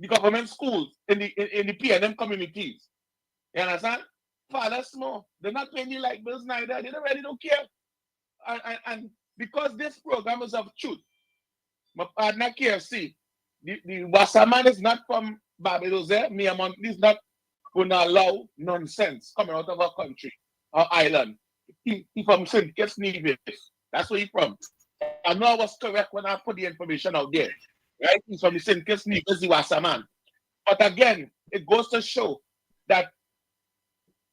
the government schools in the PNM communities, you understand? Father small, they're not paying the light bills neither. They really don't care. And because this program is of truth, my partner KFC, the Wasserman is not from Barbados there. Me and is not going to allow nonsense coming out of our country, our island. He from St. Kitts Nevis. That's where he's from. I know I was correct when I put the information out there. Right? He's from the St. Kitts Nevis, the Wasserman. But again, it goes to show that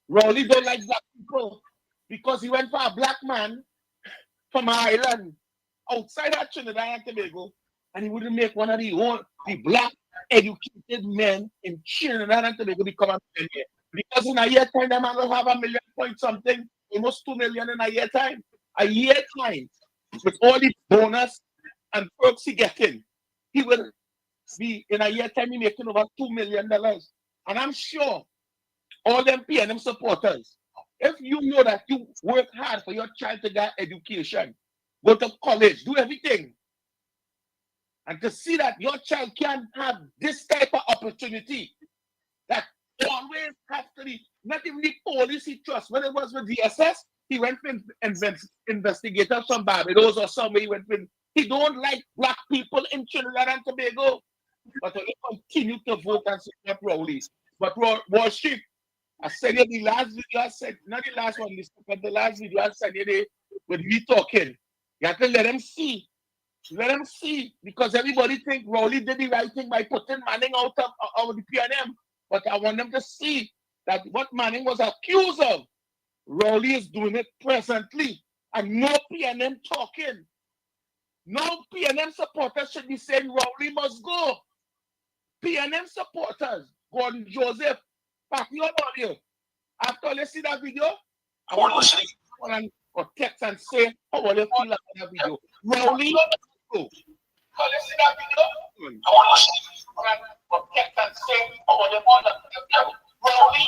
Rowley don't like black people because he went for a black man from an island outside of Trinidad and Tobago, and he wouldn't make one of the black educated men in Trinidad and Tobago become a millionaire. Because in a year time, the man will have $1 million point something, almost 2 million in a year time. A year time, with all the bonus and perks he getting, he will be in a year time he making over $2 million. And I'm sure all them PNM supporters, if you know that you work hard for your child to get education, go to college, do everything, and to see that your child can have this type of opportunity, that always have to be, not even the police he trusts. When it was with DSS, he went with investigators from Barbados or somewhere. He don't like black people in Trinidad and Tobago, but he continue to vote and support Rowley. But Wall Street, I said in the last video, I said, not the last one, but the last video I said with me talking. You have to let them see. Let them see. Because everybody think Rowley did the right thing by putting Manning out of the PNM. But I want them to see that what Manning was accused of, Rowley is doing it presently. And no PNM talking. No PNM supporters should be saying Rowley must go. PNM supporters, Gordon Joseph, Patty O'Donnell. After you see that video, I want to see or text and say how will you feel about that video. Rowley, go. You see that video? I want to see or text and say how will you feel about that video. Rowley.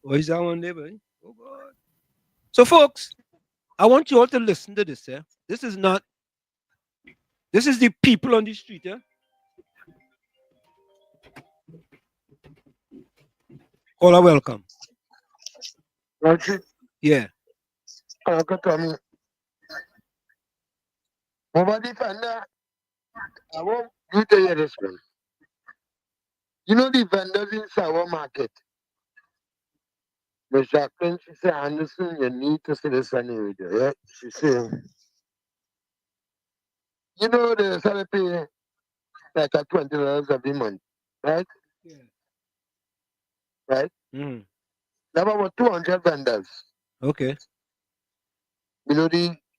What is that one there, buddy? Oh God. So folks, I want you all to listen to this, yeah? This is the people on the street, yeah? All are welcome. Roger. Yeah. Uncle Tommy. Mama defender, I want you to hear this one. You know the vendors in Sour Market? Miss Jacqueline, she said, Anderson, you need to see this on the video, yeah? She said, you know they sell pay like a $20 every month, right? Yeah. Right? Mm. There are about 200 vendors. Okay. You know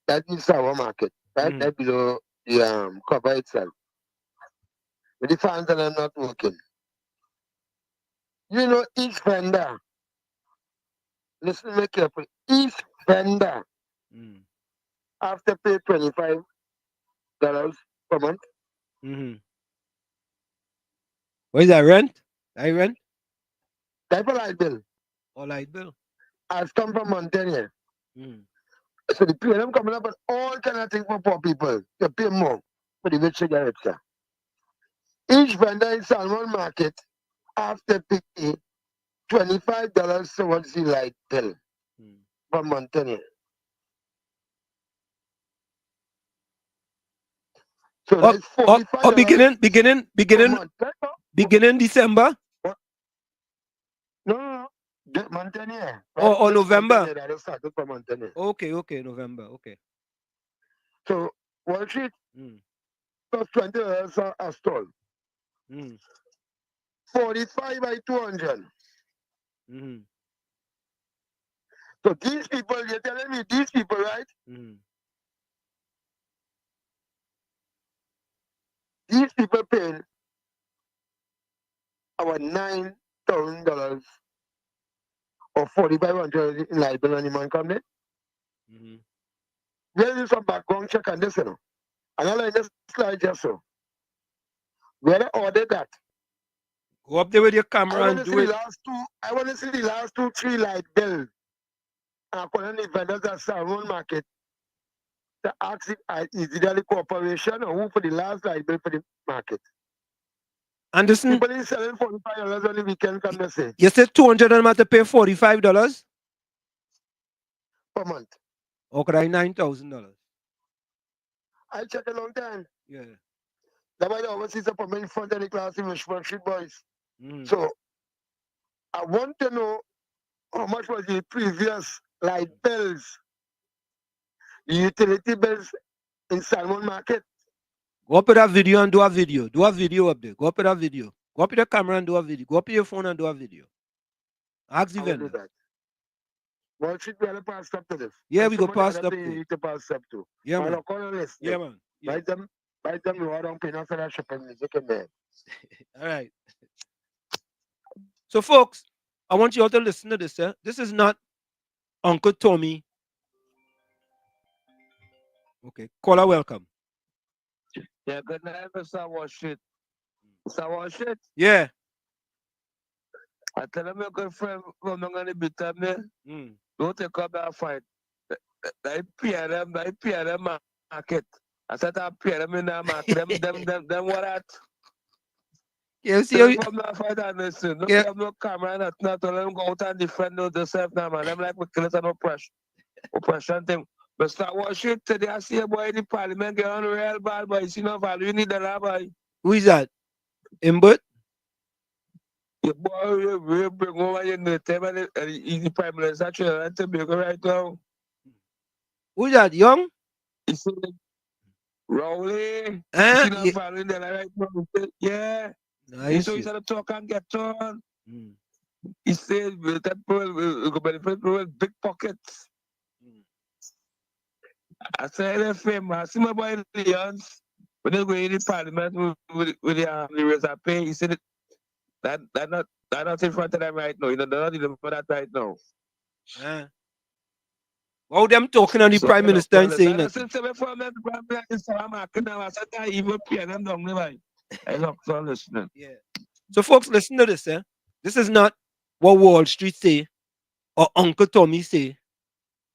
that is Sour Market, right? That below the cover itself. But the fans are not working. You know each vendor, listen to me carefully, each vendor have to pay $25 per month. What is that, rent? I rent? That's a light bill. Or light bill? Has come from Montana. So the PNM coming up with all kind of things for poor people. You pay more for the rich cigarettes. Each vendor in Salmon Market have to pay $25 towards the light bill. per month, anyway. So that's $45 beginning December. No. That month, anyway. Or November. That is started per month, anyway. Okay, November. Okay. So Wall Street plus $20 a stall. 45 by 200. So these people, you're telling me these people, right? These people paying our $9,000 or $4,500 in liable on the man come there. There is some background check on this, you know. And all in this slide just so. Where they ordered that. Go up there with your camera and do it. I want to see the last 2-3 light bills. And I'm calling the vendors at Salmon Market to ask if is it the corporation or who for the last light bill for the market. Anderson, people is selling $45 on the weekend, can they say? You said 200 and have to pay $45 per month. Okay, $9,000. I check a long time. Yeah. That's why they always see some in front of the class in Richmond Street Boys. So I want to know how much was the previous light bills, the utility bills in Salmon Market. Go up with that video and do a video. Do a video up there. Go up with that video. Go up with the camera and do a video. Go up with your phone and do a video. Ask the vendor. Well, should be able to pass up to this. Yeah, and we go pass that up they to. need to pass up to. Yeah, man. Yeah, man. Yeah. Buy them lower down pay for that shipping music in there. All right. So, folks, I want you all to listen to this. This is not Uncle Tommy. Okay. Caller, welcome. Yeah, good night, Mr. Washit. Mr. Washit? Yeah. I tell him your good friend from the gonna beat me. Don't take up that fight. They pay them market. I said I pay them in the market. Them what that? Yeah, see how from that fight and listen. Look at no camera, not to let them go out and defend themselves now, man. Them like we kill it and oppression thing. But start watching today. I see a boy in the parliament get on real bad, boy. You see no value, you need the lab, boy. Who is that? Imbut? The boy will bring over your native and he's the prime minister to make right now. Who is that? Young? You see Rowley. You see no value in the right now. Yeah. Nice. So he said to talk and get on. He said that people will benefit from big pockets. I said, fame, I see my boy Leons, when they go in the parliament with the raise of pay, he said that not in front of them right now. You know, they're not even for that right now. Wow, them talking on the prime minister and saying that. Yeah. So, folks, listen to this. This is not what Wall Street say, or Uncle Tommy say,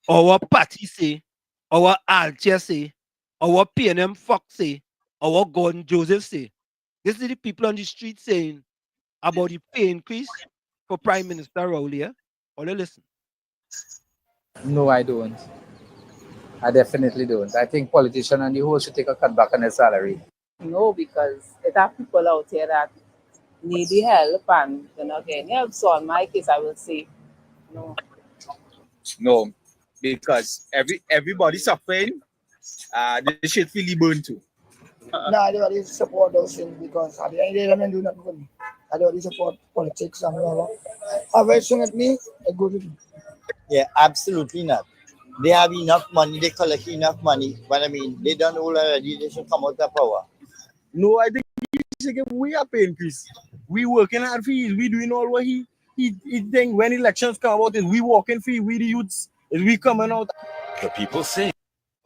or what Patty say, or what Altia say, or what PNM Fox say, or what Gordon Joseph say. This is the people on the street saying about the pay increase for Prime Minister Rowley. Or listen. No, I don't. I definitely don't. I think politicians and the whole should take a cut back on their salary. No, because there are people out here that need the help and they're not getting help. So in my case, I will say no. No, because everybody suffering, they should feel the burn too. No, I don't really support those things because at the end of the day, they don't do nothing for me. I don't really support politics and whatever. Have I swing at me? I go to me. Yeah, absolutely not. They have enough money, they collect enough money, but I mean, they done all already, they should come out of power. No, I think we are pay increase. We working hard for you. We doing all what he think when elections come out, is we working for you, we the youths, is we coming out. The people say.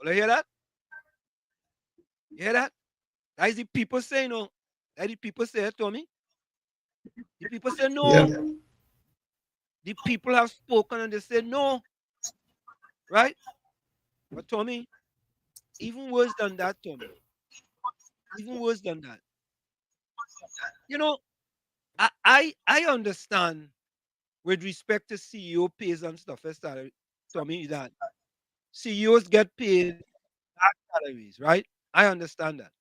Well, you hear that? You hear that? That is the people say no. That the people say, Tommy. The people say no. Yeah. The people have spoken and they say no. Right? But Tommy, even worse than that, Tommy. Even worse than that. You know, I understand with respect to CEO pays and stuff, salary. Tommy, that CEOs get paid large salaries, right? I understand that.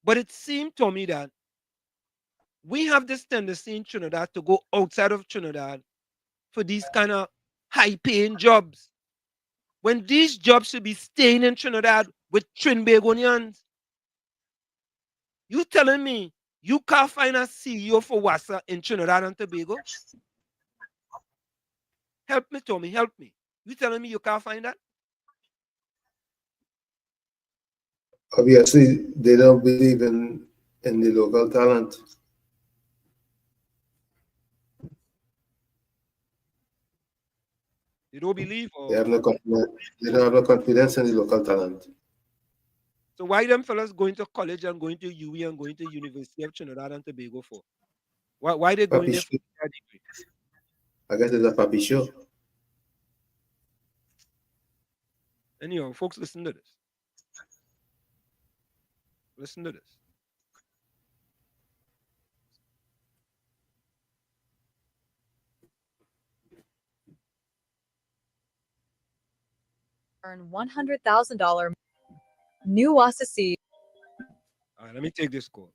But it seemed to me that we have this tendency in Trinidad to go outside of Trinidad for these kind of high-paying jobs, when these jobs should be staying in Trinidad with Trinbagonians. You telling me you can't find a CEO for WASA in Trinidad and Tobago? Help me, Tommy, help me. You telling me you can't find that? Obviously, they don't believe in the local talent. They don't believe, They or have no confidence. They don't have no confidence in the local talent. so why them fellas going to college and going to UE and going to University of Trinidad and Tobago for? Why they going Papi there for show. their degree? I guess it's a papi show. Anyhow, folks, listen to this. Listen to this. Earn $100,000 new WZYE. All right, let me take this call.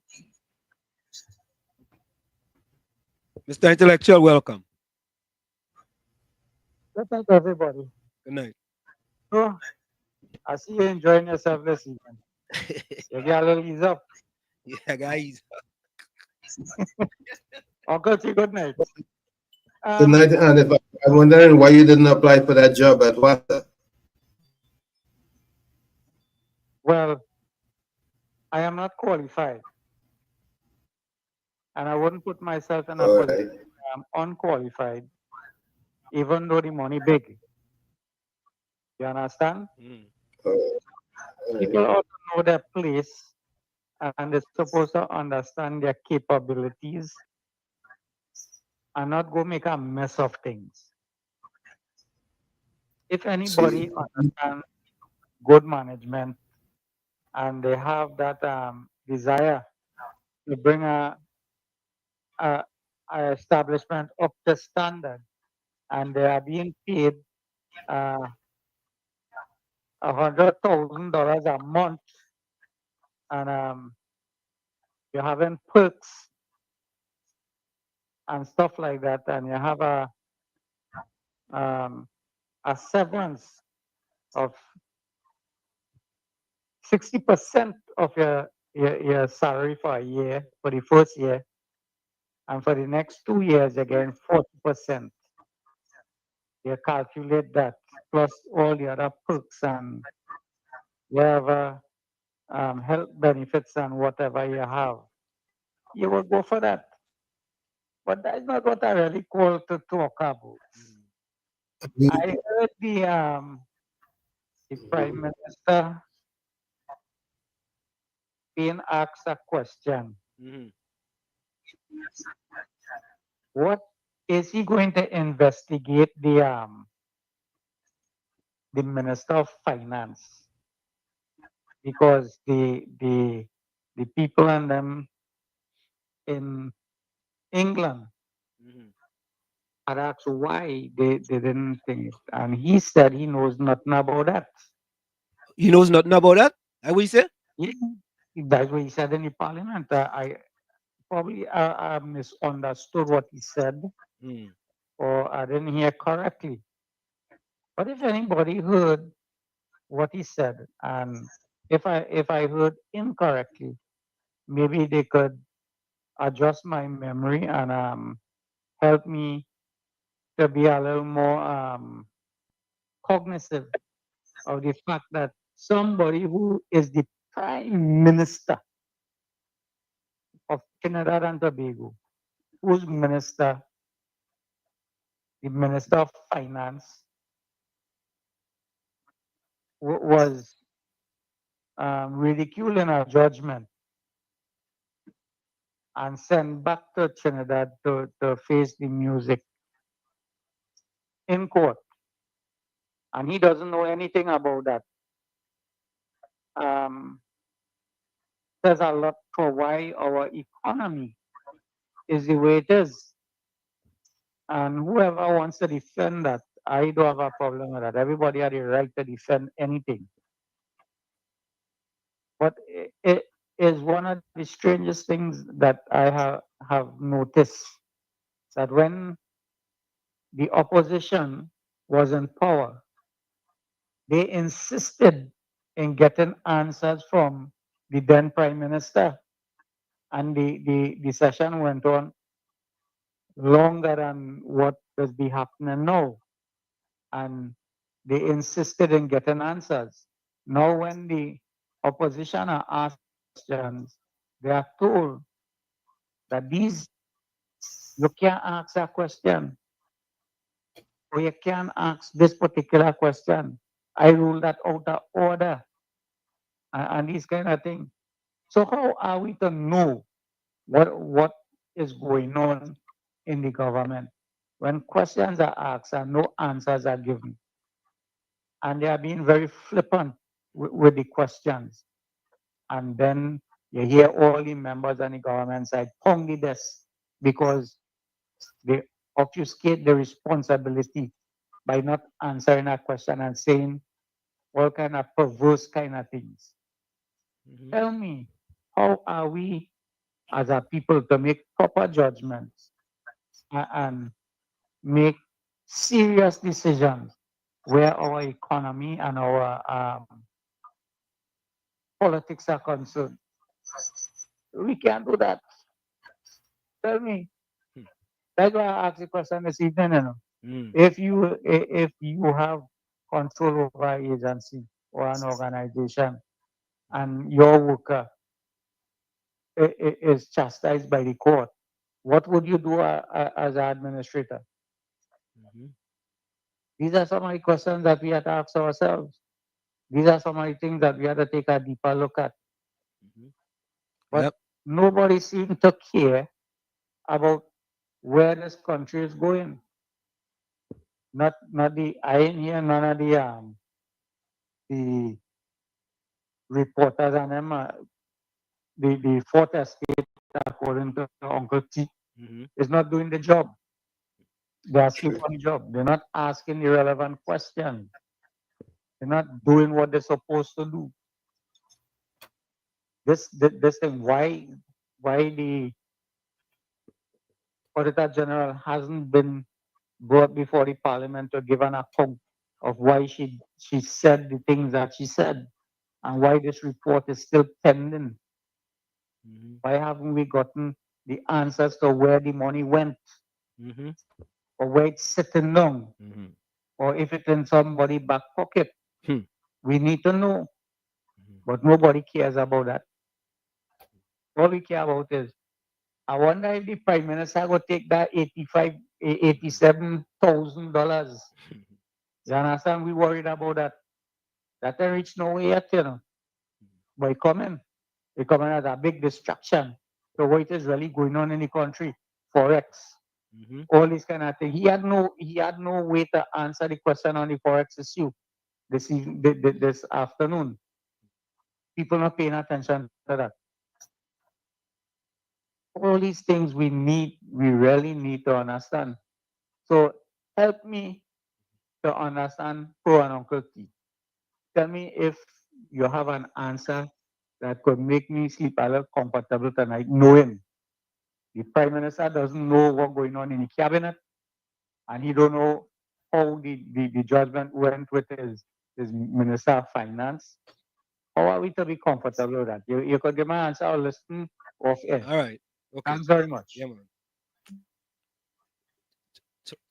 Mr. Intellectual, welcome. Good night, everybody. Good night. Oh, I see you enjoying yourself this evening. You get a little ease up. Yeah, guys. Uncle T, good night. Good night, and if I'm wondering why you didn't apply for that job at WASA. Well, I am not qualified. And I wouldn't put myself in a All position right. where I'm unqualified, even though the money big. You understand? People ought to know their place, and they're supposed to understand their capabilities and not go make a mess of things. If anybody understands good management and they have that desire to bring a establishment up to standard, and they are being paid $100,000 a month, and you're having perks and stuff like that, and you have a severance of 60% of your salary for a year, for the first year, and for the next 2 years, you're getting 40%. You calculate that, plus all the other perks and whatever health benefits and whatever you have. You will go for that. But that's not what I really call to talk about. I heard the Prime Minister being asked a question. What is he going to investigate the Minister of Finance? Because the people and them in England had asked why they didn't think it. And he said he knows nothing about that. He knows nothing about that? That what he said? Yeah, that's what he said in the parliament. I probably misunderstood what he said, or I didn't hear correctly. But if anybody heard what he said, and if I heard incorrectly, maybe they could adjust my memory and help me to be a little more cognizant of the fact that somebody who is the Prime Minister of Trinidad and Tobago, whose minister, the Minister of Finance, was ridiculed in a judgment and sent back to Trinidad to face the music in court. And he doesn't know anything about that. There's a lot for why our economy is the way it is. And whoever wants to defend that, I don't have a problem with that. Everybody had the right to defend anything. But it is one of the strangest things that I have noticed, that when the opposition was in power, they insisted in getting answers from the then Prime Minister. And the session went on longer than what does be happening now. And they insisted in getting answers. Now when the opposition are asked questions, they are told that you can't ask a question, or you can't ask this particular question. I rule that out of order, and these kind of things. So how are we to know what is going on in the government when questions are asked and no answers are given? And they are being very flippant with the questions. And then you hear all the members on the government side pounding this because they obfuscate the responsibility by not answering a question and saying all kind of perverse kind of things. Tell me, how are we as a people to make proper judgments and make serious decisions where our economy and our politics are concerned? We can't do that. Tell me. That's why I asked the question this evening. If you have control over an agency or an organization, and your worker is chastised by the court, what would you do as an administrator? These are some of the questions that we have to ask ourselves. These are some of the things that we have to take a deeper look at. But nobody seems to care about where this country is going. Not I ain't hear none of the reporters and them, the fourth estate, according to Uncle T, is not doing the job. They are asleep on the job. They're not asking the relevant questions. They're not doing what they're supposed to do. This thing, why the Auditor General hasn't been brought before the Parliament to give an account of why she said the things that she said, and why this report is still pending. Why haven't we gotten the answers to where the money went, or where it's sitting down, or if it's in somebody's back pocket? We need to know, but nobody cares about that. All we care about is, I wonder if the Prime Minister will take that $87,000. You understand? We worried about that. That ain't reach nowhere yet, But it coming as a big distraction to what is really going on in the country. Forex, all this kind of thing. He had no way to answer the question on the Forex issue this afternoon. People not paying attention to that. All these things we really need to understand. So help me to understand Pro and Uncle T. Tell me if you have an answer that could make me sleep a little comfortable tonight, knowing the Prime Minister doesn't know what's going on in the cabinet, and he don't know how the judgment went with his Minister of Finance. How are we to be comfortable with that? You could give me an answer or listen off air. All right. Okay. Thanks very much. Yeah, man.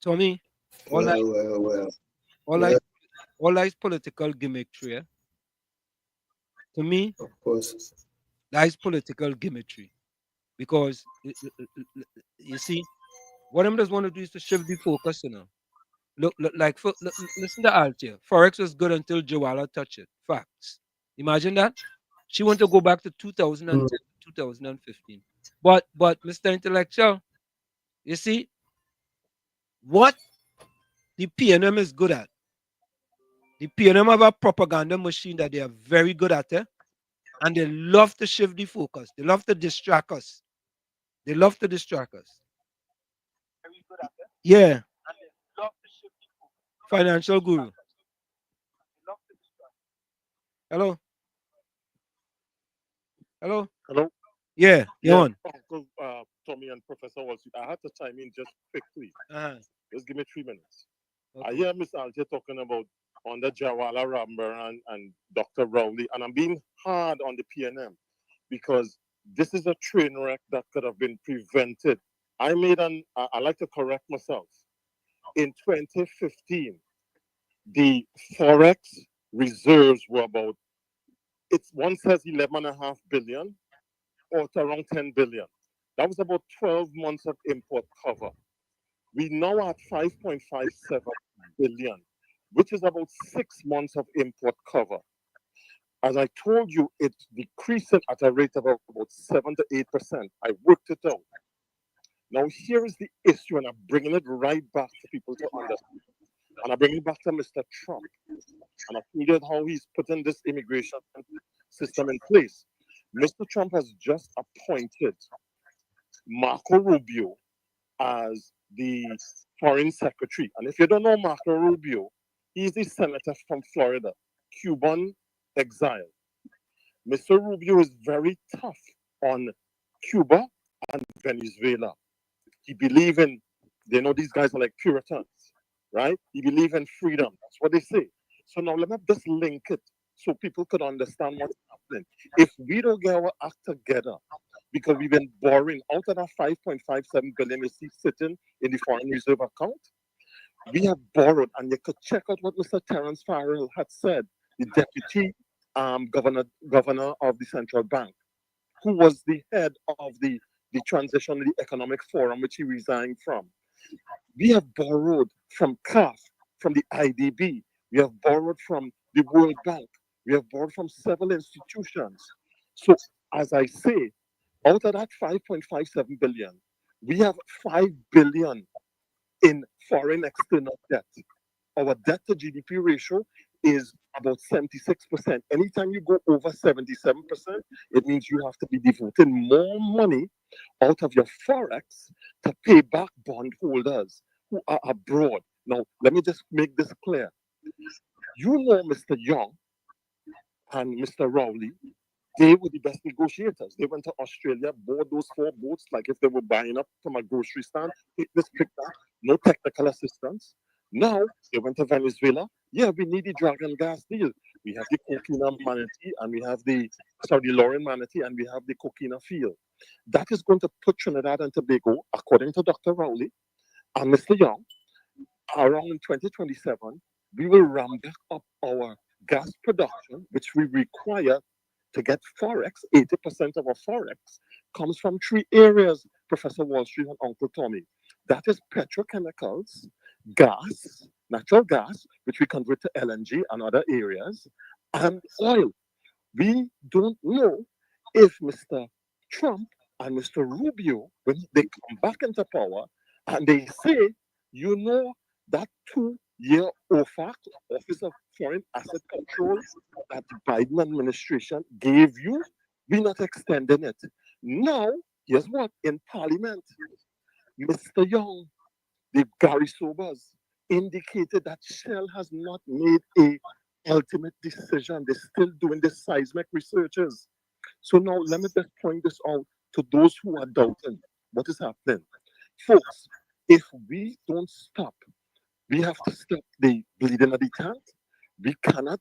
Tommy, all that is political gimmickry. To me, of course, that is political gimmickry. Because you see, what I'm just want to do is to shift the focus, Look, listen to Altia. Forex was good until Joala touched it. Facts. Imagine that. She want to go back to 2010, 2015. But Mr. Intellectual, you see, what the PNM is good at. The PNM have a propaganda machine that they are very good at, and they love to shift the focus. They love to distract us. They love to distract us. Yeah. Financial guru. Hello? Hello? Hello? Yeah, you're on. Uncle Tommy and Professor Walsh, I had to chime in just quickly. Just give me 3 minutes. I hear Miss Altia talking about on the Jawala Rambaran and Dr. Rowley, and I'm being hard on the PNM because this is a train wreck that could have been prevented. I like to correct myself. In 2015, the Forex reserves were about, one says 11.5 billion or to around 10 billion. That was about 12 months of import cover. We now at 5.57 billion, which is about 6 months of import cover. As I told you, it's decreasing at a rate of about 7 to 8%. I worked it out. Now here is the issue, and I'm bringing it right back for people to understand. And I bring it back to Mr. Trump. And I figured how he's putting this immigration system in place. Mr. Trump has just appointed Marco Rubio as the foreign secretary. And if you don't know Marco Rubio, he's the senator from Florida, Cuban exile. Mr. Rubio is very tough on Cuba and Venezuela. He believes in, these guys are like Puritans, right? He believes in freedom. That's what they say. So now let me just link it so people could understand what's happening. If we don't get our act together, because we've been borrowing out of that 5.57 billion you see sitting in the foreign reserve account, we have borrowed, and you could check out what Mr. Terence Farrell had said, the deputy governor of the central bank, who was the head of the transition in the economic forum, which he resigned from. We have borrowed from CAF, from the IDB. We have borrowed from the World Bank. We have borrowed from several institutions. So, as I say, out of that 5.57 billion, we have 5 billion in foreign external debt. Our debt to GDP ratio is about 76%. Anytime you go over 77%, it means you have to be devoting more money out of your forex to pay back bondholders who are abroad. Now, let me just make this clear. You know Mr. Young and Mr. Rowley, they were the best negotiators. They went to Australia, bought those 4 boats like if they were buying up from a grocery stand, pick this, pick that, no technical assistance. Now they went to Venezuela. Yeah, we need the Dragon gas deal. We have the Coquina Manatee and we have the Lauren Manatee and we have the Coquina field. That is going to put Trinidad and Tobago, according to Dr. Rowley and Mr. Young, around 2027, we will ramp back up our gas production, which we require to get forex. 80% of our forex comes from 3 areas, Professor Wall Street and Uncle Tommy. That is petrochemicals, gas, natural gas, which we convert to LNG and other areas, and oil. We don't know if Mr. Trump and Mr. Rubio, when they come back into power and they say, that 2-year OFAC, Office of Foreign Asset Control, that the Biden administration gave you, we're not extending it. Now, here's what, in Parliament, Mr. Young, the Gary Sobers, indicated that Shell has not made a ultimate decision. They're still doing the seismic researches. So now let me just point this out to those who are doubting what is happening. Folks, if we don't stop, we have to stop the bleeding of the tank. We cannot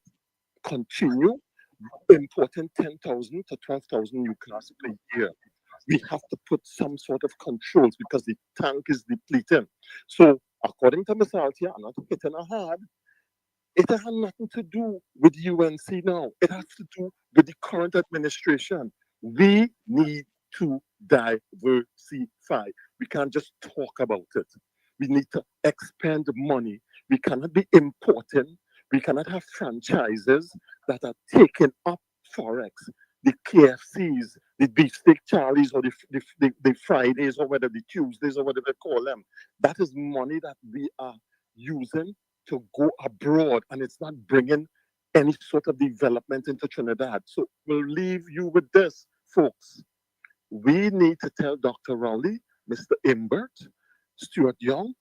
continue importing 10,000 to 12,000 new cars per year. We have to put some sort of controls because the tank is depleting. So, according to Ms. Altia, I'm not hitting her hard, it has nothing to do with UNC now. It has to do with the current administration. We need to diversify. We can't just talk about it. We need to expend money. We cannot be importing. We cannot have franchises that are taking up forex. The KFCs, the Beefsteak Charlies, or the Fridays, or whether the Tuesdays, or whatever they call them. That is money that we are using to go abroad, and it's not bringing any sort of development into Trinidad. So we'll leave you with this, folks. We need to tell Dr. Rowley, Mr. Imbert, Stuart Young,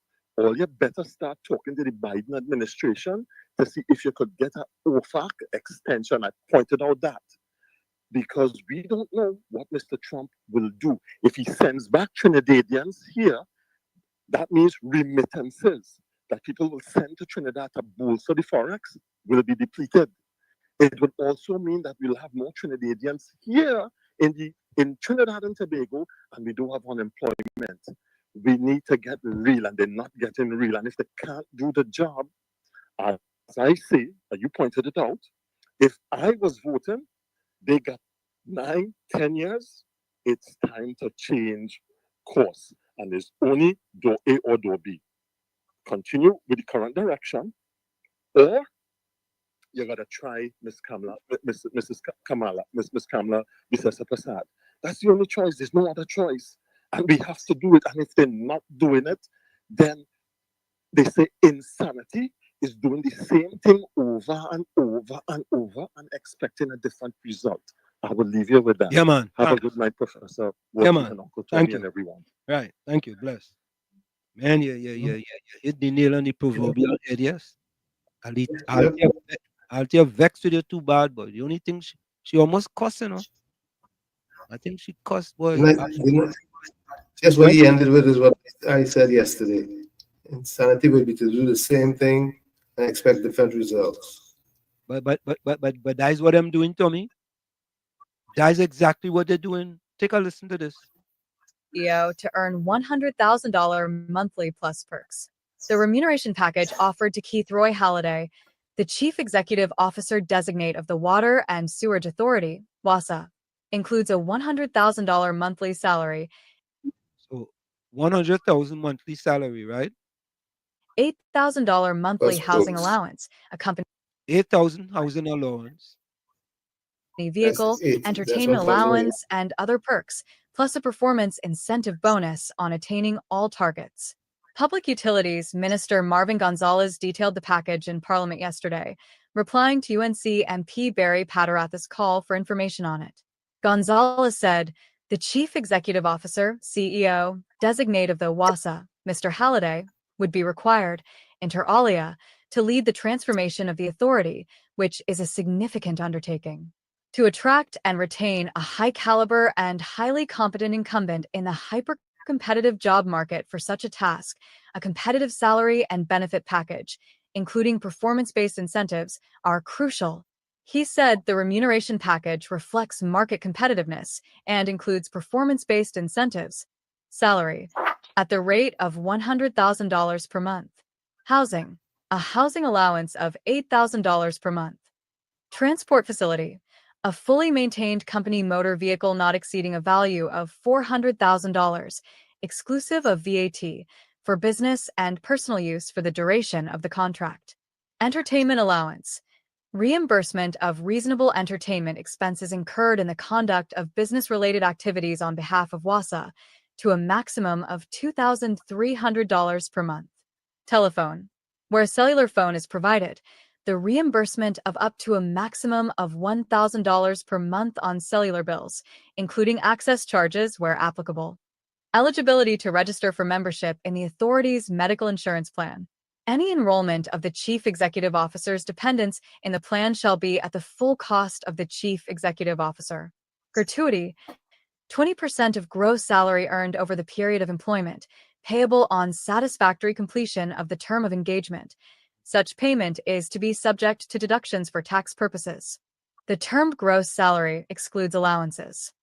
all you better start talking to the Biden administration to see if you could get an OFAC extension. I pointed out that because we don't know what Mr. Trump will do. If he sends back Trinidadians here, that means remittances that people will send to Trinidad to bolster the forex will be depleted. It would also mean that we'll have more Trinidadians here in Trinidad and Tobago, and we do have unemployment. We need to get real, and they're not getting real. And if they can't do the job, as I say, and you pointed it out, if I was voting, they got 9, 10 years. It's time to change course. And there's only door A or door B. Continue with the current direction, or you gotta try Miss Kamala, Mrs. Kamala, Miss Kamala, Mrs. Prasad. That's the only choice. There's no other choice. And we have to do it. And if they're not doing it, then they say insanity is doing the same thing over and over and over and expecting a different result. I will leave you with that. Yeah, man. Have a good night, Professor. Yeah, man. And Uncle Thank Tommy you. and everyone. Right. Thank you. Bless. Man, yeah. Hit the nail on the proverbial head, yes. I'll tell vexed with you too bad, but the only thing she almost cussed, you know. I think she cussed, boy. Just what he ended with is what I said yesterday. Insanity would be to do the same thing and expect different results. But that's what I'm doing, Tommy. That's exactly what they're doing. Take a listen to this. CEO to earn $100,000 monthly plus perks. The remuneration package offered to Keith Roy Halliday, the Chief Executive Officer Designate of the Water and Sewerage Authority, WZYE, includes a $100,000 monthly salary. So $100,000 monthly salary, right? $8,000 monthly housing allowance, a company $8,000 housing allowance, vehicle, entertainment allowance, and other perks, plus a performance incentive bonus on attaining all targets. Public Utilities Minister Marvin Gonzalez detailed the package in Parliament yesterday, replying to UNC MP Barry Padaratha's call for information on it. Gonzalez said, the Chief Executive Officer, CEO, designate of the WZYE, Mr. Halliday, would be required, inter alia, to lead the transformation of the authority, which is a significant undertaking. To attract and retain a high-caliber and highly competent incumbent in the hyper-competitive job market for such a task, a competitive salary and benefit package, including performance-based incentives, are crucial. He said the remuneration package reflects market competitiveness and includes performance-based incentives. Salary, at the rate of $100,000 per month. Housing, a housing allowance of $8,000 per month. Transport facility, a fully maintained company motor vehicle not exceeding a value of $400,000, exclusive of VAT, for business and personal use for the duration of the contract. Entertainment allowance, reimbursement of reasonable entertainment expenses incurred in the conduct of business-related activities on behalf of WZYE to a maximum of $2,300 per month. Telephone, where a cellular phone is provided, the reimbursement of up to a maximum of $1,000 per month on cellular bills, including access charges where applicable. Eligibility to register for membership in the authority's medical insurance plan. Any enrollment of the Chief Executive Officer's dependents in the plan shall be at the full cost of the Chief Executive Officer. Gratuity, 20% of gross salary earned over the period of employment, payable on satisfactory completion of the term of engagement. Such payment is to be subject to deductions for tax purposes. The termed gross salary excludes allowances.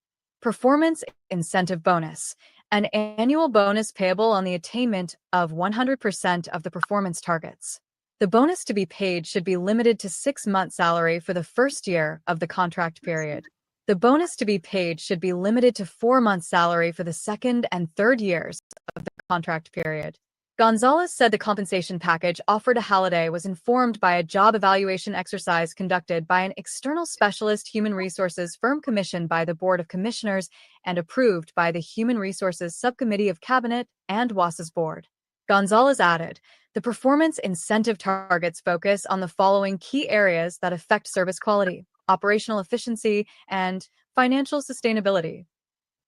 Performance incentive bonus, an annual bonus payable on the attainment of 100% of the performance targets. The bonus to be paid should be limited to 6-month salary for the first year of the contract period. The bonus to be paid should be limited to 4 months' salary for the second and third years of the contract period. Gonzalez said the compensation package offered to Halliday was informed by a job evaluation exercise conducted by an external specialist human resources firm commissioned by the Board of Commissioners and approved by the Human Resources Subcommittee of Cabinet and WZYE's board. Gonzalez added, the performance incentive targets focus on the following key areas that affect service quality, operational efficiency, and financial sustainability.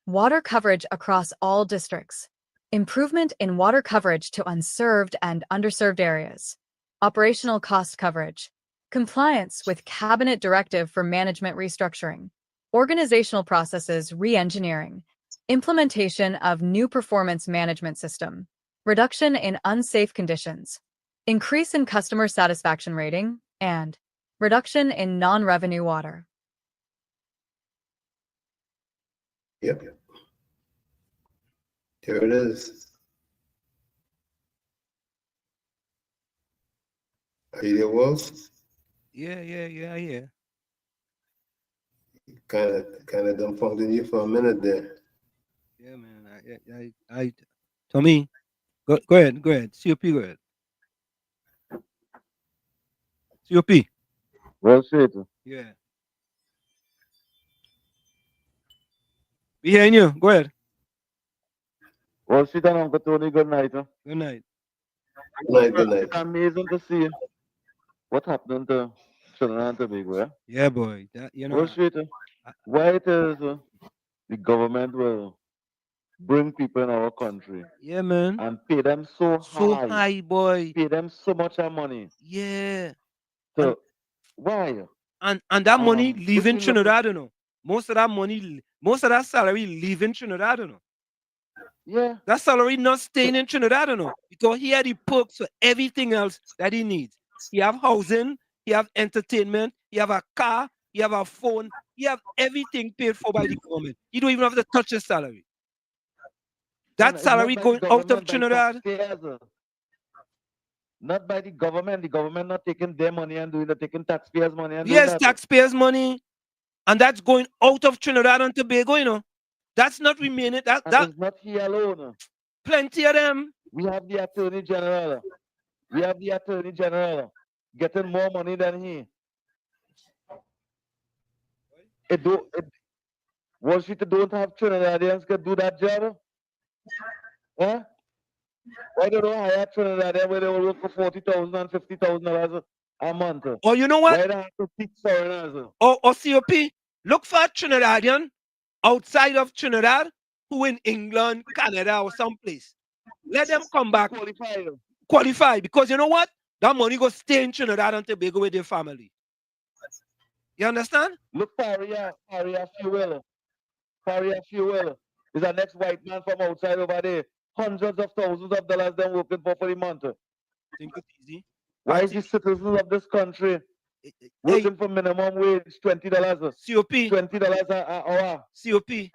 Water coverage across all districts. improvement in water coverage to unserved and underserved areas, operational cost coverage, compliance with Cabinet Directive for Management Restructuring, organizational processes re-engineering, implementation of new performance management system, reduction in unsafe conditions, increase in customer satisfaction rating, and reduction in non-revenue water. Yep. There it is. Are you there, Walls? Yeah. Kind of dumbfounded you for a minute there. Yeah, man. I Tommy, go ahead. COP, go ahead. COP. Well said. Yeah. We hearing you. Go ahead. Well, sit down, Uncle Tony. Good night. Huh? Good night. Good night. It's amazing to see what happened to Trinidad and Tobago. Yeah, yeah, boy. That, well, straight. Why it is the government will bring people in our country. Yeah, man. And pay them so high, boy. Pay them so much money. Yeah. So why? And that money leaving Trinidad, you know. Most of that salary leaving Trinidad, you know. Yeah. That salary not staying in Trinidad, you know, because he had the perks for everything else that he needs. He have housing, he have entertainment, he have a car, he have a phone, he have everything paid for by the government. You don't even have to touch his salary. That salary going out of Trinidad. Not by the government not taking their money and taking taxpayers' money and yes, taxpayers' money, and that's going out of Trinidad and Tobago, you know. That's not remaining. That's not here alone. Plenty of them. We have the Attorney General. Getting more money than he. Wall Street don't have Trinidadians can do that job. Huh? Why don't hire Trinidadians where they will work for $40,000 and $50,000 a month? Or you know what? Why they have to teach foreigners? Or COP, look for a Trinidadian outside of Trinidad who in England, Canada, or someplace. Let them come back. Qualify. Because you know what? That money go stay in Trinidad and Tobago with their family. You understand? Look, Faria Fuel. Faria Fuel is the next white man from outside over there. Hundreds of thousands of dollars them working for the month. Think it's easy. Why is the citizens of this country working for minimum wage $20? COP. $20 an hour. COP,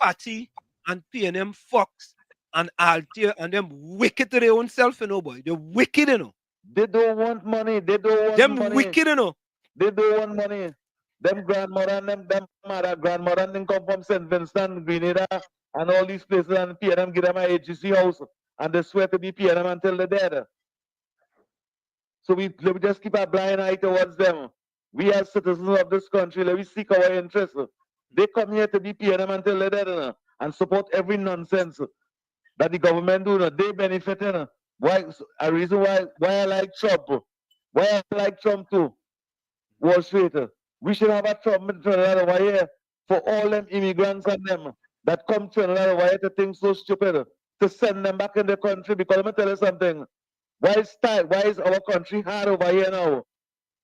Patty, and PNM Fox and Altair and them wicked to their own self, you know, boy. They're wicked, you know. They don't want money. They don't want them money. Wicked, you know. They don't want money. Them grandmother and them mother grandmother and them come from St. Vincent, Grenada, and all these places and PNM give them a HGC house and they swear to be PNM until they're dead. So we just keep a blind eye towards them. We as citizens of this country, let me seek our interests. They come here to be PNM until they're dead and support every nonsense that the government do. They benefit. Why? A reason why I like Trump. Why I like Trump too. Wall Street. We should have a Trump in Trinidad over here for all them immigrants and them that come to Trinidad over here to think so stupid, to send them back in the country. Because let me tell you something. Why is our country hard over here now?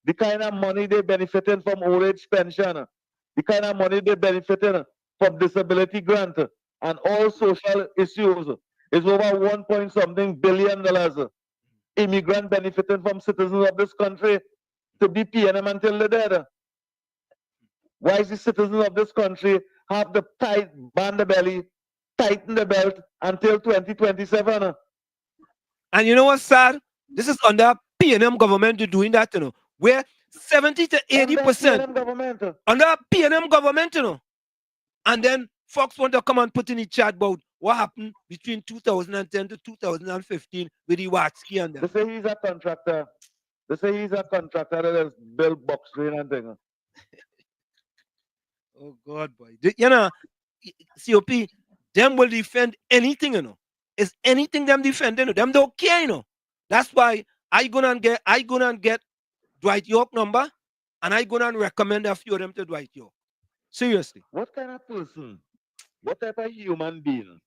The kind of money they benefiting from old age pension, the kind of money they benefiting from disability grant and all social issues is over 1 billion dollars. Immigrant benefiting from citizens of this country to be PNM until they're dead. Why is the citizens of this country have the tight band the belly, tighten the belt until 2027? And you know what's sad? This is under PNM government doing that, you know, where 70 to 80% under PNM government, you know. And then Fox want to come and put in the chat about what happened between 2010 to 2015 with the Watsky and them. They say he's a contractor. That has built box train and thing. Oh God, boy. You know, COP, them will defend anything, you know. Is anything them defending? Them don't care, you know. That's why I gonna get Dwight York number, and I gonna recommend a few of them to Dwight York. Seriously. What kind of person? What type of human being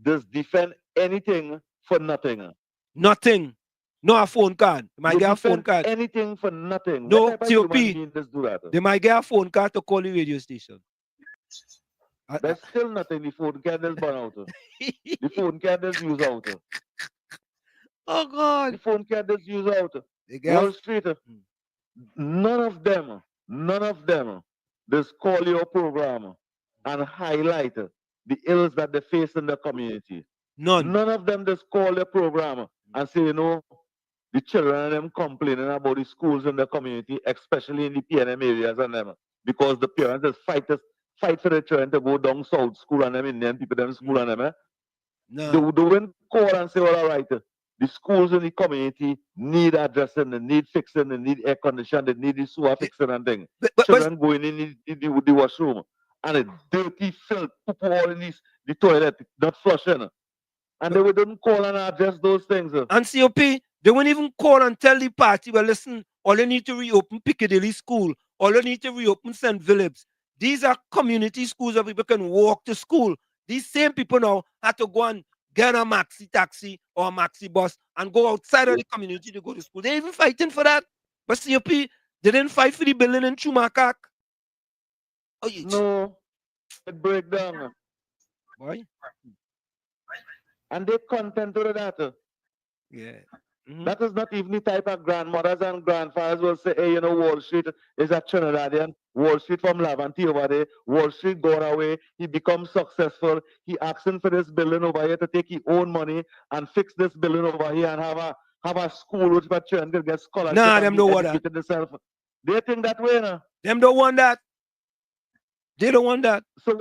just defend anything for nothing. Nothing. No a phone card. They might You get a phone defend card. anything for nothing. No, What type of COP. human being does do that? They might get a phone card to call the radio station. There's still nothing. The phone candles burn out. The phone candles use out. Oh God. The phone candles use out. Wall Street. None of them just call your program and highlight the ills that they face in the community. None of them just call the program and say, the children and them complaining about the schools in the community, especially in the PNM areas and them, because the parents just fight for the children to go down south school and them Indian people them school and them. They wouldn't call and say, well, all right, the schools in the community need addressing, they need fixing, they need air conditioning, they need the sewer fixing and things. Children going in the washroom and a dirty filth, poop all in the toilet, not flushing. And they wouldn't call and address those things. And COP, they wouldn't even call and tell the party, well, listen, all you need to reopen Piccadilly School, all you need to reopen St. Philip's. These are community schools where people can walk to school. These same people now have to go and get a maxi taxi or a maxi bus and go outside of the community to go to school. They're even fighting for that. But COP, they didn't fight for the building in Chumakak. Oh, no, it break down. Why? And they content to that. Yeah. That is not even the type of grandmothers and grandfathers will say, hey, Wall Street is a Trinidadian. Wall Street from Lavante over there. Wall Street gone away. He becomes successful. He asking for this building over here to take his own money and fix this building over here and have a school which my children can get scholarship them don't want that. Themselves. They think that way, no? Them don't want that. They don't want that. So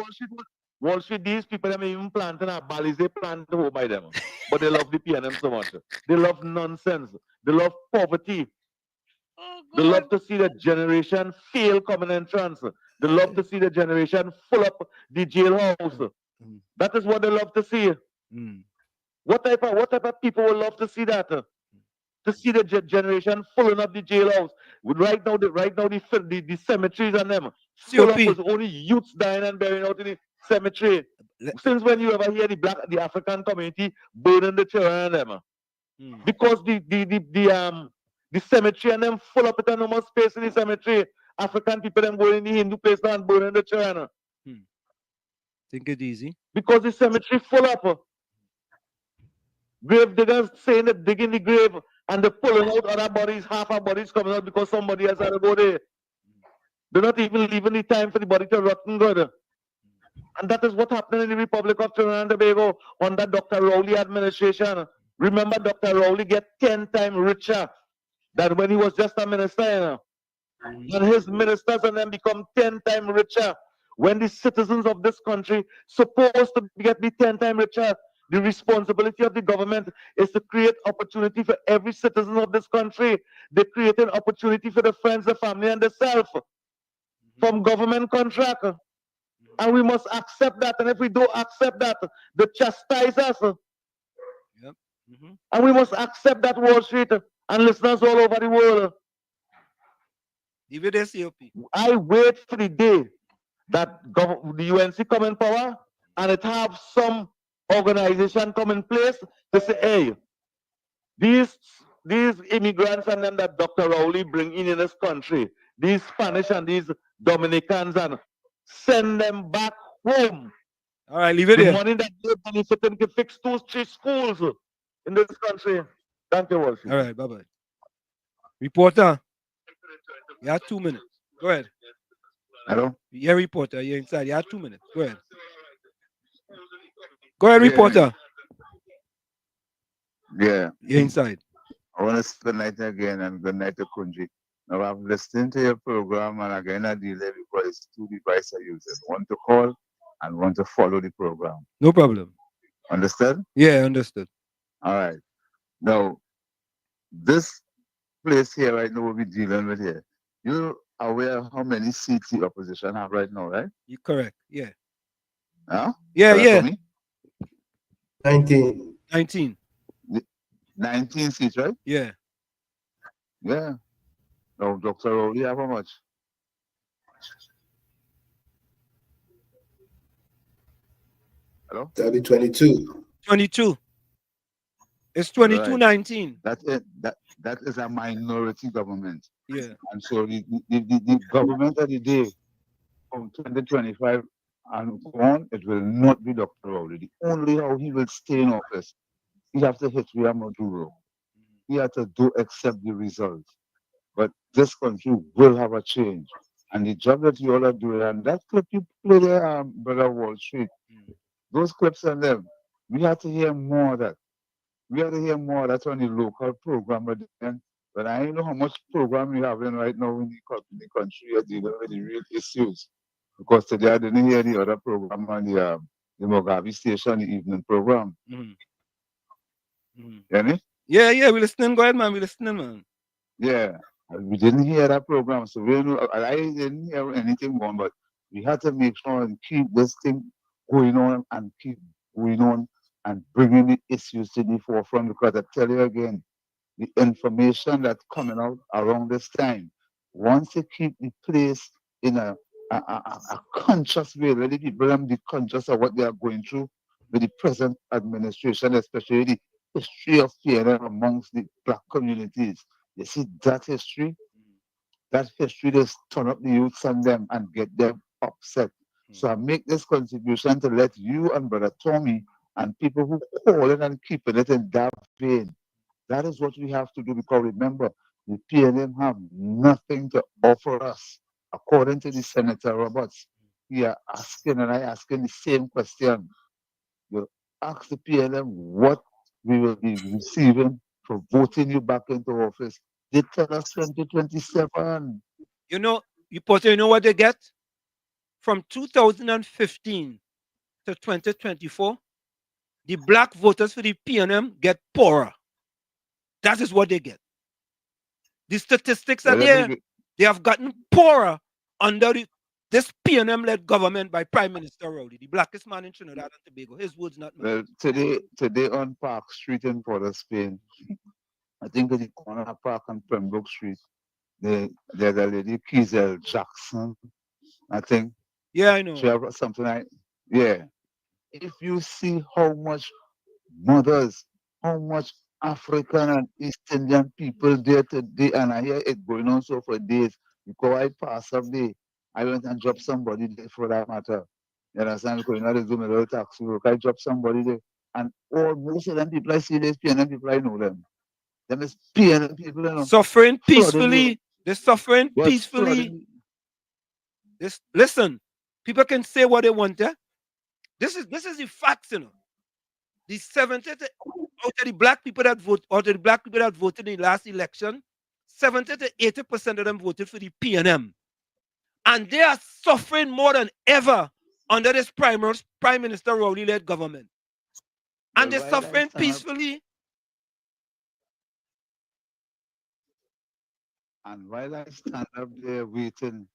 Wall Street, these people them even planting a ballies, they plant to by them. But they love the PNM so much. They love nonsense. They love poverty. They love to see the generation fail common entrance. They love to see the generation full up the jailhouse. That is what they love to see. What type of people would love to see that? To see the generation filling up the jailhouse. Right now the cemeteries and them full up with only youths dying and burying out in the cemetery. Since when you ever hear the African community burning the children and them? Because the cemetery and them full up with no more space in the cemetery. African people them going in the Hindu place now and burning the children. Think it easy. Because the cemetery full up. Grave diggers saying that digging the grave and they're pulling out other bodies, half our bodies coming out because somebody else had to go there. They're not even leaving the time for the body to rot and good. And that is what happened in the Republic of Trinidad and Tobago under Dr. Rowley administration. Remember, Dr. Rowley get 10 times richer than when he was just a minister. And his ministers and them become 10 times richer. When the citizens of this country supposed to be 10 times richer, the responsibility of the government is to create opportunity for every citizen of this country. They create an opportunity for the friends, the family, and the self from government contract. And we must accept that. And if we don't accept that, they chastise us. And we must accept that, Wall Street and listeners all over the world. I wait for the day that the UNC come in power and it have some organization come in place to say, hey, these immigrants and them that Dr. Rowley bring in this country, these Spanish and these Dominicans, and send them back home. All right, leave it there. The money that they benefiting to fix 2-3 schools in this country. Thank you, Walsh. All right, bye-bye. Reporter, you have 2 minutes. Go ahead. Hello? Yeah, reporter, you're inside. You have 2 minutes. Go ahead. Go ahead, reporter. Yeah. You're inside. I want to say good night again and good night to Kunji. Now, I've listened to your program and again, I delay because it's 2 devices I use. One to call and one to follow the program. No problem. Understood? Yeah, understood. All right. Now, this place here right now we'll be dealing with here. You're aware of how many seats the opposition have right now, right? You're correct. Yeah. Huh? Yeah, yeah. 19. 19. 19 seats, right? Yeah. Yeah. Now, Dr. Rowley have how much? Hello? That'll be 22. 22. It's 22-19. That is a minority government. Yeah. And so the government of the day from 2025 and on, it will not be Dr. Rowley. The only how he will stay in office, he have to hit Ria Maduro. He have to do accept the results. But this country will have a change. And the job that you all are doing, and that clip you play there, Brother Wall Street, those clips on them, we have to hear more of that. We have to hear more of that on the local program. But I don't know how much program you have in right now in the country are dealing with the real issues. Because today I didn't hear the other program on the Mugabe station, the evening program. Hear me? Yeah, we're listening. Go ahead, man. We're listening, man. Yeah, we didn't hear that program, so we don't know. I didn't hear anything going, but we had to make sure and keep this thing going on and keep going on and bringing the issues to the forefront. Because I tell you again, the information that's coming out around this time, once you keep the place in a conscious way, let the people be conscious of what they are going through with the present administration, especially the history of fear amongst the black communities. You see that history just turn up the youths on them and get them upset. So I make this contribution to let you and Brother Tommy and people who call it and keeping it in that vein. That is what we have to do, because remember, the PNM have nothing to offer us. According to the Senator Roberts, we are asking, and I asking the same question. You ask the PNM what we will be receiving for voting you back into office. They tell us 2027. You know what they get? From 2015 to 2024, the black voters for the PNM get poorer. That is what they get. The statistics are there. They have gotten poorer under this PNM-led government by Prime Minister Rowley, the blackest man in Trinidad and Tobago. His words, not mine. Well, today on Park Street in Port of Spain, I think at the corner of Park and Pembroke Street, there's a lady, Kizel Jackson, I think. Yeah, I know. She have something like, yeah. If you see how much mothers, how much African and East Indian people there today, and I hear it going on so for days, because I pass up there, I went and dropped somebody there for that matter. You understand? Because you know, they do me a little taxi work. I dropped somebody there, and most of them people I see, these PNM people, I know them. Them is PNM people, you know. Suffering peacefully. They're suffering peacefully. Listen, people can say what they want there. This is the facts, you know. The 70 out of the black people that voted in the last election, 70 to 80% of them voted for the PNM. And they are suffering more than ever under this Prime Minister Rowley-led government. And they're suffering peacefully. And while I stand up there waiting,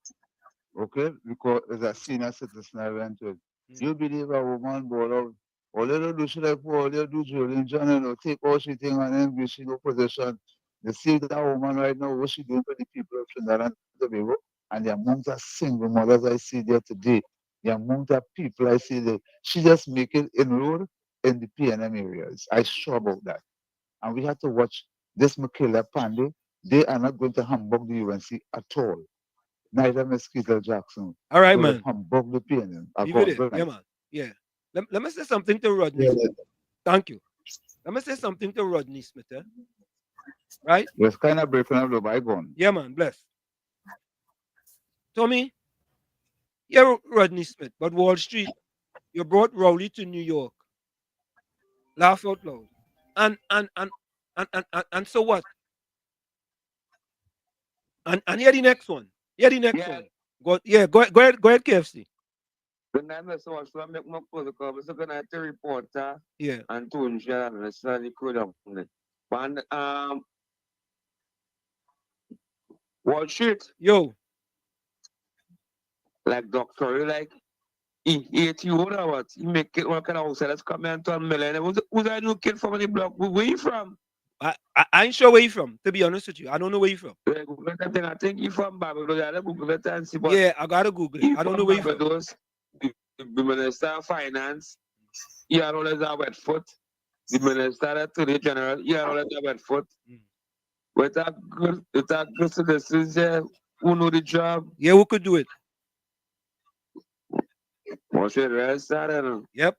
okay, because as a senior citizen, I went to, you believe a woman brought out, all they do, she like, all they do, Julian John, you know, take all she thing and then she no position. They see that woman right now, what she doing for the people of Trinidad and Tobago, and the amount of single mothers I see there today, the amount of people I see there, she just making inroad in the PNM areas. I sure about that. And we have to watch this Michaela Pandey. They are not going to humbug the UNC at all. Neither Ms. Keetle Jackson. All right, man. Humbug the PNM. Yeah, man. Yeah. Let me say something to Rodney. Yeah. Thank you. Let me say something to Rodney Smith. Right? It's kind of breaking up the bygone. Yeah, man. Bless. Tommy, you're Rodney Smith, but Wall Street, you brought Rowley to New York. Laugh out loud. And so what? And here the next one. Here the next one. Go ahead, KFC. When I so much to make my protocol, so can I tell reporter? Yeah. And to ensure that the could have and Wall Street. Yo. Like doctor, like he hate you or what? He make it one kind of house let's come and 1 million. Who's that new kid from the block? Where you from? I ain't sure where you from, to be honest with you. I don't know where you from. I think you from Barbados. I Google it and see. Yeah, I gotta Google it. I don't know where you from. The Minister of Finance, he always a wet foot. the Minister Attorney General, yeah, all that went foot. But that good citizens there who know the job. Yeah, who could do it? Must rest that. Yep.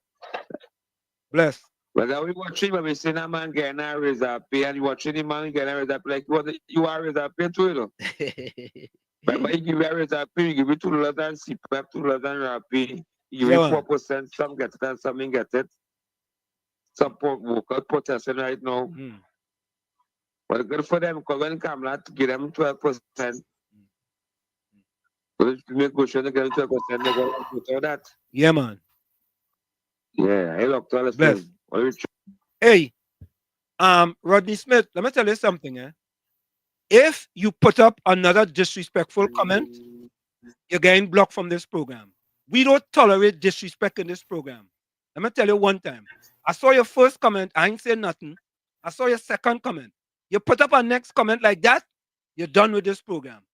Bless. But we watching when we see a man getting a raise up pay and you watching the man getting a raise up like you are raise up pay too, you know. But when you give a raise up pay, you give it $2 and CPAP, $2 and rapid. You give it 4%, some get it and some didn't get it. Some workers protesting right now. But good for them because when Kamala to give them 12%. So make good sure they get 12%, they go without that. Yeah, man. Yeah, I look to Bless. Hey, Rodney Smith, let me tell you something, eh? If you put up another disrespectful comment, you're getting blocked from this program. We don't tolerate disrespect in this program. Let me tell you one time. I saw your first comment, I ain't saying nothing. I saw your second comment. You put up a next comment like that, you're done with this program.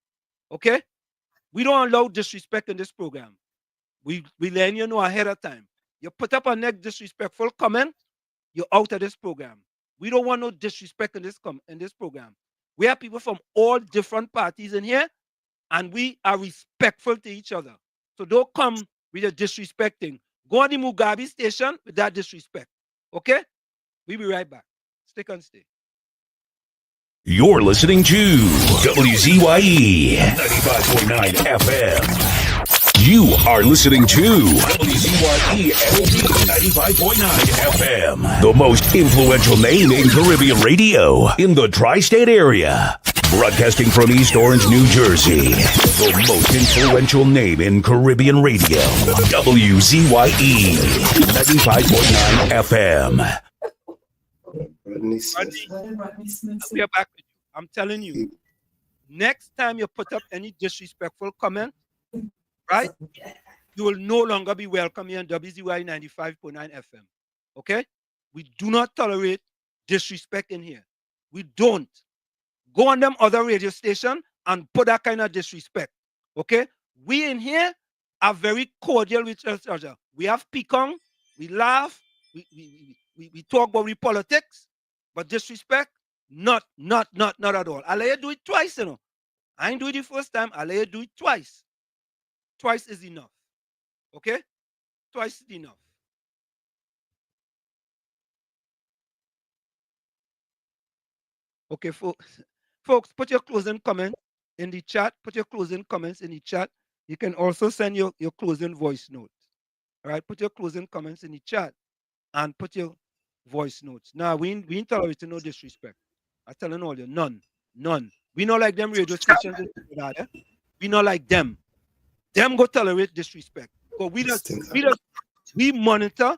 Okay? We don't allow disrespect in this program. We letting you know ahead of time. You put up a next disrespectful comment, you're out of this program. We don't want no disrespect in this program. We have people from all different parties in here, and we are respectful to each other. So don't come with a disrespecting. Go on the Mugabe station with that disrespect. Okay? We'll be right back. Stick and stay. You're listening to WZYE 95.9 FM. You are listening to WZYE 95.9 FM, the most influential name in Caribbean radio in the tri-state area. Broadcasting from East Orange, New Jersey, the most influential name in Caribbean radio. WZYE 95.9 FM. Rodney, we are back with you. I'm telling you, next time you put up any disrespectful comment, right, you will no longer be welcome here on WZYE 95.9 FM. Okay? We do not tolerate disrespect in here. We don't. Go on them other radio station and put that kind of disrespect. Okay? We in here are very cordial with each other. We have pecan, we laugh, we talk about politics. But disrespect, not at all. I'll let you do it twice, you know. I ain't do it the first time. I'll let you do it twice. Twice is enough. Okay? Twice is enough. Okay, folks, put your closing comment in the chat. Put your closing comments in the chat. You can also send your closing voice notes. All right? Put your closing comments in the chat and put your voice notes. Now, we ain't tolerating no disrespect. I'm telling all you, none. We not like them radio stations. We not like them. Them go tolerate disrespect. But we monitor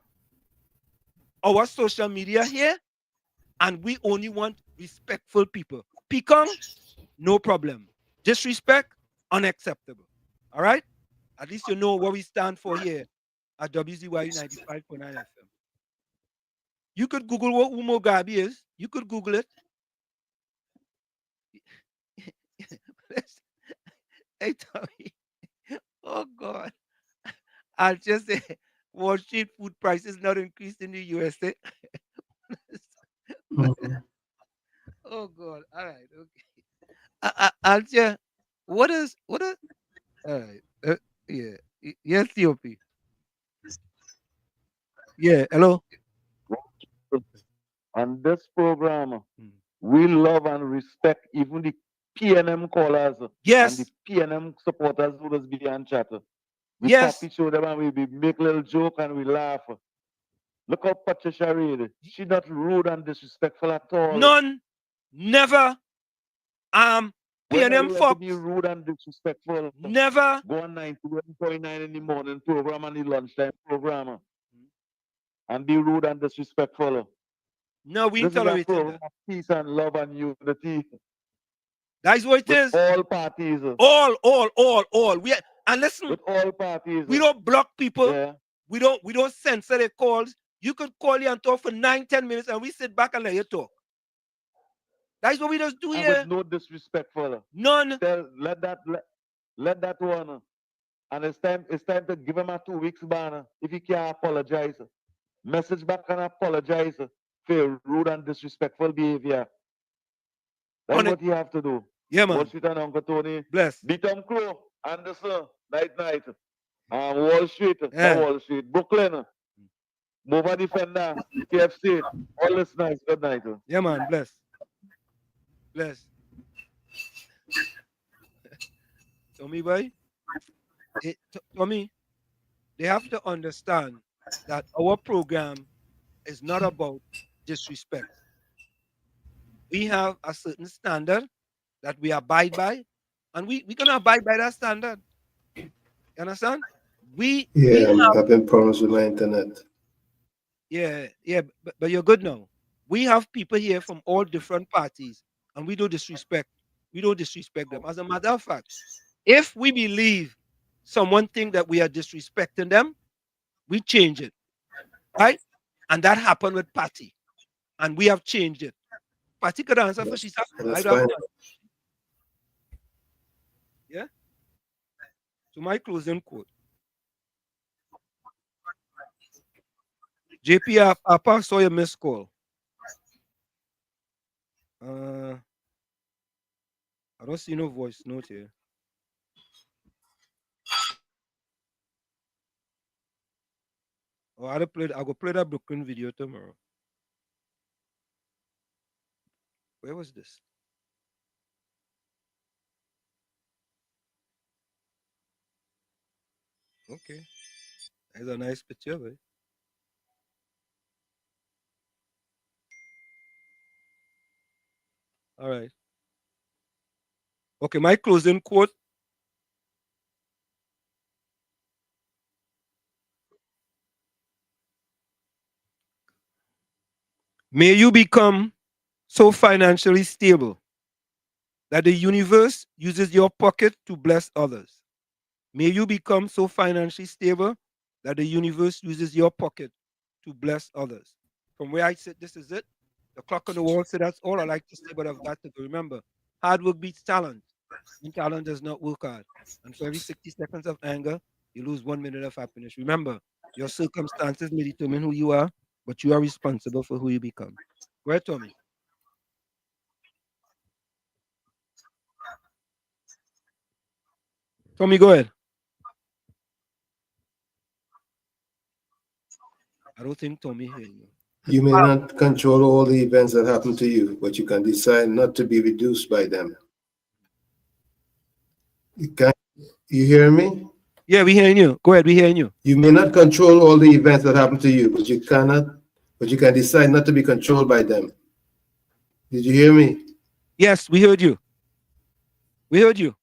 our social media here, and we only want respectful people. Pecan, no problem. Disrespect, unacceptable. All right? At least you know what we stand for here at WZYE 95.9 FM. You could Google what Mugabe is. You could Google it. Hey, Tommy. Oh, God. I'll just say Wall Street food prices not increased in the USA. Oh, God. All right. Okay. I'll just, what is, all right. Yeah. Yes, COP. Yeah. Hello. On this program, we love and respect even the PNM callers yes, and the PNM supporters who just be on chat. We yes, pop each other and we make little joke and we laugh. Look how Patricia Reid. She's not rude and disrespectful at all. None, never. PNM Fox. Be rude and disrespectful. Never. Go on 91.9 in the morning program and the lunchtime program. And be rude and disrespectful. No, we tolerate that. Peace and love and unity. That's what it is. All parties. All. And listen. With all parties. We don't block people. Yeah. We don't censor their calls. You could call you and talk for 9-10 minutes, and we sit back and let you talk. That's what we just do and here. With no disrespectful. None. Let that one. And it's time to give him a 2 weeks ban if he can't apologize. Message back and apologize. for rude and disrespectful behavior. That's what you have to do. Yeah, man. Wall Street and Uncle Tony. Bless. Beat them Crow, Anderson, night. Wall Street, Yeah. Wall Street, Brooklyn, Mova Defender, KFC, all listeners, good night. Yeah, man, bless. Tommy boy, Tommy, they have to understand that our program is not about disrespect. We have a certain standard that we abide by, and we're gonna abide by that standard. You understand? We I'm have, having problems with my internet. yeah, but you're good now. We have people here from all different parties, and we don't disrespect. We don't disrespect them. As a matter of fact, if we believe someone think that we are disrespecting them, we change it, right? And that happened with Patty, and we have changed it. Patty could answer for she said, That's fine. Yeah. So my closing quote. JP, I saw your missed call. I don't see no voice note here. Oh, I'll go play that Brooklyn video tomorrow. Where was this? Okay. There's a nice picture, right? All right. Okay, my closing quote. May you become so financially stable that the universe uses your pocket to bless others. May you become so financially stable that the universe uses your pocket to bless others. From where I sit, this is it. The clock on the wall said that's all I like to say, but I've got to go. Remember, hard work beats talent, and talent does not work hard. And for every 60 seconds of anger, you lose 1 minute of happiness. Remember, your circumstances may determine who you are, but you are responsible for who you become. Go ahead, Tommy. Tommy, go ahead. I don't think Tommy heard you. You may not control all the events that happen to you, but you can decide not to be reduced by them. You hear me? Yeah, we hearing you. Go ahead, we hearing you. You may not control all the events that happen to you, but you can decide not to be controlled by them. Did you hear me? Yes, we heard you. We heard you.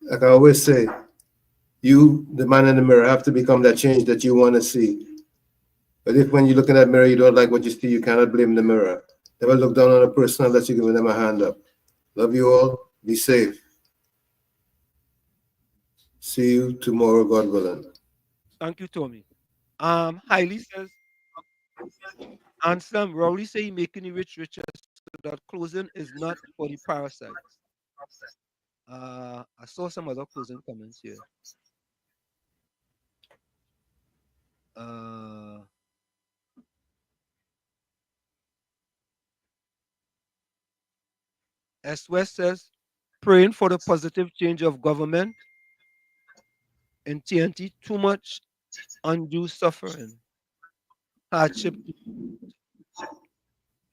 Like I always say, you, the man in the mirror, have to become that change that you want to see. But if when you look in that mirror, you don't like what you see, you cannot blame the mirror. Never look down on a person unless you're giving them a hand up. Love you all. Be safe. See you tomorrow, God willing. Thank you, Tommy. Hailey says, Anselm, Rowley say making you richer so that closing is not for the parasites. I saw some other closing comments here. S. West says, praying for the positive change of government in TNT, too much undue suffering, hardship,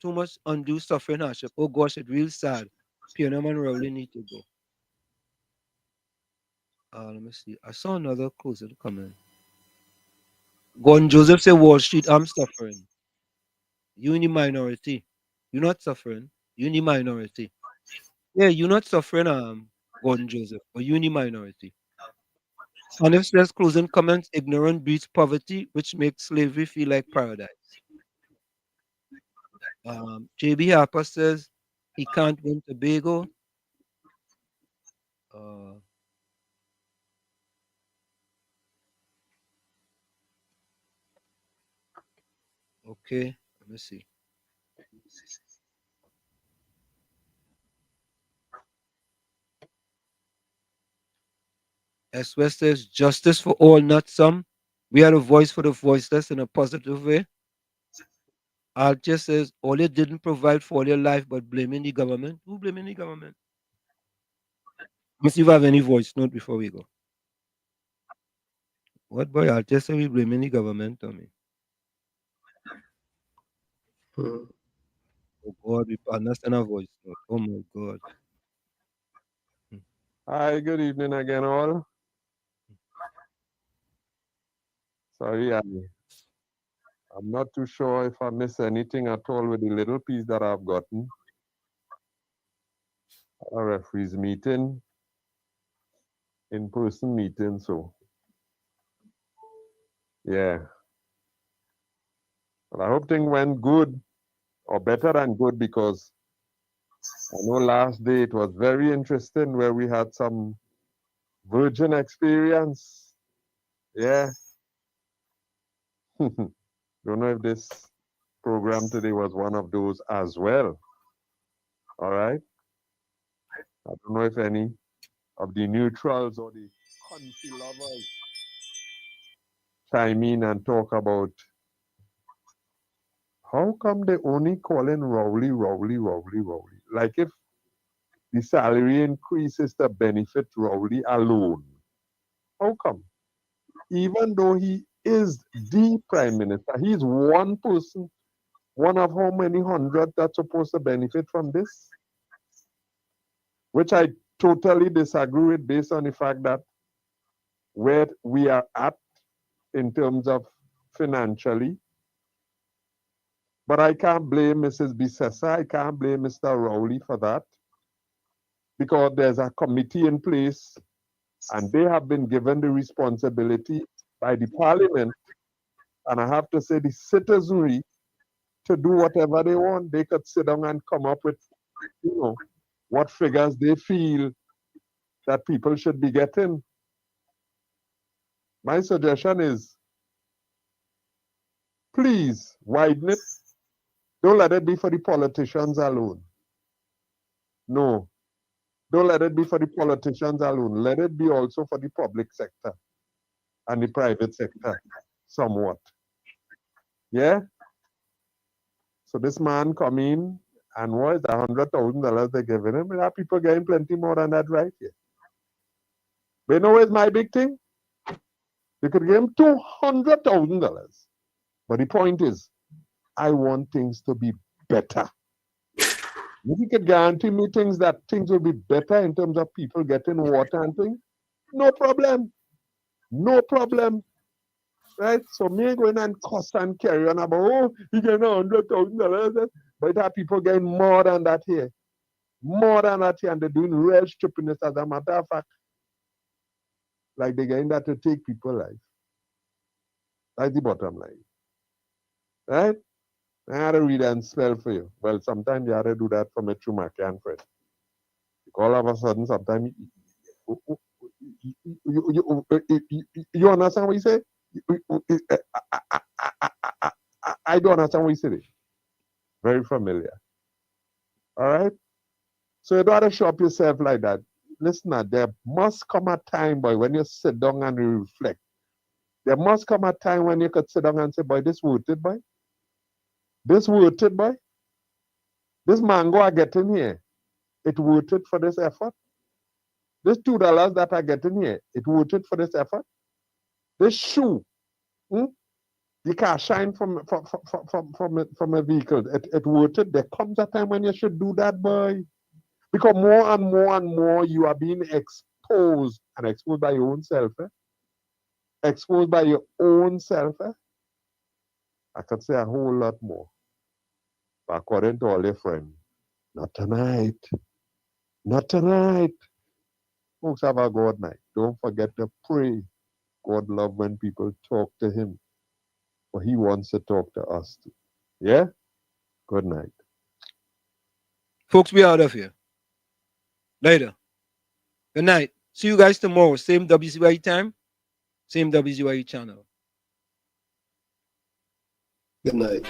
too much undue suffering, hardship. Oh gosh, it's real sad. Piano and Rowley need to go. Let me see. I saw another closing comment. Gordon Joseph said, Wall Street, I'm suffering. You in the minority. You're not suffering. You in the minority. Yeah, you're not suffering, Gordon Joseph, but you in the minority. And if there's closing comments, ignorance breeds poverty, which makes slavery feel like paradise. JB Harper says he can't win Tobago. Okay, let me see. S. West says justice for all, not some. We are a voice for the voiceless in a positive way. Altia says all it didn't provide for your life, but blaming the government. Who blaming the government? Let's see if I have any voice note before we go. What boy? Altia says we blaming the government, Tommy. Oh God, we understand our voice note. Oh my God. Hi, good evening again, all. Sorry, I'm not too sure if I missed anything at all with the little piece that I've gotten. A referees meeting, in-person meeting, so yeah. But I hope things went good, or better than good, because I know last day it was very interesting where we had some virgin experience. Yeah. Don't know if this program today was one of those as well. All right. I don't know if any of the neutrals or the country lovers chime in and talk about how come they only calling Rowley. Like if the salary increase is to benefit Rowley alone. How come? Even though he is the prime minister, he's one person, one of how many hundred that's supposed to benefit from this? Which I totally disagree with based on the fact that where we are at in terms of financially. But I can't blame Mrs. Bissessa, I can't blame Mr. Rowley for that, because there's a committee in place and they have been given the responsibility by the parliament, and I have to say the citizenry, to do whatever they want. They could sit down and come up with, what figures they feel that people should be getting. My suggestion is, please widen it. Don't let it be for the politicians alone. No. Don't let it be for the politicians alone. Let it be also for the public sector and the private sector, somewhat. Yeah? So this man come in, and what is $100,000 they're giving him? There are people getting plenty more than that right here. But you know what's my big thing? You could give him $200,000. But the point is, I want things to be better. If you could guarantee me things will be better in terms of people getting water and things, no problem. No problem. Right? So me going and cuss and carry on about, oh, he getting $100,000. But there are people getting more than that here. More than that here, and they're doing real stupidness as a matter of fact. Like they're getting that to take people's life. That's the bottom line. Right? I had to read and spell for you. Well, sometimes you had to do that for me through my can friend. All of a sudden, sometimes you understand what you say? I don't understand what you say. Very familiar. All right? So you don't have to show up yourself like that. Listen, there must come a time, boy, when you sit down and you reflect. There must come a time when you could sit down and say, boy, this worth it, boy. This worth it, boy. This mango I get in here, it worth it for this effort. This $2 that I get in here, it worth it for this effort. This shoe, you can't shine from a vehicle. It worth it. There comes a time when you should do that, boy. Because more and more and more you are being exposed, and exposed by your own self. Exposed by your own self. I could say a whole lot more. But according to all your friends, not tonight. Not tonight. Folks, have a God night. Don't forget to pray. God loves when people talk to him. But he wants to talk to us too. Yeah? Good night. Folks, we out of here. Later. Good night. See you guys tomorrow. Same WZYE time. Same WZYE channel. Good night.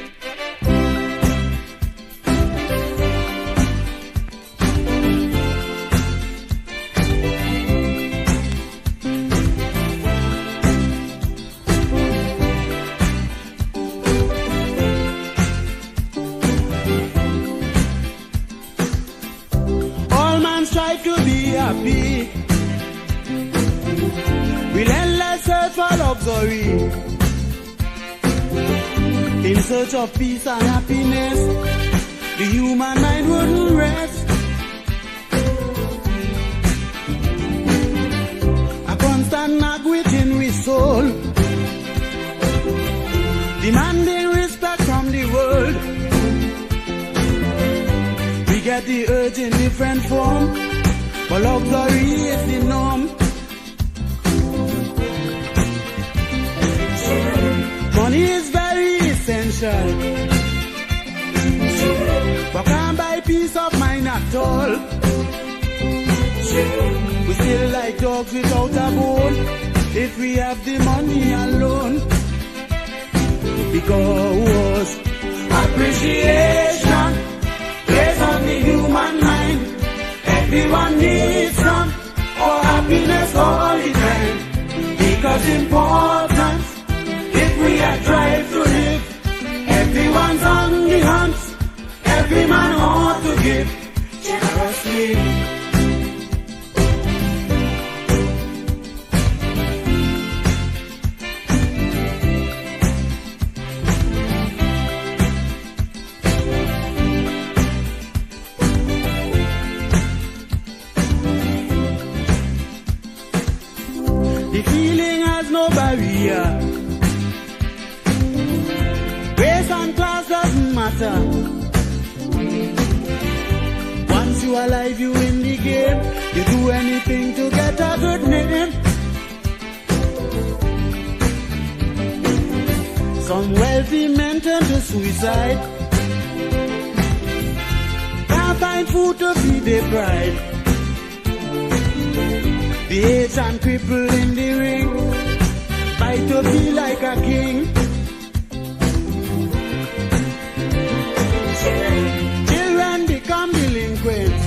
happy. Relentless search for luxury, in search of peace and happiness. The human mind wouldn't rest. A constant nag within we soul, demanding respect from the world. We get the urge in different form, but luxury is the norm. Money is very essential, but can't buy peace of mind at all. We still like dogs without a bone if we have the money alone. Because appreciation plays on the human mind. Everyone needs some for happiness all the time. Because importance, if we are drive to live, everyone's on the hunt. Every man ought to give generously. The feeling has no barrier. Race and class doesn't matter. Once you are alive, you in the game. You do anything to get a good name. Some wealthy men turn to suicide. Can't find food to feed their pride. The age and cripple in the ring, fight to be like a king. Children become delinquents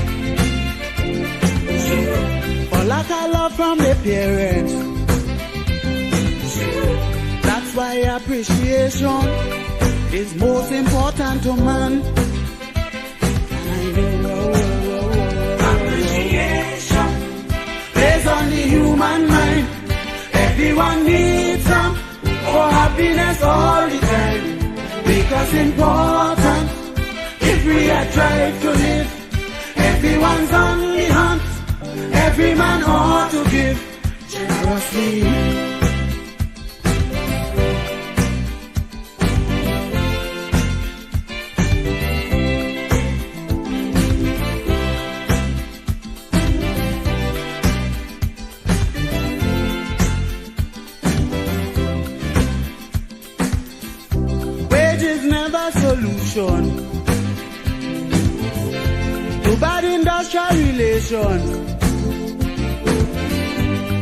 for lack of love from their parents. That's why appreciation is most important to man. Appreciation plays on the human mind. Everyone needs some for happiness all the time. Because important, if we are trying to live, everyone's on the hunt. Every man ought to give generously. Solution to bad industrial relations.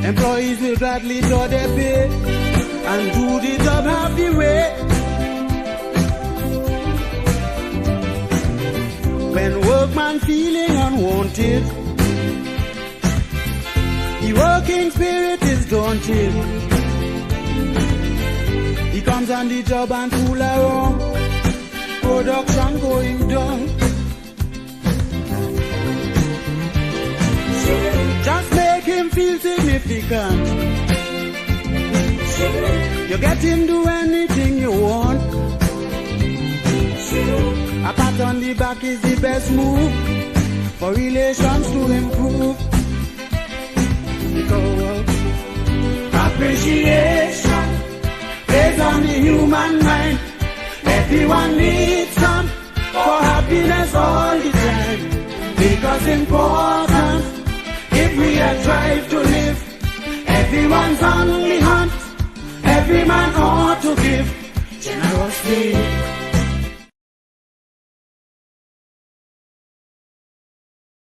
Employees will gladly draw their pay and do the job half the way. When workman feeling unwanted, the working spirit is daunted. He comes on the job and fool around. Production going down. Just make him feel significant. You get him do anything you want. A pat on the back is the best move for relations to improve. Because appreciation based on the human mind. Everyone needs some for happiness all the time. Because important, if we are trying to live, everyone's on the hunt. Every man ought to give generously.